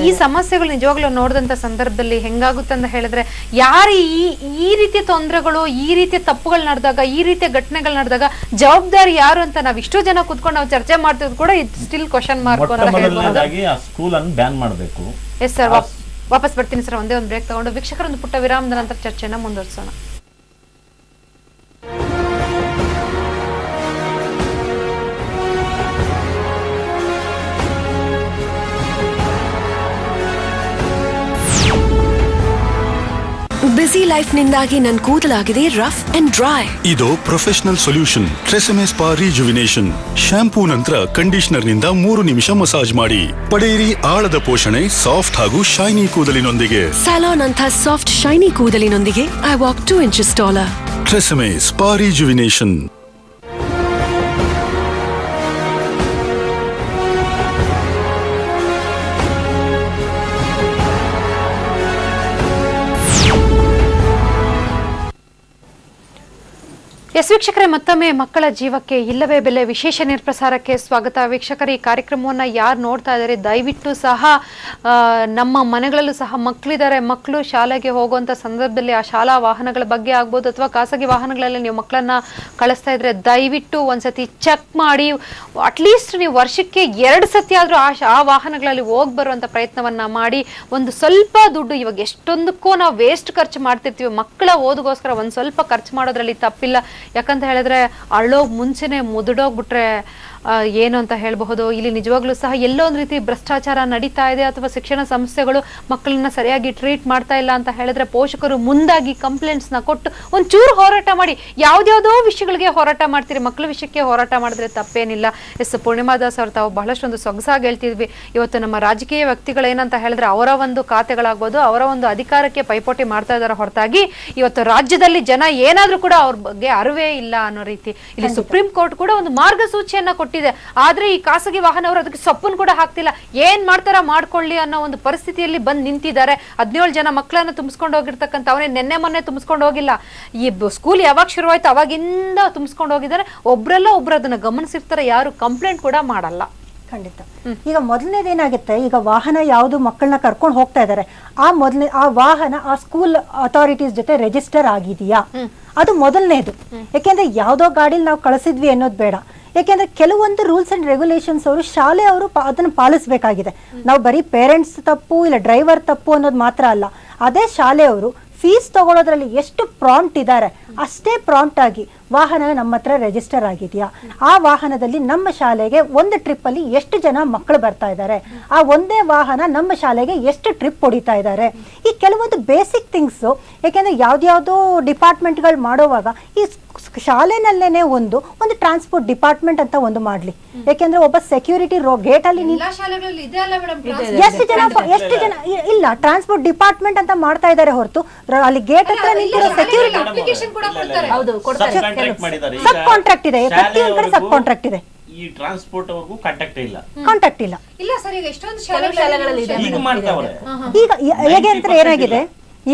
ಈ ಸಮಸ್ಯೆಗಳು ನಿಜವಾಗ್ಲೂ ನೋಡಿದಂತ ಸಂದರ್ಭದಲ್ಲಿ ಹೆಂಗಾಗುತ್ತೆ ಅಂತ ಹೇಳಿದ್ರೆ, ಯಾರು ಈ ರೀತಿಯ ತೊಂದರೆಗಳು, ಈ ರೀತಿಯ ತಪ್ಪುಗಳು ನಡೆದಾಗ, ಈ ರೀತಿಯ ಘಟನೆಗಳು ನಡೆದಾಗ ಜವಾಬ್ದಾರಿ ಯಾರು ಅಂತ ನಾವ್ ಇಷ್ಟೋ ಜನ ಕುತ್ಕೊಂಡು ನಾವು ಚರ್ಚೆ ಮಾಡ್ತಿದ್ರು ಕೂಡ ಸ್ಟಿಲ್ ಕ್ವಶನ್ ಮಾರ್ಕ್ ಸ್ಕೂಲ್ ಅನ್ನು ಬ್ಯಾನ್ ಮಾಡಬೇಕು. ಎಸ್ ಸರ್, ವಾಪಸ್ ಬರ್ತೀನಿ ಸರ್. ಒಂದೇ ಒಂದು ಬ್ರೇಕ್ ತಗೊಂಡು ವೀಕ್ಷಕರ ಒಂದು ಪುಟ್ಟ ವಿರಾಮದ ನಂತರ ಚರ್ಚೆನ ಮುಂದುವರಿಸೋಣ. ಬಿಸಿ ಲೈಫ್ ನಿಂದಾಗಿ ನನ್ನ ಕೂದಲಾಗಿದೆ ರಫ್ ಅಂಡ್ ಡ್ರೈ. ಇದು professional solution TRESemme spa rejuvenation. Shampoo ನಂತರ ಕಂಡೀಷನರ್ ನಿಂದ 3 ನಿಮಿಷ ಮಸಾಜ್ ಮಾಡಿ ಪಡೆಯಿರಿ ಆಳದ ಪೋಷಣೆ, ಸಾಫ್ಟ್ ಹಾಗೂ ಶೈನಿ ಕೂದಲಿನೊಂದಿಗೆ. ಸ್ಯಾಲೋನ್ ಅಂತ ಸಾಫ್ಟ್ ಶೈನಿ ಕೂದಲಿನೊಂದಿಗೆ I walk 2 inches taller. TRESemme spa rejuvenation. Yes ವೀಕ್ಷಕರೇ, ಮತ್ತೊಮ್ಮೆ ಮಕ್ಕಳ ಜೀವಕ್ಕೆ ಇಲ್ಲವೇ ಬೆಲೆ ವಿಶೇಷ ನೇರಪ್ರಸಾರಕ್ಕೆ ಸ್ವಾಗತ. ವೀಕ್ಷಕರೇ, ಈ ಕಾರ್ಯಕ್ರಮವನ್ನ ಯಾರು ನೋಡ್ತಾ ಇದ್ದಾರೆ ದಯವಿಟ್ಟು ಸಹ ನಮ್ಮ ಮನೆಗಳಲ್ಲೂ ಸಹ ಮಕ್ಕಳಿದ್ದಾರೆ, ಮಕ್ಕಳು ಶಾಲೆಗೆ ಹೋಗುವಂತ ಸಂದರ್ಭದಲ್ಲಿ ಆ ಶಾಲಾ ವಾಹನಗಳ ಬಗ್ಗೆ ಆಗ್ಬೋದು ಅಥವಾ ಖಾಸಗಿ ವಾಹನಗಳಲ್ಲಿ ನೀವು ಮಕ್ಕಳನ್ನ ಕಳಿಸ್ತಾ ಇದ್ರೆ ದಯವಿಟ್ಟು ಒಂದ್ಸತಿ ಚೆಕ್ ಮಾಡಿ, ಅಟ್ಲೀಸ್ಟ್ ನೀವು ವರ್ಷಕ್ಕೆ 2 ಸತಿ ಆದ್ರೂ ಆ ವಾಹನಗಳಲ್ಲಿ ಹೋಗಿ ಬರುವಂತ ಪ್ರಯತ್ನವನ್ನ ಮಾಡಿ. ಒಂದು ಸ್ವಲ್ಪ ದುಡ್ಡು, ಇವಾಗ ಎಷ್ಟೊಂದಕ್ಕೂ ನಾವು ವೇಸ್ಟ್ ಖರ್ಚು ಮಾಡ್ತಿರ್ತೀವಿ, ಮಕ್ಕಳ ಓದಿಗೋಸ್ಕರ ಒಂದ್ ಸ್ವಲ್ಪ ಖರ್ಚು ಮಾಡೋದ್ರಲ್ಲಿ ತಪ್ಪಿಲ್ಲ. ಯಾಕಂತ ಹೇಳಿದ್ರೆ ಅಳ್ಳೋಗ್ ಮುಂಚೆನೆ ಮುದುಡೋಗ್ಬಿಟ್ರೆ ಏನು ಅಂತ ಹೇಳಬಹುದು. ಇಲ್ಲಿ ನಿಜವಾಗ್ಲೂ ಸಹ ಎಲ್ಲೋ ಒಂದು ರೀತಿ ಭ್ರಷ್ಟಾಚಾರ ನಡೀತಾ ಇದೆ ಅಥವಾ ಶಿಕ್ಷಣ ಸಂಸ್ಥೆಗಳು ಮಕ್ಕಳನ್ನ ಸರಿಯಾಗಿ ಟ್ರೀಟ್ ಮಾಡ್ತಾ ಇಲ್ಲ ಅಂತ ಹೇಳಿದ್ರೆ ಪೋಷಕರು ಮುಂದಾಗಿ ಕಂಪ್ಲೇಂಟ್ಸ್ ನ ಕೊಟ್ಟು ಒಂಚೂರು ಹೋರಾಟ ಮಾಡಿ. ಯಾವ್ದ್ಯಾವ್ದೋ ವಿಷಯಗಳಿಗೆ ಹೋರಾಟ ಮಾಡ್ತೀರಿ, ಮಕ್ಕಳ ವಿಷಯಕ್ಕೆ ಹೋರಾಟ ಮಾಡಿದ್ರೆ ತಪ್ಪೇನಿಲ್ಲ. ಎಸ್ ಪೂರ್ಣಿಮಾ ದಾಸ್ ಅವ್ರು ತಾವು ಬಹಳಷ್ಟೊಂದು ಸೊಗಸಾಗಿ ಹೇಳ್ತಿದ್ವಿ. ಇವತ್ತು ನಮ್ಮ ರಾಜಕೀಯ ವ್ಯಕ್ತಿಗಳು ಏನಂತ ಹೇಳಿದ್ರೆ ಅವರ ಒಂದು ಖಾತೆಗಳಾಗ್ಬೋದು, ಅವರ ಒಂದು ಅಧಿಕಾರಕ್ಕೆ ಪೈಪೋಟಿ ಮಾಡ್ತಾ ಇದಾರೆ ಹೊರತಾಗಿ ಇವತ್ತು ರಾಜ್ಯದಲ್ಲಿ ಜನ ಏನಾದ್ರೂ ಕೂಡ ಅವ್ರ ಬಗ್ಗೆ ಅರಿವೇ ಇಲ್ಲ ಅನ್ನೋ ರೀತಿ. ಇಲ್ಲಿ ಸುಪ್ರೀಂ ಕೋರ್ಟ್ ಕೂಡ ಒಂದು ಮಾರ್ಗಸೂಚಿಯನ್ನ ಕೊಟ್ಟಿದೆ. ಆದ್ರೆ ಈ ಖಾಸಗಿ ವಾಹನವರು ಅದಕ್ಕೆ ಸೊಪ್ಪನ್ನು ಕೂಡ ಹಾಕ್ತಿಲ್ಲ. ಏನ್ ಮಾಡ್ತಾರ ಮಾಡ್ಕೊಳ್ಳಿ ಅನ್ನೋ ಒಂದು ಪರಿಸ್ಥಿತಿಯಲ್ಲಿ ಬಂದು ನಿಂತಿದ್ದಾರೆ. 17 ಜನ ಮಕ್ಕಳನ್ನ ತುಂಬಿಸ್ಕೊಂಡು ಹೋಗಿರ್ತಕ್ಕಂಥ ಅವನೇ ನಿನ್ನೆ ಮೊನ್ನೆ ತುಂಬಿಸ್ಕೊಂಡು ಹೋಗಿಲ್ಲ. ಈ ಸ್ಕೂಲ್ ಯಾವಾಗ ಶುರುವಾಯ್ತು ಅವಾಗಿಂದ ತುಂಬಿಸ್ಕೊಂಡು ಹೋಗಿದ್ದಾರೆ. ಒಬ್ರೆಲ್ಲ ಒಬ್ರು ಅದನ್ನ ಗಮನಿಸಿರ್ತಾರೆ, ಯಾರು ಕಂಪ್ಲೇಂಟ್ ಕೂಡ ಮಾಡಲ್ಲ. ಖಂಡಿತ. ಈಗ ಮೊದಲನೇದೇನಾಗುತ್ತೆ, ಈಗ ವಾಹನ ಯಾವುದು ಮಕ್ಕಳನ್ನ ಕರ್ಕೊಂಡು ಹೋಗ್ತಾ ಇದ್ದಾರೆ, ಆ ವಾಹನ ಆ ಸ್ಕೂಲ್ ಅಥಾರಿಟೀಸ್ ಜೊತೆ ರಿಜಿಸ್ಟರ್ ಆಗಿದೆಯಾ, ಅದು ಮೊದಲನೇದು. ಯಾಕೆಂದ್ರೆ ಯಾವ್ದೋ ಗಾಡಿಲಿ ನಾವು ಕಳಿಸಿದ್ವಿ ಅನ್ನೋದು ಬೇಡ. ಯಾಕೆಂದ್ರೆ ಕೆಲವೊಂದು ರೂಲ್ಸ್ ಅಂಡ್ ರೆಗ್ಯುಲೇಷನ್ಸ್ ಅವರು ಶಾಲೆ ಅವರು ಅದನ್ನು ಪಾಲಿಸಬೇಕಾಗಿದೆ. ನಾವು ಬರೀ ಪೇರೆಂಟ್ಸ್ ತಪ್ಪು ಇಲ್ಲ ಡ್ರೈವರ್ ತಪ್ಪು ಅನ್ನೋದು ಮಾತ್ರ ಅಲ್ಲ, ಅದೇ ಶಾಲೆಯವರು ಫೀಸ್ ತಗೊಳ್ಳೋದ್ರಲ್ಲಿ ಎಷ್ಟು ಪ್ರಾಂಪ್ಟ್ ಇದ್ದಾರೆ ಅಷ್ಟೇ ಪ್ರಾಂಪ್ಟ್ ಆಗಿ ವಾಹನ ನಮ್ಮ ಹತ್ರ ರಿಜಿಸ್ಟರ್ ಆಗಿದೆಯಾ, ಆ ವಾಹನದಲ್ಲಿ ನಮ್ಮ ಶಾಲೆಗೆ ಒಂದು ಟ್ರಿಪ್ ಅಲ್ಲಿ ಎಷ್ಟು ಜನ ಮಕ್ಕಳು ಬರ್ತಾ ಇದ್ದಾರೆ, ಆ ಒಂದೇ ವಾಹನ ನಮ್ಮ ಶಾಲೆಗೆ ಎಷ್ಟು ಟ್ರಿಪ್ ಹೊಡಿತಾ ಇದ್ದಾರೆ, ಈ ಕೆಲವೊಂದು ಬೇಸಿಕ್ ಥಿಂಗ್ಸ್. ಯಾಕೆಂದ್ರೆ ಯಾವ್ದ್ಯಾವ್ದೋ ಡಿಪಾರ್ಟ್ಮೆಂಟ್ಗಳು ಮಾಡೋವಾಗ ಈ ಶಾಲೆನಲ್ಲೇನೆ ಒಂದು ಟ್ರಾನ್ಸ್ಪೋರ್ಟ್ ಡಿಪಾರ್ಟ್ಮೆಂಟ್ ಅಂತ ಒಂದು ಮಾಡ್ಲಿ. ಯಾಕೆಂದ್ರೆ ಒಬ್ಬ ಸೆಕ್ಯೂರಿಟಿ ಗೇಟ್ ಅಲ್ಲಿ ಎಷ್ಟು ಜನ ಇಲ್ಲ, ಟ್ರಾನ್ಸ್ಪೋರ್ಟ್ ಡಿಪಾರ್ಟ್ಮೆಂಟ್ ಅಂತ ಮಾಡ್ತಾ ಇದ್ದಾರೆ ಹೊರತು ಅಲ್ಲಿ ಗೇಟ್ ಹತ್ರ ನಿಂತಿರೋ ಸೆಕ್ಯೂರಿಟಿ ಸಬ್ ಕಾಂಟ್ರಾಕ್ಟ್ ಇದೆ. ಪ್ರತಿಯೊಂದು ಕಡೆ ಸಬ್ ಕಾಂಟ್ರಾಕ್ಟ್ ಇದೆ. ಈ ಟ್ರಾನ್ಸ್ಪೋರ್ಟ್ ಅವ್ರಿಗೂ ಕಾಂಟ್ಯಾಕ್ಟ್ ಇಲ್ಲ. ಇಲ್ಲ ಸರ್, ಈಗ ಎಷ್ಟೊಂದು ಶಾಲೆಗಳಲ್ಲಿ ಈಗ ಹೇಗೆ ಅಂತ ಏನಾಗಿದೆ,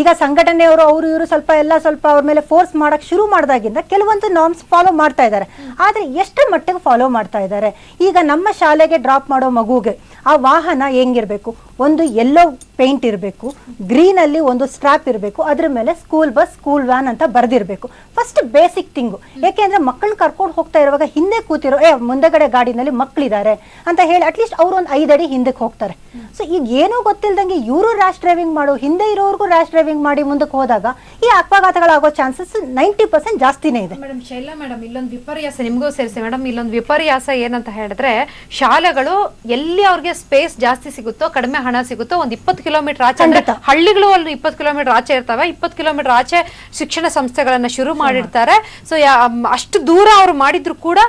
ಈಗ ಸಂಘಟನೆಯವರು ಅವರು ಇವರು ಸ್ವಲ್ಪ ಅವ್ರ ಮೇಲೆ ಫೋರ್ಸ್ ಮಾಡಕ್ ಶುರು ಮಾಡಿದಾಗಿಂದ ಕೆಲವೊಂದು ನಾರ್ಮ್ಸ್ ಫಾಲೋ ಮಾಡ್ತಾ ಇದ್ದಾರೆ. ಆದ್ರೆ ಎಷ್ಟು ಮಟ್ಟಿಗೆ ಫಾಲೋ ಮಾಡ್ತಾ ಇದ್ದಾರೆ? ಈಗ ನಮ್ಮ ಶಾಲೆಗೆ ಡ್ರಾಪ್ ಮಾಡೋ ಮಗುಗೆ ಆ ವಾಹನ ಹೆಂಗಿರ್ಬೇಕು, ಒಂದು ಯೆಲ್ಲೋ ಪೇಂಟ್ ಇರಬೇಕು, ಗ್ರೀನ್ ಅಲ್ಲಿ ಒಂದು ಸ್ಟ್ರಾಪ್ ಇರಬೇಕು, ಅದ್ರ ಮೇಲೆ ಸ್ಕೂಲ್ ಬಸ್ ಸ್ಕೂಲ್ ವ್ಯಾನ್ ಅಂತ ಬರ್ದಿರ್ಬೇಕು. First basic thing. ಯಾಕೆಂದ್ರೆ ಮಕ್ಕಳನ್ನ ಕರ್ಕೊಂಡು ಹೋಗ್ತಾ ಇರುವಾಗ ಹಿಂದೆ ಕೂತಿರೋ ಮುಂದೆಗಡೆ ಗಾಡಿನಲ್ಲಿ ಮಕ್ಕಳಿದ್ದಾರೆ ಅಂತ ಹೇಳಿ ಅಟ್ಲೀಸ್ಟ್ ಅವ್ರು ಒಂದು 5 ಅಡಿ ಹಿಂದಕ್ಕೆ ಹೋಗ್ತಾರೆ. ಸೊ ಈಗ ಏನೂ ಗೊತ್ತಿಲ್ದಂಗೆ ಇವರು ರ್ಯಾಶ್ ಡ್ರೈವಿಂಗ್ ಮಾಡೋ, ಹಿಂದೆ ಇರೋರ್ಗೂ ರ್ಯಾಶ್ ಡ್ರೈವಿಂಗ್ ಮಾಡಿ ಮುಂದಕ್ಕೆ ಹೋದಾಗ ಈ ಅಪಘಾತಗಳಾಗೋ ಚಾನ್ಸಸ್ 90% ಜಾಸ್ತಿನೇ ಇದೆ. ಮೇಡಮ್ ಶೈಲಾ ಮೇಡಮ್, ಇಲ್ಲೊಂದು ವಿಪರ್ಯಾಸ ನಿಮಗೂ ಸೇರಿಸಿ ಮೇಡಮ್. ಇಲ್ಲೊಂದು ವಿಪರ್ಯಾಸ ಏನಂತ ಹೇಳಿದ್ರೆ, ಶಾಲೆಗಳು ಎಲ್ಲಿ ಅವ್ರಿಗೆ ಸ್ಪೇಸ್ ಜಾಸ್ತಿ ಸಿಗುತ್ತೋ, ಕಡಿಮೆ ಹಣ ಸಿಗುತ್ತೋ, ಒಂದು 20 ಕಿಲೋಮೀಟರ್ ಆಚೆ, ಹಳ್ಳಿಗಳು ಅಲ್ಲಿ 20 ಕಿಲೋಮೀಟರ್ ಆಚೆ ಇರ್ತವೆ, 20 ಕಿಲೋಮೀಟರ್ ಆಚೆ ಶಿಕ್ಷಣ ಸಂಸ್ಥೆಗಳನ್ನ ಶುರು ಮಾಡಿರ್ತಾರೆ. ಸೊ ಅಷ್ಟು ದೂರ ಅವ್ರು ಮಾಡಿದ್ರು ಕೂಡ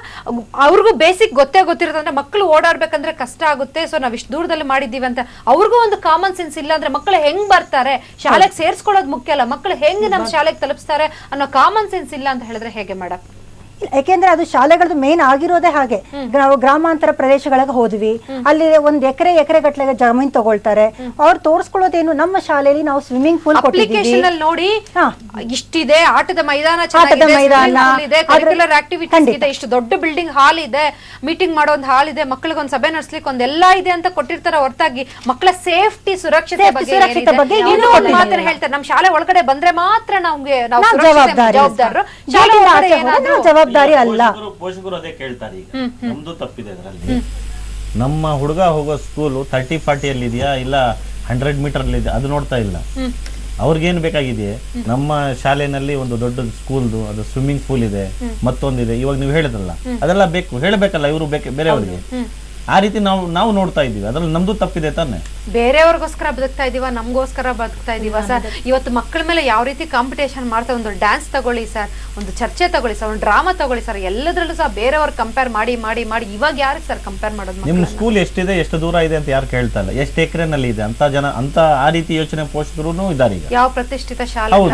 ಅವ್ರಿಗೂ ಬೇಸಿಕ್ ಗೊತ್ತಿರುತ್ತೆ. ಅಂದ್ರೆ ಮಕ್ಕಳು ಓಡಾಡ್ಬೇಕಂದ್ರೆ ಕಷ್ಟ ಆಗುತ್ತೆ, ಸೊ ನಾವ್ ಇಷ್ಟು ದೂರದಲ್ಲಿ ಮಾಡಿದೀವಿ ಅಂತ ಅವ್ರಿಗೂ ಒಂದು ಕಾಮನ್ ಸೆನ್ಸ್ ಇಲ್ಲ. ಅಂದ್ರೆ ಮಕ್ಕಳು ಹೆಂಗ್ ಬರ್ತಾರೆ, ಶಾಲೆಗೆ ಸೇರ್ಸ್ಕೊಳ್ಳೋದು ಮುಖ್ಯ ಅಲ್ಲ, ಮಕ್ಕಳು ಹೆಂಗ್ ನಮ್ಮ ಶಾಲೆಗೆ ತಲುಪಿಸ್ತಾರೆ ಅನ್ನೋ ಕಾಮನ್ ಸೆನ್ಸ್ ಇಲ್ಲ ಅಂತ ಹೇಳಿದ್ರೆ ಹೇಗೆ ಮೇಡಮ್? ಯಾಕೆಂದ್ರೆ ಅದು ಶಾಲೆಗಳದ್ದು ಮೇನ್ ಆಗಿರೋದೇ ಹಾಗೆ. ಗ್ರಾಮಾಂತರ ಪ್ರದೇಶಗಳಿಗೆ ಹೋದ್ವಿ, ಅಲ್ಲಿ ಒಂದ್ ಎಕರೆ ಗಟ್ಟಲೆ ಜಮೀನ್ ತಗೊಳ್ತಾರೆ. ಅವ್ರು ತೋರಿಸ್ಕೊಳ್ಳೋದೇನು, ನಮ್ಮ ಶಾಲೆಯಲ್ಲಿ ನಾವು ಸ್ವಿಮ್ಮಿಂಗ್ ಪೂಲ್ ಕೊಟ್ಟಿದ್ದೀವಿ ನೋಡಿ, ಇಷ್ಟಿದೆ, ಆಟದ ಮೈದಾನ ಇದೆ, ಕರಿಕ್ಯುಲರ್ ಆಕ್ಟಿವಿಟೀಸ್ ಇದೆ, ಇಷ್ಟು ದೊಡ್ಡ ಬಿಲ್ಡಿಂಗ್ ಹಾಲ್ ಇದೆ, ಮೀಟಿಂಗ್ ಮಾಡೋ ಒಂದು ಹಾಲ್ ಇದೆ, ಮಕ್ಕಳಿಗೆ ಒಂದು ಸಭೆ ನಡೆಸ್ಲಿಕ್ಕೆ ಒಂದೆಲ್ಲ ಇದೆ ಅಂತ ಕೊಟ್ಟಿರ್ತಾರೆ. ಹೊರತಾಗಿ ಮಕ್ಕಳ ಸೇಫ್ಟಿ ಸುರಕ್ಷತೆ ಬಗ್ಗೆ ಮಾತ್ರ ಹೇಳ್ತಾರೆ. ನಮ್ಮ ಶಾಲೆ ಒಳಗಡೆ ಬಂದ್ರೆ ಮಾತ್ರ ನಮ್ಗೆ ಜವಾಬ್ದಾರರು, ಜವಾಬ್ದಾರಿ ಅಲ್ಲ. ಪೋಷಕರು ಅದೇ ಕೇಳ್ತಾರೆ. ಈಗ ನಮ್ದು ತಪ್ಪಿದೆ ಅದರಲ್ಲಿ. ನಮ್ಮ ಹುಡುಗ ಹೋಗೋ ಸ್ಕೂಲು 30-40 ಅಲ್ಲಿ ಇದೆಯಾ ಇಲ್ಲ 100 ಮೀಟರ್ ಅಲ್ಲಿ ಇದೆ, ಅದು ನೋಡ್ತಾ ಇಲ್ಲ. ಅವ್ರಿಗೇನ್ ಬೇಕಾಗಿದೆ, ನಮ್ಮ ಶಾಲೆನಲ್ಲಿ ಒಂದು ದೊಡ್ಡ ಸ್ಕೂಲ್ದು ಅದು ಸ್ವಿಮ್ಮಿಂಗ್ ಪೂಲ್ ಇದೆ, ಮತ್ತೊಂದಿದೆ, ಇವಾಗ ನೀವು ಹೇಳಿದ್ರಲ್ಲ ಅದೆಲ್ಲ ಬೇಕು, ಹೇಳಬೇಕಲ್ಲ ಇವರು ಬೇರೆಯವರಿಗೆ. ಆ ರೀತಿ ನಾವು ನೋಡ್ತಾ ಇದೀವಿ. ಅದ್ರಲ್ಲಿ ನಮ್ದು ತಪ್ಪಿದೆ ತಾನೆ. ಬೇರೆಯವ್ರಿಗೋಸ್ಕರ ಬದುಕ್ತಾ ಇದೀವ, ನಮ್ಗೋಸ್ಕರ ಬದುಕ್ತಾ ಇದೀವ ಸರ್? ಇವತ್ತು ಮಕ್ಕಳ ಮೇಲೆ ಯಾವ ರೀತಿ ಕಾಂಪಿಟೇಷನ್ ಮಾಡ್ತಾರೆ. ಒಂದು ಡ್ಯಾನ್ಸ್ ತಗೊಳ್ಳಿ ಸರ್, ಒಂದು ಚರ್ಚೆ ತಗೊಳ್ಳಿ ಸರ್, ಒಂದು ಡ್ರಾಮಾ ತಗೊಳ್ಳಿ ಸರ್, ಎಲ್ಲದ್ರಲ್ಲೂ ಸಹ ಬೇರೆಯವ್ರ ಕಂಪೇರ್ ಮಾಡಿ ಮಾಡಿ ಮಾಡಿ ಇವಾಗ ಯಾರಿಗೆ ಸರ್ ಕಂಪೇರ್ ಮಾಡೋದು? ನಿಮ್ ಸ್ಕೂಲ್ ಎಷ್ಟಿದೆ, ಎಷ್ಟು ದೂರ ಇದೆ ಅಂತ ಯಾರು ಕೇಳ್ತಾ ಇಲ್ಲ, ಎಷ್ಟು ಎಕರೆನಲ್ಲಿ ಇದೆ ಅಂತ ಜನ, ಅಂತ ಆ ರೀತಿ ಯೋಚನೆ ಪೋಷಕರು ಇದ್ದಾರೆ. ಈಗ ಯಾವ ಪ್ರತಿಷ್ಠಿತ ಶಾಲೆ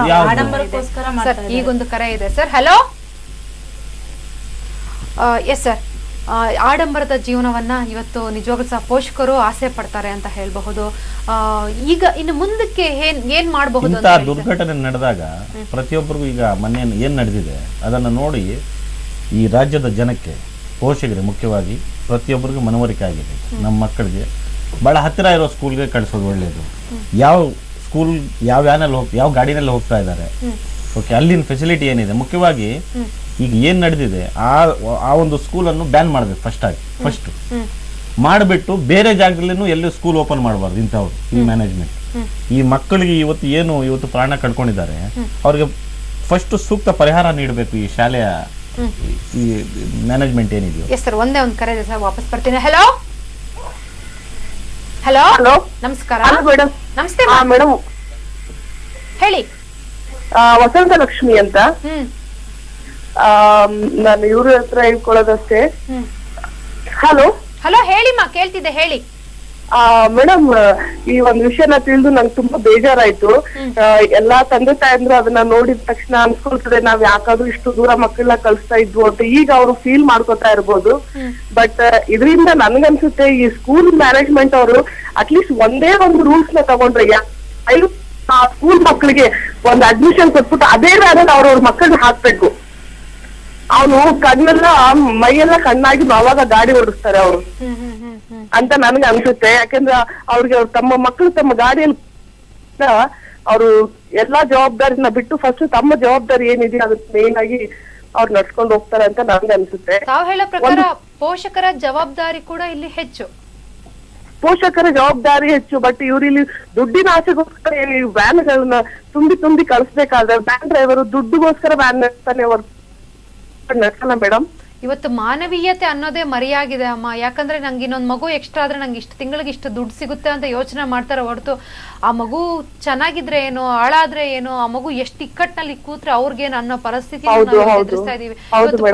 ಸರ್? ಈಗೊಂದು ಕರೆ ಇದೆ ಸರ್. Hello, yes sir. ಆಡಂಬರದ ಜೀವನವನ್ನ ಇವತ್ತು ನಿಜವಾಗ್ಲೂ ಸಹ ಪೋಷಕರು ಆಸೆ ಪಡ್ತಾರೆ ಅಂತ ಹೇಳಬಹುದು. ಈಗ ಇನ್ನು ಮುಂದಕ್ಕೆ ಏನ್ ಮಾಡಬಹುದು? ಇಂಥ ದುರ್ಘಟನೆ ನಡೆದಾಗ ಪ್ರತಿಯೊಬ್ಬರಿಗೂ, ಈಗ ಮೊನ್ನೆ ಏನ್ ನಡೆದಿದೆ ಅದನ್ನ ನೋಡಿ ಈ ರಾಜ್ಯದ ಜನಕ್ಕೆ, ಪೋಷಕರಿಗೆ ಮುಖ್ಯವಾಗಿ ಪ್ರತಿಯೊಬ್ಬರಿಗೂ ಮನವರಿಕೆ ಆಗಿದೆ. ನಮ್ಮ ಮಕ್ಕಳಿಗೆ ಬಹಳ ಹತ್ತಿರ ಇರೋ ಸ್ಕೂಲ್ಗೆ ಕಳಿಸೋದು ಒಳ್ಳೇದು. ಯಾವ ಸ್ಕೂಲ್ ಯಾವ ವ್ಯಾನಲ್ಲಿ ಯಾವ ಗಾಡಿನಲ್ಲಿ ಹೋಗ್ತಾ ಇದ್ದಾರೆ, ಓಕೆ, ಅಲ್ಲಿನ ಫೆಸಿಲಿಟಿ ಏನಿದೆ, ಮುಖ್ಯವಾಗಿ ಈಗ ಏನ್ ನಡೆದಿದೆ ಆ ಒಂದು ಸ್ಕೂಲನ್ನು ಬ್ಯಾನ್ ಮಾಡ್ಬೇಕು ಫಸ್ಟ್ ಮಾಡಿಬಿಟ್ಟು ಬೇರೆ ಜಾಗದಲ್ಲೂ ಎಲ್ಲಿ ಸ್ಕೂಲ್ ಓಪನ್ ಮಾಡಬಾರ್ದು ಇಂಥವ್ರು. ಈ ಮ್ಯಾನೇಜ್ಮೆಂಟ್ ಈ ಮಕ್ಕಳಿಗೆ ಇವತ್ತು ಪ್ರಾಣ ಕಳ್ಕೊಂಡಿದ್ದಾರೆ, ಅವ್ರಿಗೆ ಫಸ್ಟ್ ಸೂಕ್ತ ಪರಿಹಾರ ನೀಡಬೇಕು ಈ ಶಾಲೆಯ ಈ ಮ್ಯಾನೇಜ್ಮೆಂಟ್ ಏನಿದೆಯೋ. ಎಸ್ ಸರ್, ಒಂದೇ ಒಂದು ಕರೆ ಇದೆ ಸರ್, ವಾಪಸ್ ಬರ್ತೀನಿ. ಹಲೋ ಹಲೋ ಹಲೋ, ನಮಸ್ಕಾರ ಮೇಡಮ್. ನಮಸ್ತೆ ಮೇಡಮ್, ಹೇಳಿ. ವಸಂತ ಲಕ್ಷ್ಮಿ ಅಂತ. ನಾನು ಇವ್ರ ಹತ್ರ ಹೇಳ್ಕೊಳ್ಳೋದಷ್ಟೇ. ಹಲೋ ಹಲೋ, ಹೇಳಿಮ್ಮ, ಕೇಳ್ತಿದ್ದೆ, ಹೇಳಿ. ಮೇಡಮ್, ಈ ಒಂದ್ ವಿಷಯನ ತಿಳಿದು ನಂಗೆ ತುಂಬಾ ಬೇಜಾರಾಯ್ತು. ಎಲ್ಲಾ ತಂದೆ ತಾಯಂದ್ರು ಅದನ್ನ ನೋಡಿದ ತಕ್ಷಣ ಅನ್ಸ್ಕೊಳ್ತದೆ ನಾವ್ ಯಾಕಾದ್ರೂ ಇಷ್ಟು ದೂರ ಮಕ್ಕಳನ್ನ ಕಳಿಸ್ತಾ ಇದ್ವು ಅಂತ ಈಗ ಅವ್ರು ಫೀಲ್ ಮಾಡ್ಕೊತಾ ಇರ್ಬೋದು. ಬಟ್ ಇದರಿಂದ ನನ್ಗನ್ಸುತ್ತೆ ಈ ಸ್ಕೂಲ್ ಮ್ಯಾನೇಜ್ಮೆಂಟ್ ಅವರು ಅಟ್ಲೀಸ್ಟ್ ಒಂದೇ ಒಂದು ರೂಲ್ಸ್ ನ ತಗೊಂಡ್ರೆ ಸ್ಕೂಲ್ ಮಕ್ಕಳಿಗೆ ಒಂದ್ ಅಡ್ಮಿಷನ್ ಕೊಟ್ಬಿಟ್ಟು ಅದೇ ವ್ಯಾನಲ್ಲಿ ಅವ್ರವ್ರ ಮಕ್ಕಳನ್ನ ಹಾಕ್ಬೇಕು. ಅವನು ಕಣ್ಣೆಲ್ಲ ಮೈಯೆಲ್ಲ ಕಣ್ಣಾಗಿ ಅವಾಗ ಗಾಡಿ ಓಡಿಸ್ತಾರೆ ಅವರು ಅಂತ ನನ್ಗೆ ಅನ್ಸುತ್ತೆ. ಯಾಕಂದ್ರೆ ಅವ್ರಿಗೆ ಅವ್ರ ತಮ್ಮ ಮಕ್ಕಳು ತಮ್ಮ ಗಾಡಿಯಲ್ಲಿ ಅವರು ಎಲ್ಲಾ ಜವಾಬ್ದಾರಿನ ಬಿಟ್ಟು ಫಸ್ಟ್ ತಮ್ಮ ಜವಾಬ್ದಾರಿ ಏನಿದೆ ಅದಕ್ಕೆ ಮೇನ್ ಆಗಿ ಅವ್ರು ನಡ್ಸ್ಕೊಂಡು ಹೋಗ್ತಾರೆ ಅಂತ ನನ್ಗೆ ಅನ್ಸುತ್ತೆ. ತಾವು ಹೇಳೋ ಪ್ರಕಾರ ಪೋಷಕರ ಜವಾಬ್ದಾರಿ ಕೂಡ ಇಲ್ಲಿ ಹೆಚ್ಚು. ಪೋಷಕರ ಜವಾಬ್ದಾರಿ ಹೆಚ್ಚು, ಬಟ್ ಇವ್ರು ಇಲ್ಲಿ ದುಡ್ಡಿನ ಆಸೆಗೋಸ್ಕರ ಈ ವ್ಯಾನ್ಗಳನ್ನ ತುಂಬಿ ಕಳಿಸ್ಬೇಕಾದ್ರೆ ವ್ಯಾನ್ ಡ್ರೈವರು ದುಡ್ಡುಗೋಸ್ಕರ ವ್ಯಾನ್ ನಡೆಸ್ತಾನೆ ನಡೆಸಲ್ಲ ಮೇಡಮ್. ಇವತ್ತು ಮಾನವೀಯತೆ ಅನ್ನೋದೇ ಮರೆಯಾಗಿದೆ ಅಮ್ಮ. ಯಾಕಂದ್ರೆ ನಂಗೆ ಇನ್ನೊಂದು ಮಗು ಎಕ್ಸ್ಟ್ರಾ ಆದ್ರೆ ನಂಗೆ ಇಷ್ಟು ತಿಂಗಳಿಗೆ ಇಷ್ಟು ದುಡ್ಡು ಸಿಗುತ್ತೆ ಅಂತ ಯೋಚನೆ ಮಾಡ್ತಾರೆ ಹೊರತು ಆ ಮಗು ಚೆನ್ನಾಗಿದ್ರೆ ಏನು, ಹಾಳಾದ್ರೆ ಏನು, ಆ ಮಗು ಎಷ್ಟು ಇಕ್ಕಟ್ಟಿನಲ್ಲಿ ಕೂತ್ರೆ ಅವ್ರಿಗೇನು ಅನ್ನೋ ಪರಿಸ್ಥಿತಿ ಎದುರಿಸ್ತಾ ಇದೀವಿ.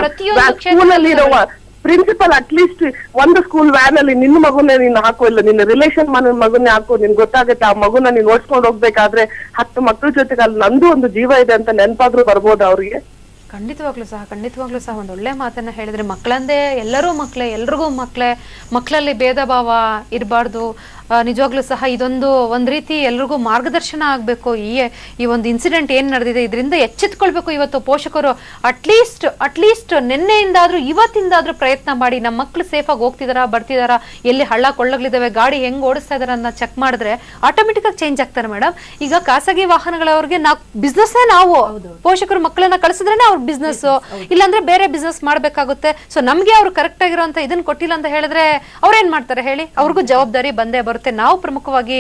ಪ್ರತಿಯೊಂದು ಪ್ರಿನ್ಸಿಪಲ್ ಅಟ್ಲೀಸ್ಟ್ ಒಂದು ಸ್ಕೂಲ್ ವ್ಯಾನ್ ಅಲ್ಲಿ ನಿನ್ನ ಮಗುನೇ ನೀನ್ ಹಾಕೋ, ಇಲ್ಲ ನಿನ್ನ ರಿಲೇಷನ್ ಮಗುನೇ ಹಾಕೋ, ನಿನ್ ಗೊತ್ತಾಗುತ್ತೆ ಆ ಮಗುನ ನೀನ್ ಓಡಿಸ್ಕೊಂಡು ಹೋಗ್ಬೇಕಾದ್ರೆ 10 ಮಕ್ಳ ಜೊತೆಗೆ ಅಲ್ಲಿ ನಂದು ಒಂದು ಜೀವ ಇದೆ ಅಂತ ನೆನಪಾದ್ರೂ ಬರ್ಬೋದು ಅವ್ರಿಗೆ. ಖಂಡಿತವಾಗ್ಲೂ ಸಹ ಒಂದು ಒಳ್ಳೆ ಮಾತನ್ನ ಹೇಳಿದ್ರೆ, ಮಕ್ಕಳಂದೇ ಎಲ್ಲರೂ ಮಕ್ಕಳೇ, ಎಲ್ರಿಗೂ ಮಕ್ಕಳಲ್ಲಿ ಭೇದ ಭಾವ ಇರಬಾರ್ದು. ನಿಜವಾಗ್ಲೂ ಸಹ ಇದೊಂದು ಒಂದ್ ರೀತಿ ಎಲ್ರಿಗೂ ಮಾರ್ಗದರ್ಶನ ಆಗ್ಬೇಕು. ಈ ಒಂದು ಇನ್ಸಿಡೆಂಟ್ ಏನ್ ನಡೆದಿದೆ ಇದರಿಂದ ಎಚ್ಚೆತ್ಕೊಳ್ಬೇಕು ಇವತ್ತು ಪೋಷಕರು. ಅಟ್ಲೀಸ್ಟ್ ನಿನ್ನೆಯಿಂದಾದ್ರೂ ಇವತ್ತಿಂದಾದ್ರೂ ಪ್ರಯತ್ನ ಮಾಡಿ ನಮ್ಮ ಮಕ್ಳು ಸೇಫ್ ಆಗಿ ಹೋಗ್ತಿದಾರ, ಬರ್ತಿದಾರ, ಎಲ್ಲಿ ಹಳ್ಳ ಕೊಳ್ಳಗಳಿದಾವೆ, ಗಾಡಿ ಹೆಂಗ್ ಓಡಿಸ್ತಾ ಇದಾರ ಅನ್ನೋ ಚೆಕ್ ಮಾಡಿದ್ರೆ ಆಟೋಮೆಟಿಕ್ ಆಗಿ ಚೇಂಜ್ ಆಗ್ತಾರೆ ಮೇಡಮ್. ಈಗ ಖಾಸಗಿ ವಾಹನಗಳವ್ರಿಗೆ ಬಿಸ್ನೆಸ್ ನಾವು ಪೋಷಕರು ಮಕ್ಕಳನ್ನ ಕಳಿಸಿದ್ರೆ ಅವ್ರ ಬಿಸ್ನೆಸ್, ಇಲ್ಲಾಂದ್ರೆ ಬೇರೆ ಬಿಸ್ನೆಸ್ ಮಾಡ್ಬೇಕಾಗುತ್ತೆ. ಸೊ ನಮ್ಗೆ ಅವ್ರು ಕರೆಕ್ಟ್ ಆಗಿರೋಂತ ಇದನ್ನ ಕೊಟ್ಟಿಲ್ಲ ಅಂತ ಹೇಳಿದ್ರೆ ಅವ್ರೇನ್ ಮಾಡ್ತಾರೆ ಹೇಳಿ? ಅವ್ರಿಗೂ ಜವಾಬ್ದಾರಿ ಬಂದೇ ಬರುತ್ತೆ. ನಾವು ಪ್ರಮುಖವಾಗಿ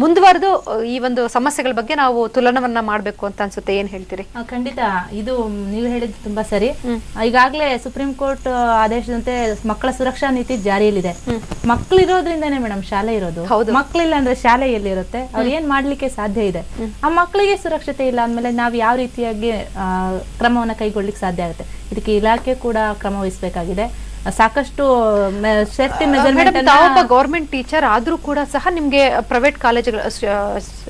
ಮುಂದುವರೆದು ಈ ಒಂದು ಸಮಸ್ಯೆಗಳ ಬಗ್ಗೆ ನಾವು ತುಲನವನ್ನ ಮಾಡ್ಬೇಕು ಅಂತ ಅನ್ಸುತ್ತೆ. ಏನ್ ಹೇಳ್ತೀರಿ? ಖಂಡಿತ, ಇದು ನೀವು ಹೇಳಿದ್ದು ತುಂಬಾ ಸರಿ. ಈಗಾಗಲೇ ಸುಪ್ರೀಂ ಕೋರ್ಟ್ ಆದೇಶದಂತೆ ಮಕ್ಕಳ ಸುರಕ್ಷಾ ನೀತಿ ಜಾರಿಯಲ್ಲಿದೆ. ಮಕ್ಕಳು ಇರೋದ್ರಿಂದಾನೇ ಮೇಡಮ್ ಶಾಲೆ ಇರೋದು. ಮಕ್ಕಳಿಲ್ಲ ಅಂದ್ರೆ ಶಾಲೆ ಎಲ್ಲಿರುತ್ತೆ? ಅವ್ರು ಏನ್ ಮಾಡ್ಲಿಕ್ಕೆ ಸಾಧ್ಯ ಇದೆ? ಆ ಮಕ್ಕಳಿಗೆ ಸುರಕ್ಷತೆ ಇಲ್ಲ ಅಂದ್ಮೇಲೆ ನಾವ್ ಯಾವ ರೀತಿಯಾಗಿ ಕ್ರಮವನ್ನ ಕೈಗೊಳ್ಳಿಕ್ಕೆ ಸಾಧ್ಯ ಆಗುತ್ತೆ? ಇದಕ್ಕೆ ಇಲಾಖೆ ಕೂಡ ಕ್ರಮ ವಹಿಸಬೇಕಾಗಿದೆ. ಸಾಕಷ್ಟು ಸೇಫ್ಟಿ ಮೆಜರ್ಮೆಂಟ್. ತಾವೊಬ್ಬ ಗೌರ್ಮೆಂಟ್ ಟೀಚರ್ ಆದ್ರೂ ಕೂಡ ಸಹ ನಿಮ್ಗೆ ಪ್ರೈವೇಟ್ ಕಾಲೇಜುಗಳ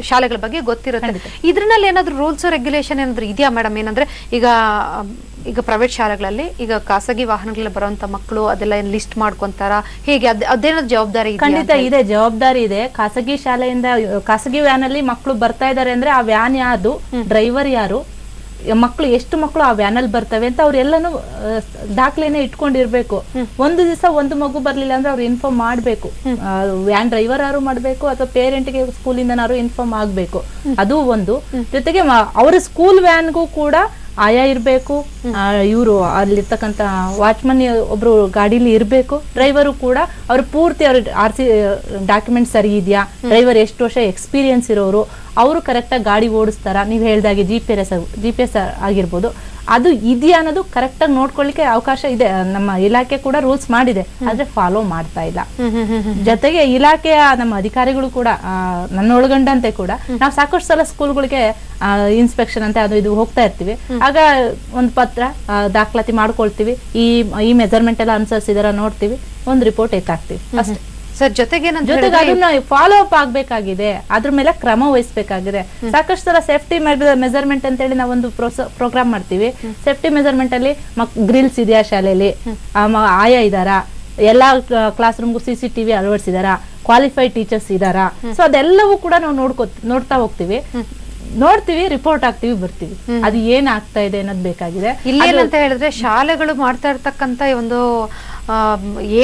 ಶಾಲೆಗಳ ಬಗ್ಗೆ ಗೊತ್ತಿರುತ್ತೆ. ಇದ್ರಲ್ಲಿ ಏನಾದ್ರು ರೂಲ್ಸ್ ರೆಗ್ಯುಲೇಷನ್ ಏನಾದ್ರು ಇದೆಯಾ ಮೇಡಮ್? ಏನಂದ್ರೆ ಈಗ ಪ್ರೈವೇಟ್ ಶಾಲೆಗಳಲ್ಲಿ ಈಗ ಖಾಸಗಿ ವಾಹನಗಳಲ್ಲಿ ಬರುವಂತ ಮಕ್ಕಳು ಅದೆಲ್ಲ ಲಿಸ್ಟ್ ಮಾಡ್ಕೊಂತಾರ, ಹೇಗೆ ಅದೇನಾದ್ರು ಜವಾಬ್ದಾರಿ? ಖಂಡಿತ ಇದೆ, ಜವಾಬ್ದಾರಿ ಇದೆ. ಖಾಸಗಿ ಶಾಲೆಯಿಂದ ಖಾಸಗಿ ವ್ಯಾನ್ ಅಲ್ಲಿ ಮಕ್ಕಳು ಬರ್ತಾ ಇದಾರೆ ಅಂದ್ರೆ ಆ ವ್ಯಾನ್ ಯಾರು, ಡ್ರೈವರ್ ಯಾರು, ಮಕ್ಕಳು ಎಷ್ಟು ಮಕ್ಕಳು ಆ ವ್ಯಾನಲ್ಲಿ ಬರ್ತವೆ ಅಂತ ಅವ್ರೆಲ್ಲಾನು ದಾಖಲೆನೆ ಇಟ್ಕೊಂಡಿರ್ಬೇಕು. ಒಂದು ದಿವಸ ಒಂದು ಮಗು ಬರ್ಲಿಲ್ಲ ಅಂದ್ರೆ ಅವ್ರು ಇನ್ಫಾರ್ಮ್ ಮಾಡ್ಬೇಕು. ವ್ಯಾನ್ ಡ್ರೈವರ್ ಯಾರು ಮಾಡ್ಬೇಕು ಅಥವಾ ಪೇರೆಂಟ್ಗೆ ಸ್ಕೂಲಿಂದನಾರು ಇನ್ಫಾರ್ಮ್ ಆಗ್ಬೇಕು. ಅದು ಒಂದು. ಜೊತೆಗೆ ಅವ್ರ ಸ್ಕೂಲ್ ವ್ಯಾನ್ಗೂ ಕೂಡ ಆಯಾ ಇರ್ಬೇಕು, ಇವರು ಅಲ್ಲಿರ್ತಕ್ಕಂತ ವಾಚ್ಮನ್ ಒಬ್ರು ಗಾಡಿಲಿ ಇರ್ಬೇಕು, ಡ್ರೈವರು ಕೂಡ ಅವ್ರ ಪೂರ್ತಿ ಅವ್ರ RC ಡಾಕ್ಯುಮೆಂಟ್ ಸರಿ ಇದೆಯಾ, ಡ್ರೈವರ್ ಎಷ್ಟು ವರ್ಷ ಎಕ್ಸ್ಪೀರಿಯನ್ಸ್ ಇರೋರು, ಅವರು ಕರೆಕ್ಟಾಗಿ ಗಾಡಿ ಓಡಿಸ್ತಾರ, ನೀವು ಹೇಳ್ದಾಗೆ GPS ಆಗಿರ್ಬೋದು, ಅದು ಇದೆಯಾ ಅನ್ನೋದು ಕರೆಕ್ಟಾಗಿ ನೋಡ್ಕೊಳ್ಳಿಕ್ಕೆ ಅವಕಾಶ ಇದೆ. ನಮ್ಮ ಇಲಾಖೆ ಕೂಡ ರೂಲ್ಸ್ ಮಾಡಿದೆ, ಆದ್ರೆ ಫಾಲೋ ಮಾಡ್ತಾ ಇಲ್ಲ. ಜೊತೆಗೆ ಇಲಾಖೆಯ ನಮ್ಮ ಅಧಿಕಾರಿಗಳು ಕೂಡ ನನ್ನ ಒಳಗೊಂಡಂತೆ ಕೂಡ ನಾವು ಸಾಕಷ್ಟು ಸಲ ಸ್ಕೂಲ್ಗಳಿಗೆ ಇನ್ಸ್ಪೆಕ್ಷನ್ ಅಂತ ಅದು ಇದು ಹೋಗ್ತಾ ಇರ್ತೀವಿ. ಆಗ ಒಂದು ಪತ್ರ ದಾಖಲಾತಿ ಮಾಡ್ಕೊಳ್ತೀವಿ, ಈ ಮೆಜರ್ಮೆಂಟ್ ಎಲ್ಲ ಅನುಸರಿಸಿದಾರ ನೋಡ್ತೀವಿ, ಒಂದು ರಿಪೋರ್ಟ್ ಎತ್ತಾಕ್ತಿವಿ ಅಷ್ಟೇ. ಸರ್ ಜೊತೆಗೆ ಅದನ್ನ ಫಾಲೋ ಅಪ್ ಆಗ್ಬೇಕಾಗಿದೆ, ಅದ್ರ ಮೇಲೆ ಕ್ರಮ ವಹಿಸ್ಬೇಕಾಗಿದೆ. ಸಾಕಷ್ಟು ಸಲ ಸೇಫ್ಟಿ ಮೆಜರ್ಮೆಂಟ್ ಅಂತ ಹೇಳಿ ನಾವೊಂದು ಪ್ರೋಗ್ರಾಮ್ ಮಾಡ್ತೀವಿ. ಸೇಫ್ಟಿ ಮೆಜರ್ಮೆಂಟ್ ಅಲ್ಲಿ ಗ್ರಿಲ್ಸ್ ಇದೆಯಾ ಶಾಲೆಯಲ್ಲಿ, ಆಯಾ ಇದಾರಾ, ಎಲ್ಲಾ ಕ್ಲಾಸ್ ರೂಮ್ಗೂ CCTV ಅಳವಡಿಸಿದಾರ, ಕ್ವಾಲಿಫೈಡ್ ಟೀಚರ್ಸ್ ಇದಾರಾ, ಸೊ ಅದೆಲ್ಲವೂ ಕೂಡ ನಾವು ನೋಡ್ತಾ ಹೋಗ್ತೀವಿ, ನೋಡ್ತೀವಿ, ರಿಪೋರ್ಟ್ ಆಗ್ತೀವಿ, ಬರ್ತೀವಿ. ಅದು ಏನ್ ಆಗ್ತಾ ಇದೆ ಅನ್ನೋದು ಬೇಕಾಗಿದೆ. ಇಲ್ಲೇನಂತ ಹೇಳಿದ್ರೆ ಶಾಲೆಗಳು ಮಾಡ್ತಾ ಇರ್ತಕ್ಕಂತ ಒಂದು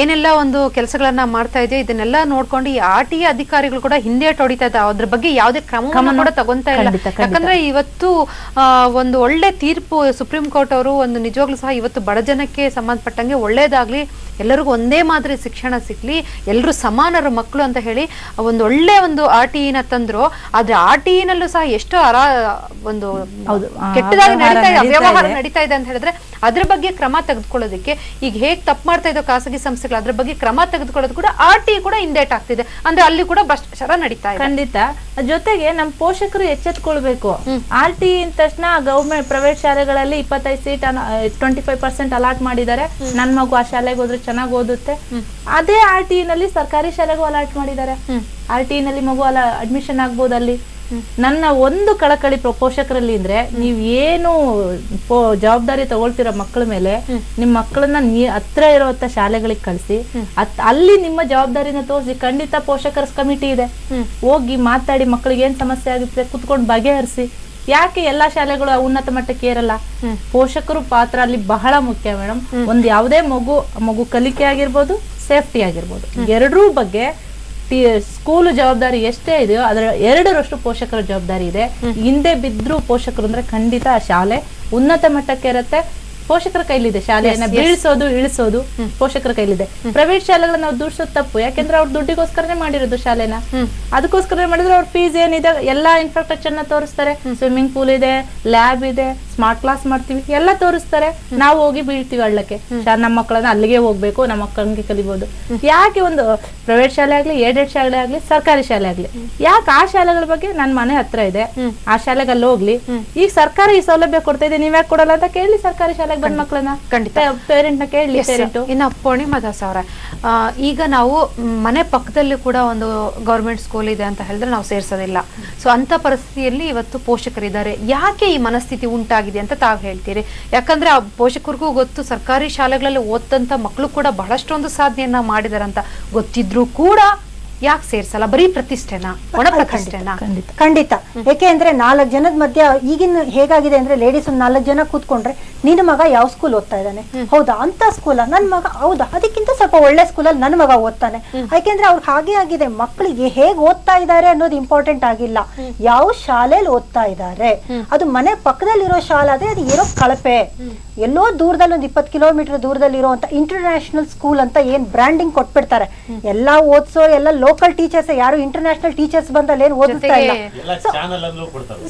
ಏನೆಲ್ಲ ಒಂದು ಕೆಲಸಗಳನ್ನ ಮಾಡ್ತಾ ಇದೆಯೋ ಇದನ್ನೆಲ್ಲ ನೋಡ್ಕೊಂಡು ಈ RTA ಅಧಿಕಾರಿಗಳು ಕೂಡ ಹಿಂದೆ ಹೊಡಿತಾ ಇದ್ದಾರೆ. ಅದ್ರ ಬಗ್ಗೆ ಯಾವುದೇ ಕ್ರಮವನ್ನು ಕೂಡ ತಗೊಂತಾ ಇಲ್ಲ. ಯಾಕಂದ್ರೆ ಇವತ್ತು ಒಂದು ಒಳ್ಳೆ ತೀರ್ಪು ಸುಪ್ರೀಂ ಕೋರ್ಟ್ ಅವರು ಒಂದು ನಿಜವಾಗ್ಲೂ ಸಹ ಇವತ್ತು ಬಡ ಜನಕ್ಕೆ ಸಂಬಂಧಪಟ್ಟಂಗೆ ಒಳ್ಳೇದಾಗ್ಲಿ, ಎಲ್ಲರಿಗೂ ಒಂದೇ ಮಾದರಿ ಶಿಕ್ಷಣ ಸಿಗ್ಲಿ, ಎಲ್ಲರೂ ಸಮಾನರು ಮಕ್ಕಳು ಅಂತ ಹೇಳಿ ಒಂದು ಒಳ್ಳೆ ಒಂದು RTE ತಂದ್ರು. ಆದ್ರೆ RTE ನಲ್ಲೂ ಸಹ ಎಷ್ಟೋ ಒಂದು ಕೆಟ್ಟದಾಗಿ ವ್ಯವಹಾರ ನಡೀತಾ ಇದೆ ಅಂತ ಹೇಳಿದ್ರೆ ಅದ್ರ ಬಗ್ಗೆ ಕ್ರಮ ತೆಗೆದುಕೊಳ್ಳೋದಕ್ಕೆ ಈಗ ಹೇಗ್ ತಪ್ಪು ಮಾಡ್ತಾ ಇದ್ದೋ ಖಾಸಗಿ ಸಂಸ್ಥೆಗಳು ಅದ್ರ ಬಗ್ಗೆ ಕ್ರಮ ತೆಗೆದುಕೊಳ್ಳೋದು ಕೂಡ RT ಕೂಡ ಹಿಂದೇಟ್ ಆಗ್ತಿದೆ, ಅಂದ್ರೆ ಅಲ್ಲಿ ಕೂಡ ಭ್ರಷ್ಟಾಚಾರ ನಡೀತಾ ಇದೆ. ಖಂಡಿತ. ಜೊತೆಗೆ ನಮ್ಮ ಪೋಷಕರು ಎಚ್ಚೆತ್ಕೊಳ್ಬೇಕು. RT ಇಂದ ತಕ್ಷಣ ಗವರ್ಮೆಂಟ್ ಪ್ರೈವೇಟ್ ಶಾಲೆಗಳಲ್ಲಿ 25 ಸೀಟ್ 25% ಅಲಾಟ್ ಮಾಡಿದ್ದಾರೆ. ನನ್ ಮಗು ಆ ಶಾಲೆಗೆ ಹೋದ್ರೆ ಚೆನ್ನಾಗಿ ಓದುತ್ತೆ. ಅದೇ RT ನಲ್ಲಿ ಸರ್ಕಾರಿ ಶಾಲೆಗೂ ಅಲಾಟ್ ಮಾಡಿದ್ದಾರೆ. RT ನಲ್ಲಿ ಮಗು ಅಡ್ಮಿಷನ್ ಆಗ್ಬೋದು. ಅಲ್ಲಿ ನನ್ನ ಒಂದು ಕಳಕಳಿ ಪೋಷಕರಲ್ಲಿ ಅಂದ್ರೆ ನೀವ್ ಏನು ಜವಾಬ್ದಾರಿ ತಗೊಳ್ತಿರೋ ಮಕ್ಕಳ ಮೇಲೆ, ನಿಮ್ ಮಕ್ಕಳನ್ನ ಹತ್ರ ಇರುವಂತ ಶಾಲೆಗಳಿಗೆ ಕಳಿಸಿ, ಅಲ್ಲಿ ನಿಮ್ಮ ಜವಾಬ್ದಾರಿನ ತೋರಿಸಿ. ಖಂಡಿತ ಪೋಷಕರ ಕಮಿಟಿ ಇದೆ, ಹೋಗಿ ಮಾತಾಡಿ ಮಕ್ಕಳಿಗೆ ಏನ್ ಸಮಸ್ಯೆ ಆಗುತ್ತೆ ಕುತ್ಕೊಂಡು ಬಗೆಹರಿಸಿ. ಯಾಕೆ ಎಲ್ಲಾ ಶಾಲೆಗಳು ಉನ್ನತ ಮಟ್ಟಕ್ಕೆ ಏರಲ್ಲ? ಪೋಷಕರು ಪಾತ್ರ ಅಲ್ಲಿ ಬಹಳ ಮುಖ್ಯ ಮೇಡಮ್. ಒಂದ್ ಯಾವುದೇ ಮಗು ಕಲಿಕೆ ಆಗಿರ್ಬೋದು, ಸೇಫ್ಟಿ ಆಗಿರ್ಬೋದು, ಎರಡರೂ ಬಗ್ಗೆ ಸ್ಕೂಲ್ ಜವಾಬ್ದಾರಿ ಎಷ್ಟೇ ಇದೆಯೋ ಅದರ 2ರಷ್ಟು ಪೋಷಕರ ಜವಾಬ್ದಾರಿ ಇದೆ. ಹಿಂದೆ ಬಿದ್ರು ಪೋಷಕರು ಅಂದ್ರೆ ಖಂಡಿತ ಆ ಶಾಲೆ ಉನ್ನತ ಮಟ್ಟಕ್ಕೆ ಇರುತ್ತೆ. ಪೋಷಕರ ಕೈಲಿದೆ ಶಾಲೆಯನ್ನ ಬೀಳ್ಸೋದು ಇಳಿಸೋದು ಪೋಷಕರ ಕೈಲಿದೆ. ಪ್ರೈವೇಟ್ ಶಾಲೆಗಳನ್ನ ನಾವು ದೂಷಿಸೋದು ತಪ್ಪು, ಯಾಕೆಂದ್ರೆ ಅವ್ರ ದುಡ್ಡಿಗೋಸ್ಕರನೇ ಮಾಡಿರೋದು ಶಾಲೆನ. ಅದಕ್ಕೋಸ್ಕರ ಮಾಡಿದ್ರೆ ಅವ್ರ ಫೀಸ್ ಏನಿದೆ ಎಲ್ಲಾ ಇನ್ಫ್ರಾಸ್ಟ್ರಕ್ಚರ್ ನ ತೋರಿಸ್ತಾರೆ. ಸ್ವಿಮ್ಮಿಂಗ್ ಪೂಲ್ ಇದೆ, ಲ್ಯಾಬ್ ಇದೆ, ಸ್ಮಾರ್ಟ್ ಕ್ಲಾಸ್ ಮಾಡ್ತೀವಿ, ಎಲ್ಲ ತೋರಿಸ್ತಾರೆ. ನಾವು ಹೋಗಿ ಬೀಳ್ತೀವಿ ಹಳ್ಳಕ್ಕೆ. ನಮ್ಮ ಮಕ್ಕಳನ್ನ ಅಲ್ಲಿಗೆ ಹೋಗ್ಬೇಕು, ನಮ್ಮ ಮಕ್ಕಳಿಗೆ ಕಲಿಬಹುದು. ಯಾಕೆ ಒಂದು ಪ್ರೈವೇಟ್ ಶಾಲೆ ಆಗ್ಲಿ, ಏಡೆಡ್ ಶಾಲೆ ಆಗ್ಲಿ, ಸರ್ಕಾರಿ ಶಾಲೆ ಆಗ್ಲಿ, ಯಾಕೆ ಆ ಶಾಲೆಗಳ ಬಗ್ಗೆ ನನ್ನ ಮನೆ ಹತ್ರ ಇದೆ, ಆ ಶಾಲೆಗೆ ಅಲ್ಲಿ ಹೋಗ್ಲಿ. ಈಗ ಸರ್ಕಾರ ಈ ಸೌಲಭ್ಯ ಕೊಡ್ತಾ ಇದೆ, ನೀವ್ಯಾಕೆ ಕೊಡಲ್ಲ ಅಂತ ಕೇಳಿ ಸರ್ಕಾರಿ ಶಾಲೆಗೆ ಬಂದ್ ಮಕ್ಕಳನ್ನ. ಖಂಡಿತ ಪೇರೆಂಟ್ ನ ಕೇಳಿ. ಇನ್ನ ಪೂರ್ಣಿಮಾ ದಾಸ್ ಅವರ, ಈಗ ನಾವು ಮನೆ ಪಕ್ಕದಲ್ಲಿ ಕೂಡ ಒಂದು ಗವರ್ಮೆಂಟ್ ಸ್ಕೂಲ್ ಇದೆ ಅಂತ ಹೇಳಿದ್ರೆ ನಾವು ಸೇರ್ಸೋದಿಲ್ಲ. ಸೊ ಅಂತ ಪರಿಸ್ಥಿತಿಯಲ್ಲಿ ಇವತ್ತು ಪೋಷಕರಿದ್ದಾರೆ. ಯಾಕೆ ಈ ಮನಸ್ಥಿತಿ ಉಂಟಾಗಿದೆ ಅಂತ ತಾವು ಹೇಳ್ತೀರಿ? ಯಾಕಂದ್ರೆ ಆ ಪೋಷಕರಿಗೂ ಗೊತ್ತು, ಸರ್ಕಾರಿ ಶಾಲೆಗಳಲ್ಲಿ ಓದಂತ ಮಕ್ಕಳು ಕೂಡ ಬಹಳಷ್ಟೊಂದು ಸಾಧನೆಯನ್ನ ಮಾಡಿದಾರಂತ ಗೊತ್ತಿದ್ರು ಕೂಡ ಯಾಕೆ ಸೇರ್ಸಲ್ಲ? ಬರೀ ಪ್ರತಿಷ್ಠೆನಾ, ಒಣ ಪ್ರತಿಷ್ಠೆನಾ? ಖಂಡಿತ. ಯಾಕೆ ಅಂದ್ರೆ 4 ಜನದ ಮಧ್ಯ ಈಗಿನ ಹೇಗಾಗಿದೆ ಅಂದ್ರೆ ಲೇಡೀಸ್ 4 ಜನ ಕೂತ್ಕೊಂಡ್ರೆ ನಿನ್ನ ಮಗ ಯಾವ ಸ್ಕೂಲ್ ಓದ್ತಾ ಇದ್ದಾನೆ, ಹೌದಾ ಅಂತ ಸ್ಕೂಲ, ನನ್ ಮಗ ಹೌದಾ ಅದಕ್ಕಿಂತ ಸ್ವಲ್ಪ ಒಳ್ಳೆ ಸ್ಕೂಲಲ್ಲಿ ನನ್ನ ಮಗ ಓದ್ತಾನೆ. ಯಾಕೆಂದ್ರೆ ಅವ್ರಿಗೆ ಹಾಗೆ ಆಗಿದೆ, ಮಕ್ಕಳಿಗೆ ಹೇಗ್ ಓದ್ತಾ ಇದ್ದಾರೆ ಅನ್ನೋದು ಇಂಪಾರ್ಟೆಂಟ್ ಆಗಿಲ್ಲ, ಯಾವ ಶಾಲೆಯಲ್ಲಿ ಓದ್ತಾ ಇದ್ದಾರೆ. ಅದು ಮನೆ ಪಕ್ಕದಲ್ಲಿರೋ ಶಾಲೆ ಆದ್ರೆ ಅದು ಇರೋ ಕಳಪೆ. ಎಲ್ಲೋ ದೂರದಲ್ಲಿ ಒಂದು 20 ಕಿಲೋಮೀಟರ್ ದೂರದಲ್ಲಿ ಇರುವಂತ ಇಂಟರ್ನ್ಯಾಷನಲ್ ಸ್ಕೂಲ್ ಅಂತ ಏನ್ ಬ್ರಾಂಡಿಂಗ್ ಕೊಟ್ಬಿಡ್ತಾರೆ. ಎಲ್ಲಾ ಓದ್ಸೋ ಎಲ್ಲ ಲೋಕಲ್ ಟೀಚರ್ಸ್, ಯಾರು ಇಂಟರ್ನ್ಯಾಷನಲ್ ಟೀಚರ್ಸ್ ಬಂದಲ್ಲಿ ಏನ್ ಓದಿಸ್ತಾ ಇಲ್ಲ.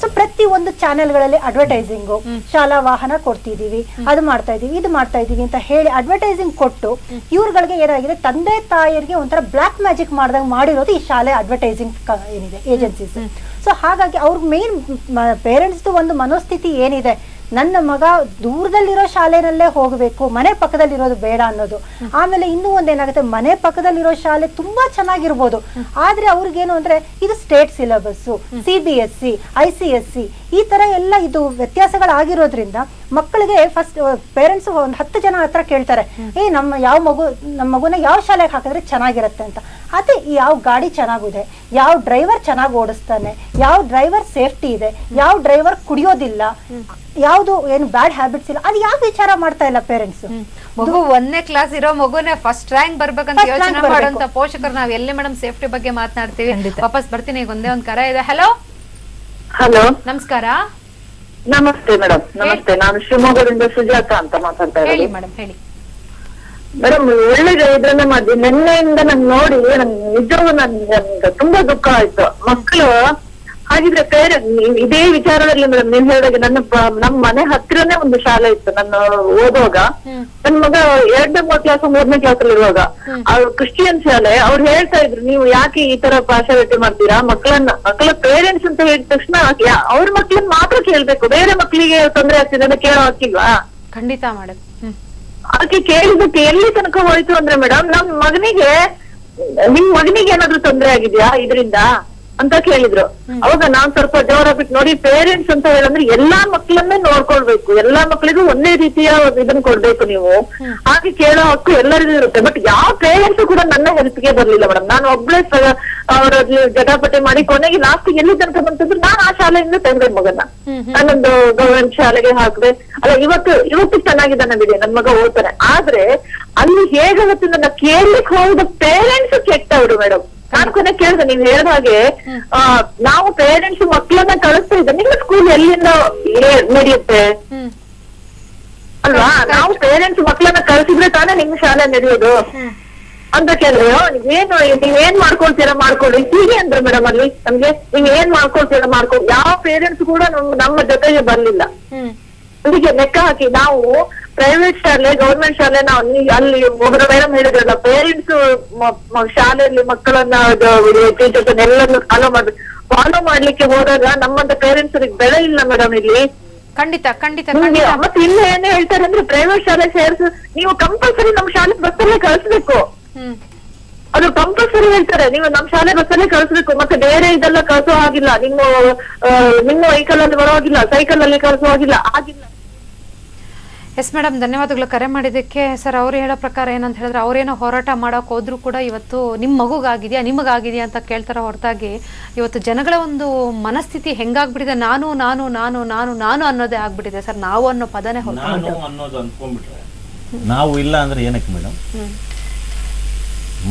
ಸೊ ಪ್ರತಿ ಒಂದು ಚಾನೆಲ್ಗಳಲ್ಲಿ ಅಡ್ವರ್ಟೈಸಿಂಗ್, ಶಾಲಾ ವಾಹನ ಕೊಡ್ತಿದೀವಿ, ಅದು ಮಾಡ್ತಾ ಇದೀವಿ, ಇದು ಮಾಡ್ತಾ ಇದೀವಿ ಅಂತ ಹೇಳಿ ಅಡ್ವರ್ಟೈಸಿಂಗ್ ಕೊಟ್ಟು ಇವ್ರುಗಳಿಗೆ ಏನಾಗಿದೆ, ತಂದೆ ತಾಯಿಯರಿಗೆ ಒಂಥರ ಬ್ಲಾಕ್ ಮ್ಯಾಜಿಕ್ ಮಾಡ್ದಾಗ ಮಾಡಿರೋದು ಈ ಶಾಲೆ ಅಡ್ವರ್ಟೈಸಿಂಗ್ ಏನಿದೆ ಏಜೆನ್ಸೀಸ್. ಸೊ ಹಾಗಾಗಿ ಅವ್ರ ಮೇನ್ ಪೇರೆಂಟ್ಸ್ ಒಂದು ಮನೋಸ್ಥಿತಿ ಏನಿದೆ, ನನ್ನ ಮಗ ದೂರದಲ್ಲಿರೋ ಶಾಲೆನಲ್ಲೇ ಹೋಗಬೇಕು, ಮನೆ ಪಕ್ಕದಲ್ಲಿರೋದು ಬೇಡ ಅನ್ನೋದು. ಆಮೇಲೆ ಇನ್ನೂ ಒಂದೇನಾಗುತ್ತೆ, ಮನೆ ಪಕ್ಕದಲ್ಲಿರೋ ಶಾಲೆ ತುಂಬಾ ಚೆನ್ನಾಗಿರ್ಬೋದು, ಆದ್ರೆ ಅವ್ರಿಗೇನು ಅಂದ್ರೆ ಇದು ಸ್ಟೇಟ್ ಸಿಲೆಬಸ್, CBSE, ICSE ಈ ತರ ಎಲ್ಲ ಇದು ವ್ಯತ್ಯಾಸಗಳಾಗಿರೋದ್ರಿಂದ ಮಕ್ಕಳಿಗೆ ಫಸ್ಟ್ ಪೇರೆಂಟ್ಸ್ ಒಂದು 10 ಜನ ಹತ್ರ ಕೇಳ್ತಾರೆ, ನಮ್ಮ ಮಗುನ ಯಾವ ಶಾಲೆಗೆ ಹಾಕಿದ್ರೆ ಚೆನ್ನಾಗಿರುತ್ತೆ ಅಂತ. ಅದೇ ಯಾವ ಗಾಡಿ ಚೆನ್ನಾಗಿದೆ, ಯಾವ ಡ್ರೈವರ್ ಚೆನ್ನಾಗಿ ಓಡಿಸ್ತಾನೆ, ಯಾವ ಡ್ರೈವರ್ ಸೇಫ್ಟಿ ಇದೆ, ಯಾವ ಡ್ರೈವರ್ ಕುಡಿಯೋದಿಲ್ಲ, ಯಾವ್ದು ಏನು ಬ್ಯಾಡ್ ಹ್ಯಾಬಿಟ್ಸ್ ಇಲ್ಲ, ಅದು ಯಾಕೆ ವಿಚಾರ ಮಾಡ್ತಾ ಇಲ್ಲ ಪೇರೆಂಟ್ಸ್. ಮಗು 1ನೇ ಕ್ಲಾಸ್ ಇರೋ ಮಗುನೇ ಫಸ್ಟ್ ರ್ಯಾಂಕ್ ಬರ್ಬೇಕಂತ ಯೋಚನೆ ಮಾಡುವಂತ ಪೋಷಕರು ನಾವ್ ಎಲ್ಲೇ ಮೇಡಮ್ ಸೇಫ್ಟಿ ಬಗ್ಗೆ ಮಾತನಾಡ್ತೀವಿ. ವಾಪಸ್ ಬರ್ತೀನಿ, ಈಗ ಒಂದೇ ಒಂದ್ ಕರೆ ಇದೆ. ಹಲೋ ಹಲೋ, ನಮಸ್ಕಾರ. ನಮಸ್ತೆ ಮೇಡಮ್. ನಮಸ್ತೆ, ನಾನು ಶಿವಮೊಗ್ಗದಿಂದ ಸುಜಾತ ಅಂತ ಮಾತಾಡ್ತಾ ಹೇಳಿ ಇದ್ದೀನಿ. ಮೇಡಮ್, ಹೇಳಿ ಮೇಡಮ್. ಒಳ್ಳೆದು ಇದ್ರನ್ನ ಮಾಡಿ ನಿನ್ನೆಯಿಂದ ನಂಗೆ ನೋಡಿ ನಂಗೆ ನಿಜವೂ ನನ್ಗೆ ತುಂಬಾ ದುಃಖ ಆಯ್ತು. ಮಕ್ಕಳು ಹಾಗಿದ್ರೆ ಇದೇ ವಿಚಾರದಲ್ಲಿ ಮೇಡಮ್ ನೀವ್ ಹೇಳಿದಾಗ ನಮ್ಮ ಮನೆ ಹತ್ರನೇ ಒಂದು ಶಾಲೆ ಇತ್ತು ನನ್ನ ಓದುವಾಗ. ನನ್ ಮಗ 2ನೇ ಕ್ಲಾಸ್ 3ನೇ ಕ್ಲಾಸ್ ಅಲ್ಲಿ ಇರುವಾಗ, ಅವ್ರು ಕ್ರಿಶ್ಚಿಯನ್ ಶಾಲೆ. ಅವ್ರು ಹೇಳ್ತಾ ಇದ್ರು, ನೀವು ಯಾಕೆ ಈ ತರ ಪಾರ್ಶಾಲಿಟಿ ಮಾಡ್ತೀರಾ, ಮಕ್ಕಳ ಪೇರೆಂಟ್ಸ್ ಅಂತ ಹೇಳಿದ ತಕ್ಷಣ ಅವ್ರ ಮಕ್ಳನ್ನ ಮಾತ್ರ ಕೇಳ್ಬೇಕು, ಬೇರೆ ಮಕ್ಳಿಗೆ ತೊಂದರೆ ಆಗ್ತಿದೆ ಅಂತ ಕೇಳೋ ಹಾಕಿಲ್ವಾ? ಖಂಡಿತ ಮಾಡೋದು. ಅದಕ್ಕೆ ಕೇಳಿದಕ್ಕೆ ಎಲ್ಲಿ ತನಕ ಹೋಯ್ತು ಅಂದ್ರೆ ಮೇಡಮ್, ನಿಮ್ ಮಗನಿಗೆ ಏನಾದ್ರು ತೊಂದರೆ ಆಗಿದ್ಯಾ ಇದರಿಂದ ಅಂತ ಕೇಳಿದ್ರು. ಅವಾಗ ನಾನ್ ಸ್ವಲ್ಪ ಜೋರಾಗ್ಬಿಟ್ಟು, ನೋಡಿ ಪೇರೆಂಟ್ಸ್ ಅಂತ ಹೇಳಂದ್ರೆ ಎಲ್ಲಾ ಮಕ್ಳನ್ನೇ ನೋಡ್ಕೊಳ್ಬೇಕು, ಎಲ್ಲಾ ಮಕ್ಳಿಗೂ ಒಂದೇ ರೀತಿಯ ಇದನ್ನ ಕೊಡ್ಬೇಕು ನೀವು. ಹಾಗೆ ಕೇಳೋ ಹಕ್ಕು ಎಲ್ಲರಿಗೂ ಇರುತ್ತೆ. ಬಟ್ ಯಾವ ಪೇರೆಂಟ್ಸ್ ಕೂಡ ನನ್ನ ಹೆಲ್ತ್ಗೆ ಬರ್ಲಿಲ್ಲ ಮೇಡಮ್. ನಾನು ಒಬ್ಳೆ ಅವರಲ್ಲಿ ಜಟಾಪಟಿ ಮಾಡಿ ಕೊನೆಗೆ ಲಾಸ್ಟ್ ಎಲ್ಲಿ ತನಕ ಬಂತಂದ್ರೆ ನಾನು ಆ ಶಾಲೆಯಿಂದ ತೆಗೆದೆ ಮಗನ, ನಾನೊಂದು ಗವರ್ಮೆಂಟ್ ಶಾಲೆಗೆ ಹಾಕಿದೆ. ಅಲ್ಲ ಇವತ್ತು ಚೆನ್ನಾಗಿದ್ದಾನೆ ಬಿಡಿ, ನನ್ ಮಗ ಓದ್ತಾನೆ. ಆದ್ರೆ ಅಲ್ಲಿ ಹೇಗಾಗುತ್ತೆ ನನ್ನ ಕೇಳಲಿಕ್ಕೆ ಹೋದ ಪೇರೆಂಟ್ಸ್ ಕೆಟ್ಟವ್ರು ಮೇಡಮ್. ನಾನು ಕೊನೆ ಕೇಳಿದೆ, ನೀವ್ ಹೇಳಿದ ಹಾಗೆ ನಾವು ಪೇರೆಂಟ್ಸ್ ಮಕ್ಕಳನ್ನ ಕಳಿಸ್ತಾ ಇದ್ದ, ನಿಮ್ಮ ಸ್ಕೂಲ್ ಎಲ್ಲಿಂದ ನಡೆಯುತ್ತೆ ಅಲ್ವಾ? ನಾವು ಪೇರೆಂಟ್ಸ್ ಮಕ್ಕಳನ್ನ ಕಳ್ಸಿದ್ರೆ ತಾನೇ ನಿಮ್ ಶಾಲೆ ನಡೆಯೋದು ಅಂತ ಕೇಳಿದ್ರು. ನೀವೇನ್ ಮಾಡ್ಕೊಳ್ತೀರಾ ಮಾಡ್ಕೊಳ್ಳಿ ಹೀಗೆ ಅಂದ್ರೆ ಮೇಡಮ್. ಅಲ್ಲಿ ನಮ್ಗೆ ನೀವ್ ಏನ್ ಮಾಡ್ಕೊಳ್ತೀರಾ ಮಾಡ್ಕೊಳ್ಳಿ. ಯಾವ ಪೇರೆಂಟ್ಸ್ ಕೂಡ ನಮ್ಮ ಜೊತೆಗೆ ಬರ್ಲಿಲ್ಲ. ಅದಕ್ಕೆ ಲೆಕ್ಕ ಹಾಕಿ ನಾವು ಪ್ರೈವೇಟ್ ಶಾಲೆ ಗವರ್ಮೆಂಟ್ ಶಾಲೆ ಅಲ್ಲಿ ಒಬ್ಬರ ಮೇಡಮ್ ಹೇಳಿದ್ರಲ್ಲ, ಪೇರೆಂಟ್ಸ್ ಶಾಲೆಯಲ್ಲಿ ಮಕ್ಕಳನ್ನ ಟೀಚರ್ಸ್ ಎಲ್ಲರೂ ಫಾಲೋ ಮಾಡ್ಲಿಕ್ಕೆ ಹೋದಾಗ ನಮ್ಮಂತ ಪೇರೆಂಟ್ಸ್ ಬೆಲೆ ಇಲ್ಲ ಮೇಡಮ್ ಇಲ್ಲಿ. ಖಂಡಿತ ಖಂಡಿತ. ಮತ್ತೆ ಇಲ್ಲ ಏನ್ ಹೇಳ್ತಾರೆ ಅಂದ್ರೆ ಪ್ರೈವೇಟ್ ಶಾಲೆ ನೀವು ಕಂಪಲ್ಸರಿ ನಮ್ ಶಾಲೆ ಬಸ್ಸಲ್ಲೇ ಕಳಿಸ್ಬೇಕು, ಅದು ಕಂಪಲ್ಸರಿ ಹೇಳ್ತಾರೆ. ನೀವು ನಮ್ ಶಾಲೆ ಬಸ್ಸಲ್ಲೇ ಕಳಿಸ್ಬೇಕು, ಮತ್ತೆ ಬೇರೆ ಇದೆಲ್ಲ ಕಳಿಸೋ ಹಾಗಿಲ್ಲ, ನಿಮ್ಮ ವೆಹಿಕಲ್ ಅಲ್ಲಿ ಬರೋ ಹಾಗಿಲ್ಲ, ಸೈಕಲ್ ಅಲ್ಲಿ ಕಳಿಸೋ ಹಾಗಿಲ್ಲ ಆಗಿಲ್ಲ. ಎಸ್ ಮೇಡಮ್, ಧನ್ಯವಾದಗಳು ಕರೆ ಮಾಡಿದ್ದಕ್ಕೆ. ಸರ್, ಅವ್ರು ಹೇಳೋ ಪ್ರಕಾರ ಏನಂತ ಹೇಳಿದ್ರೆ, ಅವ್ರೇನೋ ಹೋರಾಟ ಮಾಡೋಕೆ ಹೋದ್ರು ಕೂಡ ಇವತ್ತು ನಿಮ್ಮ ಮಗುಗಾಗಿದೆಯಾ ನಿಮಗಾಗಿದೆಯಾ ಅಂತ ಕೇಳ್ತಾರ ಹೊರತಾಗಿ ಇವತ್ತು ಜನಗಳ ಒಂದು ಮನಸ್ಥಿತಿ ಹೆಂಗಾಗ್ಬಿಟ್ಟಿದೆ, ನಾನು ನಾನು ನಾನು ನಾನು ನಾನು ಅನ್ನೋದೇ ಆಗ್ಬಿಟ್ಟಿದೆ ಸರ್. ನಾವು ಅನ್ನೋ ಪದನೇ ಅನ್ನೋದು ಅಂದ್ಕೊಂಡ್ಬಿಟ್ರೆ ನಾವು ಇಲ್ಲ ಅಂದ್ರೆ ಏನಕ್ಕೆ ಮೇಡಮ್?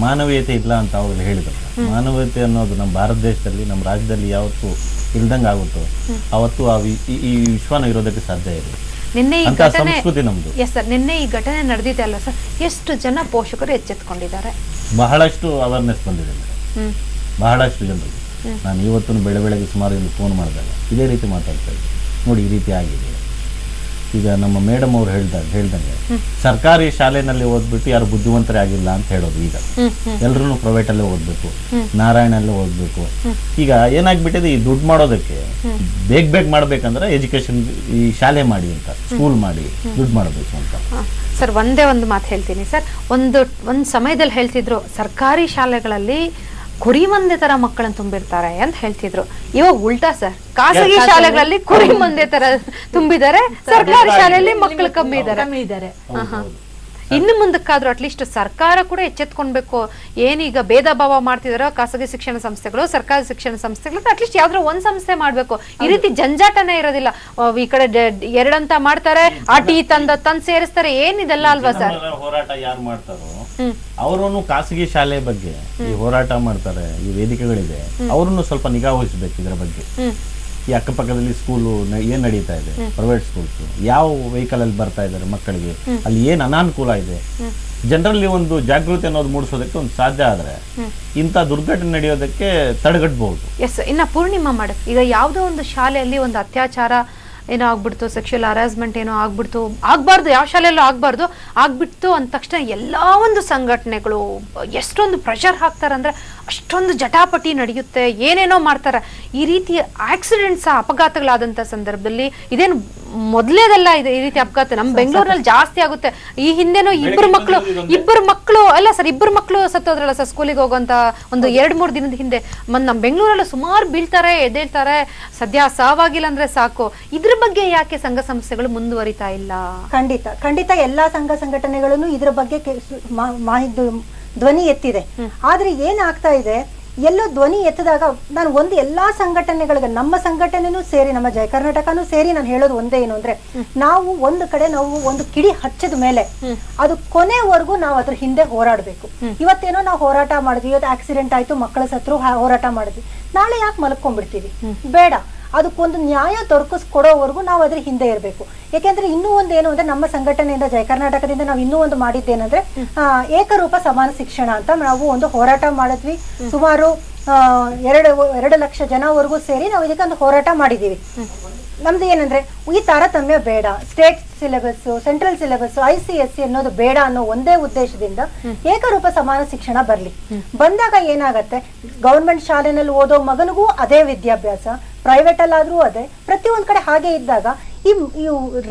ಮಾನವೀಯತೆ ಇಲ್ಲ ಅಂತ ಅವ್ರು ಹೇಳಿದ್ರು. ಮಾನವೀಯತೆ ಅನ್ನೋದು ನಮ್ಮ ಭಾರತ ದೇಶದಲ್ಲಿ, ನಮ್ಮ ರಾಜ್ಯದಲ್ಲಿ ಯಾವತ್ತು ಇಲ್ದಂಗೆ ಆಗುತ್ತೋ ಅವತ್ತು ಈ ವಿಶ್ವನ ಇರೋದಕ್ಕೆ ಸಾಧ್ಯ ಇದೆ. ನಿನ್ನೆ ಈ ಘಟನೆ ನಮ್ದು. ಎಸ್ ಸರ್, ನಿನ್ನೆ ಈ ಘಟನೆ ನಡೆದಿದೆ ಅಲ್ಲ ಸರ್, ಎಷ್ಟು ಜನ ಪೋಷಕರು ಎಚ್ಚೆತ್ಕೊಂಡಿದ್ದಾರೆ? ಬಹಳಷ್ಟು ಅವೇರ್ನೆಸ್ ಬಂದಿದೆ ಮೇಡಮ್, ಬಹಳಷ್ಟು ಜನರಿಗೆ. ನಾನು ಇವತ್ತು ಬೆಳಗ್ಗೆ ಸುಮಾರು ಫೋನ್ ಮಾಡಿದಾಗ ಇದೇ ರೀತಿ ಮಾತಾಡ್ತಾ ಇದ್ದೆ. ನೋಡಿ, ಈ ರೀತಿ ಆಗಿದೆ. ಈಗ ನಮ್ಮ ಮೇಡಮ್ ಅವ್ರು ಹೇಳ್ದಂಗೆ ಸರ್ಕಾರಿ ಶಾಲೆನಲ್ಲಿ ಓದ್ಬಿಟ್ಟು ಯಾರು ಬುದ್ಧಿವಂತರೇ ಆಗಿಲ್ಲ ಅಂತ ಹೇಳೋದು. ಈಗ ಎಲ್ರು ಪ್ರೈವೇಟ್ ಅಲ್ಲೇ ಓದ್ಬೇಕು, ನಾರಾಯಣಲ್ಲೇ ಓದ್ಬೇಕು. ಈಗ ಏನಾಗ್ಬಿಟ್ಟಿದೆ, ಈ ದುಡ್ಡು ಮಾಡೋದಕ್ಕೆ ಬೇಗ ಮಾಡ್ಬೇಕಂದ್ರೆ ಎಜುಕೇಶನ್ ಈ ಶಾಲೆ ಮಾಡಿ ಅಂತ, ಸ್ಕೂಲ್ ಮಾಡಿ ದುಡ್ಡು ಮಾಡಬೇಕು ಅಂತ. ಸರ್, ಒಂದೇ ಒಂದು ಮಾತು ಹೇಳ್ತೀನಿ ಸರ್. ಒಂದು ಸಮಯದಲ್ಲಿ ಹೇಳ್ತಿದ್ರು ಸರ್ಕಾರಿ ಶಾಲೆಗಳಲ್ಲಿ ಕುರಿ ಮಂದೆ ತರ ಮಕ್ಕಳನ್ನ ತುಂಬಿರ್ತಾರೆ ಅಂತ ಹೇಳ್ತಿದ್ರು. ಇವಾಗ ಉಲ್ಟಾ ಸರ್, ಖಾಸಗಿ ಶಾಲೆಗಳಲ್ಲಿ ಕುರಿ ಮಂದೆ ತರ ತುಂಬಿದ್ದಾರೆ, ಸರ್ಕಾರಿ ಶಾಲೆಯಲ್ಲಿ ಮಕ್ಕಳು ಕಮ್ಮಿ ಇದ್ದಾರೆ. ಇನ್ನು ಮುಂದಕ್ಕಾದ್ರೂ ಅಟ್ಲೀಸ್ಟ್ ಸರ್ಕಾರ ಕೂಡ ಎಚ್ಚೆತ್ಕೊಳ್ಬೇಕು. ಏನೀಗ ಭೇದ ಭಾವ ಮಾಡ್ತಿದಾರೋ ಖಾಸಗಿ ಶಿಕ್ಷಣ ಸಂಸ್ಥೆಗಳು, ಸರ್ಕಾರಿ ಶಿಕ್ಷಣ ಸಂಸ್ಥೆಗಳು, ಅಟ್ಲೀಸ್ಟ್ ಯಾವ್ದಾದ್ರು ಒಂದ್ ಸಂಸ್ಥೆ ಮಾಡ್ಬೇಕು. ಈ ರೀತಿ ಜಂಜಾಟನೇ ಇರೋದಿಲ್ಲ. ಈ ಕಡೆ ಎರಡಂತ ಮಾಡ್ತಾರೆ, ಆ ಟೀ ತಂದ್ ಸೇರಿಸ್ತಾರೆ, ಏನಿದೆಲ್ಲ ಅಲ್ವಾ ಸರ್? ಹೋರಾಟ ಯಾರು ಮಾಡ್ತಾರೋ ಅವರನ್ನು ಖಾಸಗಿ ಶಾಲೆ ಬಗ್ಗೆ ಈ ಹೋರಾಟ ಮಾಡ್ತಾರೆ, ಈ ವೇದಿಕೆಗಳಿದೆ, ಅವ್ರನ್ನು ಸ್ವಲ್ಪ ನಿಗಾ ವಹಿಸ್ಬೇಕು ಇದರ ಬಗ್ಗೆ. ಈ ಅಕ್ಕಪಕ್ಕದಲ್ಲಿ ಸ್ಕೂಲು ಏನ್ ನಡೀತಾ ಇದೆ, ಪ್ರೈವೇಟ್ ಸ್ಕೂಲ್ಸ್ ಯಾವ ವೆಹಿಕಲ್ ಅಲ್ಲಿ ಬರ್ತಾ ಇದ್ದಾರೆ ಮಕ್ಕಳಿಗೆ, ಅಲ್ಲಿ ಏನ್ ಅನಾನುಕೂಲ ಇದೆ, ಜನರಲ್ಲಿ ಒಂದು ಜಾಗೃತಿ ಅನ್ನೋದು ಮೂಡಿಸೋದಕ್ಕೆ ಒಂದು ಸಾಧ್ಯ ಆದ್ರೆ ಇಂಥ ದುರ್ಘಟನೆ ನಡೆಯೋದಕ್ಕೆ ತಡೆಗಟ್ಟಬಹುದು. ಎಸ್. ಇನ್ನ ಪೂರ್ಣಿಮಾ ಮೇಡಮ್, ಈಗ ಯಾವುದೋ ಒಂದು ಶಾಲೆಯಲ್ಲಿ ಒಂದು ಅತ್ಯಾಚಾರ ಏನೋ ಆಗ್ಬಿಡ್ತು, ಸೆಕ್ಷುವಲ್ ಹರಾಸ್ಮೆಂಟ್ ಏನೋ ಆಗ್ಬಿಡ್ತು, ಆಗ್ಬಾರ್ದು, ಯಾವ ಶಾಲೆಯಲ್ಲೂ ಆಗ್ಬಿಡ್ತು ಅಂದ ತಕ್ಷಣ ಎಲ್ಲಾ ಒಂದು ಸಂಘಟನೆಗಳು ಎಷ್ಟೊಂದು ಪ್ರೆಷರ್ ಹಾಕ್ತಾರಂದ್ರೆ ಅಷ್ಟೊಂದು ಜಟಾಪಟಿ ನಡೆಯುತ್ತೆ, ಏನೇನೋ ಮಾಡ್ತಾರೆ. ಈ ರೀತಿ ಆಕ್ಸಿಡೆಂಟ್ಸ್, ಅಪಘಾತಗಳಾದಂತ ಸಂದರ್ಭದಲ್ಲಿ ಇದೇನು ಮೊದಲೇದಲ್ಲ, ಇದೆ ಈ ರೀತಿ ಅಪಘಾತ ನಮ್ಮ ಬೆಂಗಳೂರಲ್ಲಿ ಜಾಸ್ತಿ ಆಗುತ್ತೆ. ಈ ಹಿಂದೆನೋ ಇಬ್ಬರು ಮಕ್ಕಳು ಅಲ್ಲ ಸರ್, ಇಬ್ಬರು ಮಕ್ಕಳು ಸತ್ತೋದ್ರಲ್ಲ ಸರ್, ಸ್ಕೂಲಿಗೆ ಹೋಗುವಂತ ಒಂದು 2-3 ದಿನದ ಹಿಂದೆ. ನಮ್ಮ ಬೆಂಗಳೂರಲ್ಲಿ ಸುಮಾರು ಬೀಳ್ತಾರೆ, ಎದ್ದೇಳ್ತಾರೆ, ಸದ್ಯ ಸಾವಾಗಿಲ್ಲ ಅಂದ್ರೆ ಸಾಕು. ಇದ್ರ ಬಗ್ಗೆ ಯಾಕೆ ಸಂಘ ಸಂಸ್ಥೆಗಳು ಮುಂದುವರಿತಾ ಇಲ್ಲ? ಖಂಡಿತ ಎಲ್ಲಾ ಸಂಘ ಸಂಘಟನೆಗಳನ್ನು ಇದ್ರ ಬಗ್ಗೆ ಧ್ವನಿ ಎತ್ತಿದೆ. ಆದ್ರೆ ಏನಾಗ್ತಾ ಇದೆ, ಎಲ್ಲೋ ಧ್ವನಿ ಎತ್ತದಾಗ ನಾನು ಎಲ್ಲಾ ಸಂಘಟನೆಗಳಿಗೆ, ನಮ್ಮ ಸಂಘಟನೆನೂ ಸೇರಿ, ನಮ್ಮ ಜಯ ಕರ್ನಾಟಕನೂ ಸೇರಿ ನಾನು ಹೇಳೋದು ಒಂದೇ ಏನು ಅಂದ್ರೆ, ನಾವು ಒಂದು ಕಡೆ ಒಂದು ಕಿಡಿ ಹಚ್ಚದ ಮೇಲೆ ಅದು ಕೊನೆವರೆಗೂ ನಾವು ಅದ್ರ ಹಿಂದೆ ಹೋರಾಡ್ಬೇಕು. ಇವತ್ತೇನೋ ನಾವು ಹೋರಾಟ ಮಾಡಿದ್ವಿ, ಇವತ್ತು ಆಕ್ಸಿಡೆಂಟ್ ಆಯ್ತು, ಮಕ್ಕಳ ಸತ್ರು, ಹೋರಾಟ ಮಾಡಿದ್ವಿ, ನಾಳೆ ಯಾಕೆ ಮಲ್ಕೊಂಡ್ಬಿಡ್ತೀವಿ? ಬೇಡ, ಅದಕ್ಕೊಂದು ನ್ಯಾಯ ದೊರಕಿಸ್ಕೊಡೋವರೆಗೂ ನಾವು ಅದ್ರ ಹಿಂದೆ ಇರಬೇಕು. ಯಾಕೆಂದ್ರೆ ಇನ್ನೂ ಒಂದೇನು ಅಂದ್ರೆ, ನಮ್ಮ ಸಂಘಟನೆಯಿಂದ, ಜಯ ಕರ್ನಾಟಕದಿಂದ ನಾವು ಇನ್ನೂ ಒಂದು ಮಾಡಿದ್ದೇನಂದ್ರೆ, ಏಕರೂಪ ಸಮಾನ ಶಿಕ್ಷಣ ಅಂತ ನಾವು ಒಂದು ಹೋರಾಟ ಮಾಡಿದ್ವಿ. ಸುಮಾರು 2 ಲಕ್ಷ ಜನವರೆಗೂ ಸೇರಿ ನಾವು ಇದಕ್ಕೆ ಒಂದು ಹೋರಾಟ ಮಾಡಿದೀವಿ. ನಮ್ದು ಏನಂದ್ರೆ, ಈ ತಾರತಮ್ಯ ಬೇಡ, state syllabus, central syllabus, ICSE ಅನ್ನೋದು ಬೇಡ ಅನ್ನೋ ಒಂದೇ ಉದ್ದೇಶದಿಂದ ಏಕರೂಪ ಸಮಾನ ಶಿಕ್ಷಣ ಬರ್ಲಿ. ಬಂದಾಗ ಏನಾಗತ್ತೆ, ಗವರ್ಮೆಂಟ್ ಶಾಲೆನಲ್ಲಿ ಓದೋ ಮಗನಿಗೂ ಅದೇ ವಿದ್ಯಾಭ್ಯಾಸ, ಪ್ರೈವೇಟ್ ಅಲ್ಲಾದ್ರೂ ಅದೇ, ಪ್ರತಿಯೊಂದ್ ಕಡೆ ಹಾಗೆ ಇದ್ದಾಗ ಈ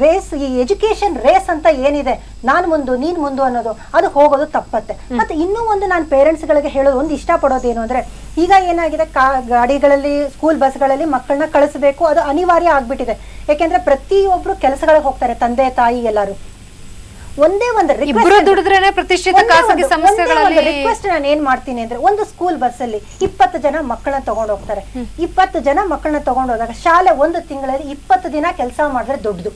ರೇಸ್, ಈ ಎಜುಕೇಶನ್ ರೇಸ್ ಅಂತ ಏನಿದೆ, ನಾನ್ ಮುಂದು ನೀನ್ ಮುಂದು ಅನ್ನೋದು, ಅದು ಹೋಗೋದು ತಪ್ಪತ್ತೆ. ಮತ್ತೆ ಇನ್ನೂ ಒಂದು ನಾನು ಪೇರೆಂಟ್ಸ್ ಗಳಿಗೆ ಹೇಳೋದು, ಒಂದು ಇಷ್ಟಪಡೋದೇನು ಅಂದ್ರೆ, ಈಗ ಏನಾಗಿದೆ, ಗಾಡಿಗಳಲ್ಲಿ, ಸ್ಕೂಲ್ ಬಸ್ಗಳಲ್ಲಿ ಮಕ್ಕಳನ್ನ ಕಳಿಸಬೇಕು, ಅದು ಅನಿವಾರ್ಯ ಆಗ್ಬಿಟ್ಟಿದೆ. ಯಾಕೆಂದ್ರೆ ಪ್ರತಿಯೊಬ್ರು ಕೆಲಸಗಳಿಗೆ ಹೋಗ್ತಾರೆ, ತಂದೆ ತಾಯಿ ಎಲ್ಲಾರು. ಒಂದೇ ಒಂದು ರಿಕ್ವೆಸ್ಟ್ ನಾನು ಏನ್ ಮಾಡ್ತೀನಿ ಅಂದ್ರೆ, ಒಂದು ಸ್ಕೂಲ್ ಬಸ್ ಅಲ್ಲಿ 20 ಜನ ಮಕ್ಕಳನ್ನ ತಗೊಂಡ್ ಹೋಗ್ತಾರೆ. 20 ಜನ ಮಕ್ಕಳನ್ನ ತಗೊಂಡ್ ಹೋದಾಗ ಶಾಲೆ ಒಂದು ತಿಂಗಳಲ್ಲಿ 20 ದಿನ ಕೆಲಸ ಮಾಡಿದ್ರೆ ದೊಡ್ಡದು,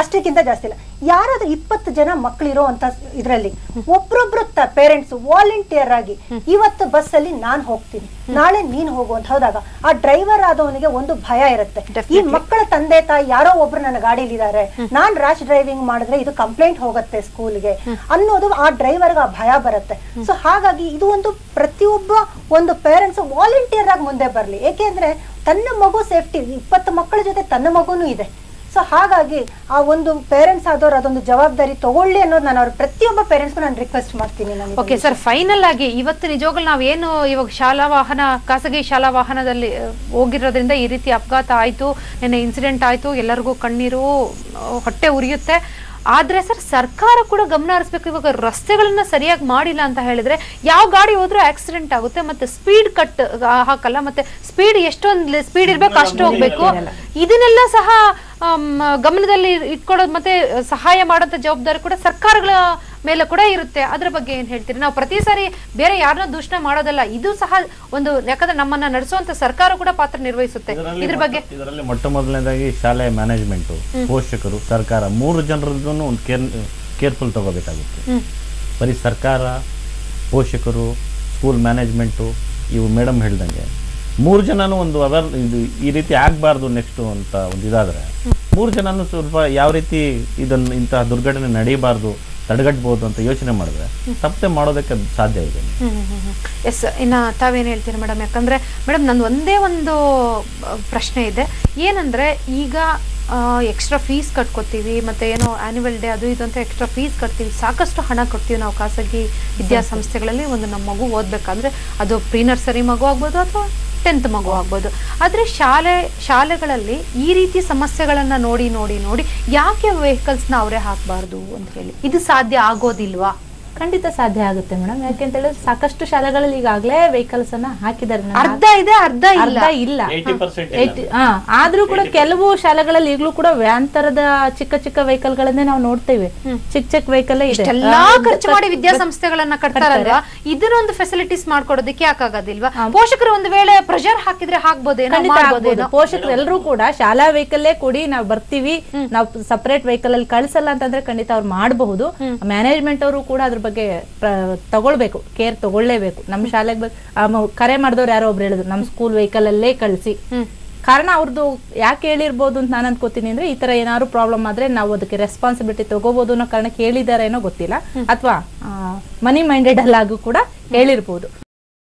ಅಷ್ಟಕ್ಕಿಂತ ಜಾಸ್ತಿ ಇಲ್ಲ. ಯಾರಾದ್ರೂ 20 ಜನ ಮಕ್ಕಳಿರೋ ಅಂತ ಇದ್ರಲ್ಲಿ ಒಬ್ರೊಬ್ರು ಪೇರೆಂಟ್ಸ್ ವಾಲಂಟಿಯರ್ ಆಗಿ, ಇವತ್ತು ಬಸ್ ಅಲ್ಲಿ ನಾನ್ ಹೋಗ್ತೀನಿ, ನಾಳೆ ನೀನ್ ಹೋಗು ಅಂತ ಹೋದಾಗ ಆ ಡ್ರೈವರ್ ಆದವನಿಗೆ ಒಂದು ಭಯ ಇರುತ್ತೆ, ಈ ಮಕ್ಕಳ ತಂದೆ ತಾಯಿ ಯಾರೋ ಒಬ್ರು ನನ್ನ ಗಾಡಿಲಿದ್ದಾರೆ, ನಾನ್ ರ್ಯಾಶ್ ಡ್ರೈವಿಂಗ್ ಮಾಡಿದ್ರೆ ಇದು ಕಂಪ್ಲೇಂಟ್ ಹೋಗುತ್ತೆ ಸ್ಕೂಲ್ಗೆ ಅನ್ನೋದು ಆ ಡ್ರೈವರ್ಗೆ ಆ ಭಯ ಬರುತ್ತೆ. ಸೊ ಹಾಗಾಗಿ ಇದು ಒಂದು ಪ್ರತಿಯೊಬ್ಬ ಒಂದು ಪೇರೆಂಟ್ಸ್ ವಾಲಂಟಿಯರ್ ಆಗಿ ಮುಂದೆ ಬರ್ಲಿ. ಏಕೆಂದ್ರೆ ತನ್ನ ಮಗು ಸೇಫ್ಟಿ, 20 ಮಕ್ಕಳ ಜೊತೆ ತನ್ನ ಮಗುನೂ ಇದೆ, ಸೊ ಹಾಗಾಗಿ ಆ ಒಂದು ಪೇರೆಂಟ್ಸ್ ಆದವ್ರು ಅದೊಂದು ಜವಾಬ್ದಾರಿ ತಗೊಳ್ಳಿ ಅನ್ನೋದು ನಾನು ಅವ್ರ ಪ್ರತಿಯೊಬ್ಬ ಪೇರೆಂಟ್ಸ್ಗೂ ನಾನು ರಿಕ್ವೆಸ್ಟ್ ಮಾಡ್ತೀನಿ. ಓಕೆ ಸರ್, ಫೈನಲ್ ಆಗಿ ಇವತ್ತು ನಿಜವಾಗ್ಲೂ ನಾವೇನು ಇವಾಗ ಖಾಸಗಿ ಶಾಲಾ ವಾಹನದಲ್ಲಿ ಹೋಗಿರೋದ್ರಿಂದ ಈ ರೀತಿ ಅಪಘಾತ ಆಯ್ತು, ನೆನ್ನೆ ಇನ್ಸಿಡೆಂಟ್ ಆಯ್ತು, ಎಲ್ಲರಿಗೂ ಕಣ್ಣೀರು ಹೊಟ್ಟೆ ಉರಿಯುತ್ತೆ. ಆದ್ರೆ ಸರ್ ಸರ್ಕಾರ ಕೂಡ ಗಮನ ಹರಿಸ್ಬೇಕು. ಇವಾಗ ರಸ್ತೆಗಳನ್ನ ಸರಿಯಾಗಿ ಮಾಡಿಲ್ಲ ಅಂತ ಹೇಳಿದ್ರೆ ಯಾವ ಗಾಡಿ ಹೋದ್ರೂ ಆಕ್ಸಿಡೆಂಟ್ ಆಗುತ್ತೆ, ಮತ್ತೆ ಸ್ಪೀಡ್ ಕಟ್ ಹಾಕಲ್ಲ, ಮತ್ತೆ ಸ್ಪೀಡ್ ಎಷ್ಟೊಂದು ಸ್ಪೀಡ್ ಇರ್ಬೇಕು ಅಷ್ಟು ಹೋಗ್ಬೇಕು. ಇದನ್ನೆಲ್ಲ ಸಹ ಗಮನದಲ್ಲಿ ಇಟ್ಕೊಳ್ಳೋದು ಮತ್ತೆ ಸಹಾಯ ಮಾಡೋಂಥ ಜವಾಬ್ದಾರಿ ಕೂಡ ಸರ್ಕಾರಗಳ ಮೇಲೆ ಕೂಡ ಇರುತ್ತೆ. ಅದ್ರ ಬಗ್ಗೆ ಏನ್ ಹೇಳ್ತೀರಿ? ನಾವು ಪ್ರತಿ ಸಾರಿ ಬೇರೆ ಯಾರನ್ನ ದೂಷಣೆ ಮಾಡೋದಲ್ಲ, ಇದು ಸಹ ಒಂದು, ಯಾಕಂದ್ರೆ ನಮ್ಮನ್ನ ನಡೆಸುವಂತ ಸರ್ಕಾರ ಕೂಡ ಪಾತ್ರ ನಿರ್ವಹಿಸುತ್ತೆ. ಇದ್ರ ಬಗ್ಗೆ ಇದರಲ್ಲಿ ಮೊಟ್ಟ ಮೊದಲನೇದಾಗಿ ಶಾಲೆ ಮ್ಯಾನೇಜ್ಮೆಂಟ್, ಪೋಷಕರು, ಸರ್ಕಾರ 3 ಜನರದ್ದು ಒಂದು ಕೇರ್ಫುಲ್ ತಗೋಬೇಕಾಗುತ್ತೆ. ಬರೀ ಸರ್ಕಾರ, ಪೋಷಕರು, ಸ್ಕೂಲ್ ಮ್ಯಾನೇಜ್ಮೆಂಟು, ಇವು ಮೇಡಮ್ ಹೇಳ್ದಂಗೆ 3 ಜನನು ಒಂದು ಇದು ಈ ರೀತಿ ಆಗಬಾರ್ದು ನೆಕ್ಸ್ಟ್ ಅಂತ ಒಂದು ಇದಾದ್ರೆ 3 ಜನನು ಸ್ವಲ್ಪ ಯಾವ ರೀತಿ ಇಂತಹ ದುರ್ಘಟನೆ ನಡೀಬಾರ್ದು, ತಡೆಗಟ್ಟಬಹುದು ಅಂತ ಯೋಚನೆ ಮಾಡಿದ್ರೆ ತಪ್ಪೆ ಮಾಡೋದಕ್ಕೆ ಸಾಧ್ಯ ಇದೆ. ಎಸ್, ಇನ್ನ ತಾವೇನು ಹೇಳ್ತೀರಿ ಮೇಡಮ್? ಯಾಕಂದ್ರೆ ಮೇಡಮ್ ನಂದು ಒಂದೇ ಒಂದು ಪ್ರಶ್ನೆ ಇದೆ, ಏನಂದ್ರೆ ಈಗ ಎಕ್ಸ್ಟ್ರಾ ಫೀಸ್ ಕಟ್ಕೋತೀವಿ, ಮತ್ತೆ ಏನೋ ಆನ್ಯುವಲ್ ಡೇ ಅದು ಇದು ಅಂತ ಎಕ್ಸ್ಟ್ರಾ ಫೀಸ್ ಕಟ್ತೀವಿ, ಸಾಕಷ್ಟು ಹಣ ಕೊಡ್ತೀವಿ ನಾವು ಖಾಸಗಿ ವಿದ್ಯಾಸಂಸ್ಥೆಗಳಲ್ಲಿ. ಒಂದು ನಮ್ಮ ಮಗು ಓದ್ಬೇಕಾದ್ರೆ ಅದು ಪ್ರೀ ನರ್ಸರಿ ಮಗು ಆಗ್ಬೋದು ಅಥವಾ 10th ಮಗು ಆಗ್ಬೋದು. ಆದರೆ ಶಾಲೆಗಳಲ್ಲಿ ಈ ರೀತಿ ಸಮಸ್ಯೆಗಳನ್ನ ನೋಡಿ ನೋಡಿ ನೋಡಿ ಯಾಕೆ ವೆಹಿಕಲ್ಸ್ನ ಅವರೇ ಹಾಕಬಾರ್ದು ಅಂತ ಹೇಳಿ, ಇದು ಸಾಧ್ಯ ಆಗೋದಿಲ್ವಾ? ಖಂಡಿತ ಸಾಧ್ಯ ಆಗುತ್ತೆ ಮೇಡಮ್. ಯಾಕೆಂತ ಹೇಳಿದ್ರೆ ಸಾಕಷ್ಟು ಶಾಲೆಗಳಲ್ಲಿ ಈಗಾಗಲೇ ವೆಹಿಕಲ್ಸ್ ಅನ್ನ ಹಾಕಿದ್ದಾರೆ. ಅರ್ಧ ಇದೆ, ಅರ್ಧ ಇಲ್ಲ. ಆದ್ರೂ ಕೂಡ ಕೆಲವು ಶಾಲೆಗಳಲ್ಲಿ ಈಗಲೂ ಕೂಡ ವ್ಯಾನ್ ತರದ ಚಿಕ್ಕ ಚಿಕ್ಕ ವೆಹಿಕಲ್ ಗಳನ್ನೇ ನಾವು ನೋಡ್ತೇವೆ. ಚಿಕ್ಕ ವೆಹಿಕಲ್ ಎಲ್ಲಾ ಖರ್ಚು ಮಾಡಿ ವಿದ್ಯಾಸಂಸ್ಥೆಗಳನ್ನ ಕಟ್ತಾರಲ್ವಾ, ಇದನ್ನೊಂದು ಫೆಸಿಲಿಟೀಸ್ ಮಾಡ್ಕೊಡೋದಕ್ಕೆ ಯಾಕಾಗೋದಿಲ್ವಾ? ಪೋಷಕರು ಒಂದು ವೇಳೆ ಪ್ರೆಷರ್ ಹಾಕಿದ್ರೆ ಹಾಕ್ಬೋದೇನೋ. ಪೋಷಕರು ಎಲ್ಲರೂ ಕೂಡ ಶಾಲಾ ವೆಹಿಕಲ್ಲೇ ಕೊಡಿ, ನಾವು ಬರ್ತೀವಿ, ನಾವು ಸಪರೇಟ್ ವೆಹಿಕಲ್ ಅಲ್ಲಿ ಕಳಿಸಲ್ಲ ಅಂತಂದ್ರೆ ಖಂಡಿತ ಅವ್ರು ಮಾಡಬಹುದು. ಮ್ಯಾನೇಜ್ಮೆಂಟ್ ಅವರು ಕೂಡ ಅದ್ರ ಬಗ್ಗೆ ತಗೊಳ್ಬೇಕು, ಕೇರ್ ತಗೊಳ್ಳೇಬೇಕು. ನಮ್ಮ ಶಾಲೆಗೆ ಕರೆ ಮಾಡಿದವ್ರು ಯಾರೋ ಒಬ್ರು ಹೇಳಿದ್ರು, ನಮ್ಮ ಸ್ಕೂಲ್ ವೆಹಿಕಲ್ ಅಲ್ಲೇ ಕಳಿಸಿ. ಕಾರಣ ಅವ್ರದ್ದು ಯಾಕೆ ಹೇಳಿರ್ಬೋದು ಅಂತ ನಾನು ಅನ್ಕೋತೀನಿ ಅಂದ್ರೆ, ಈ ತರ ಏನಾದ್ರು ಪ್ರಾಬ್ಲಮ್ ಆದ್ರೆ ನಾವು ಅದಕ್ಕೆ ರೆಸ್ಪಾನ್ಸಿಬಿಲಿಟಿ ತಗೋಬಹುದು ಅನ್ನೋ ಕಾರಣಕ್ಕೆ ಹೇಳಿದಾರೇನೋ ಗೊತ್ತಿಲ್ಲ, ಅಥವಾ ಮನಿ ಮೈಂಡೆಡ್ ಅಲ್ಲಾಗೂ ಕೂಡ ಹೇಳಿರ್ಬೋದು.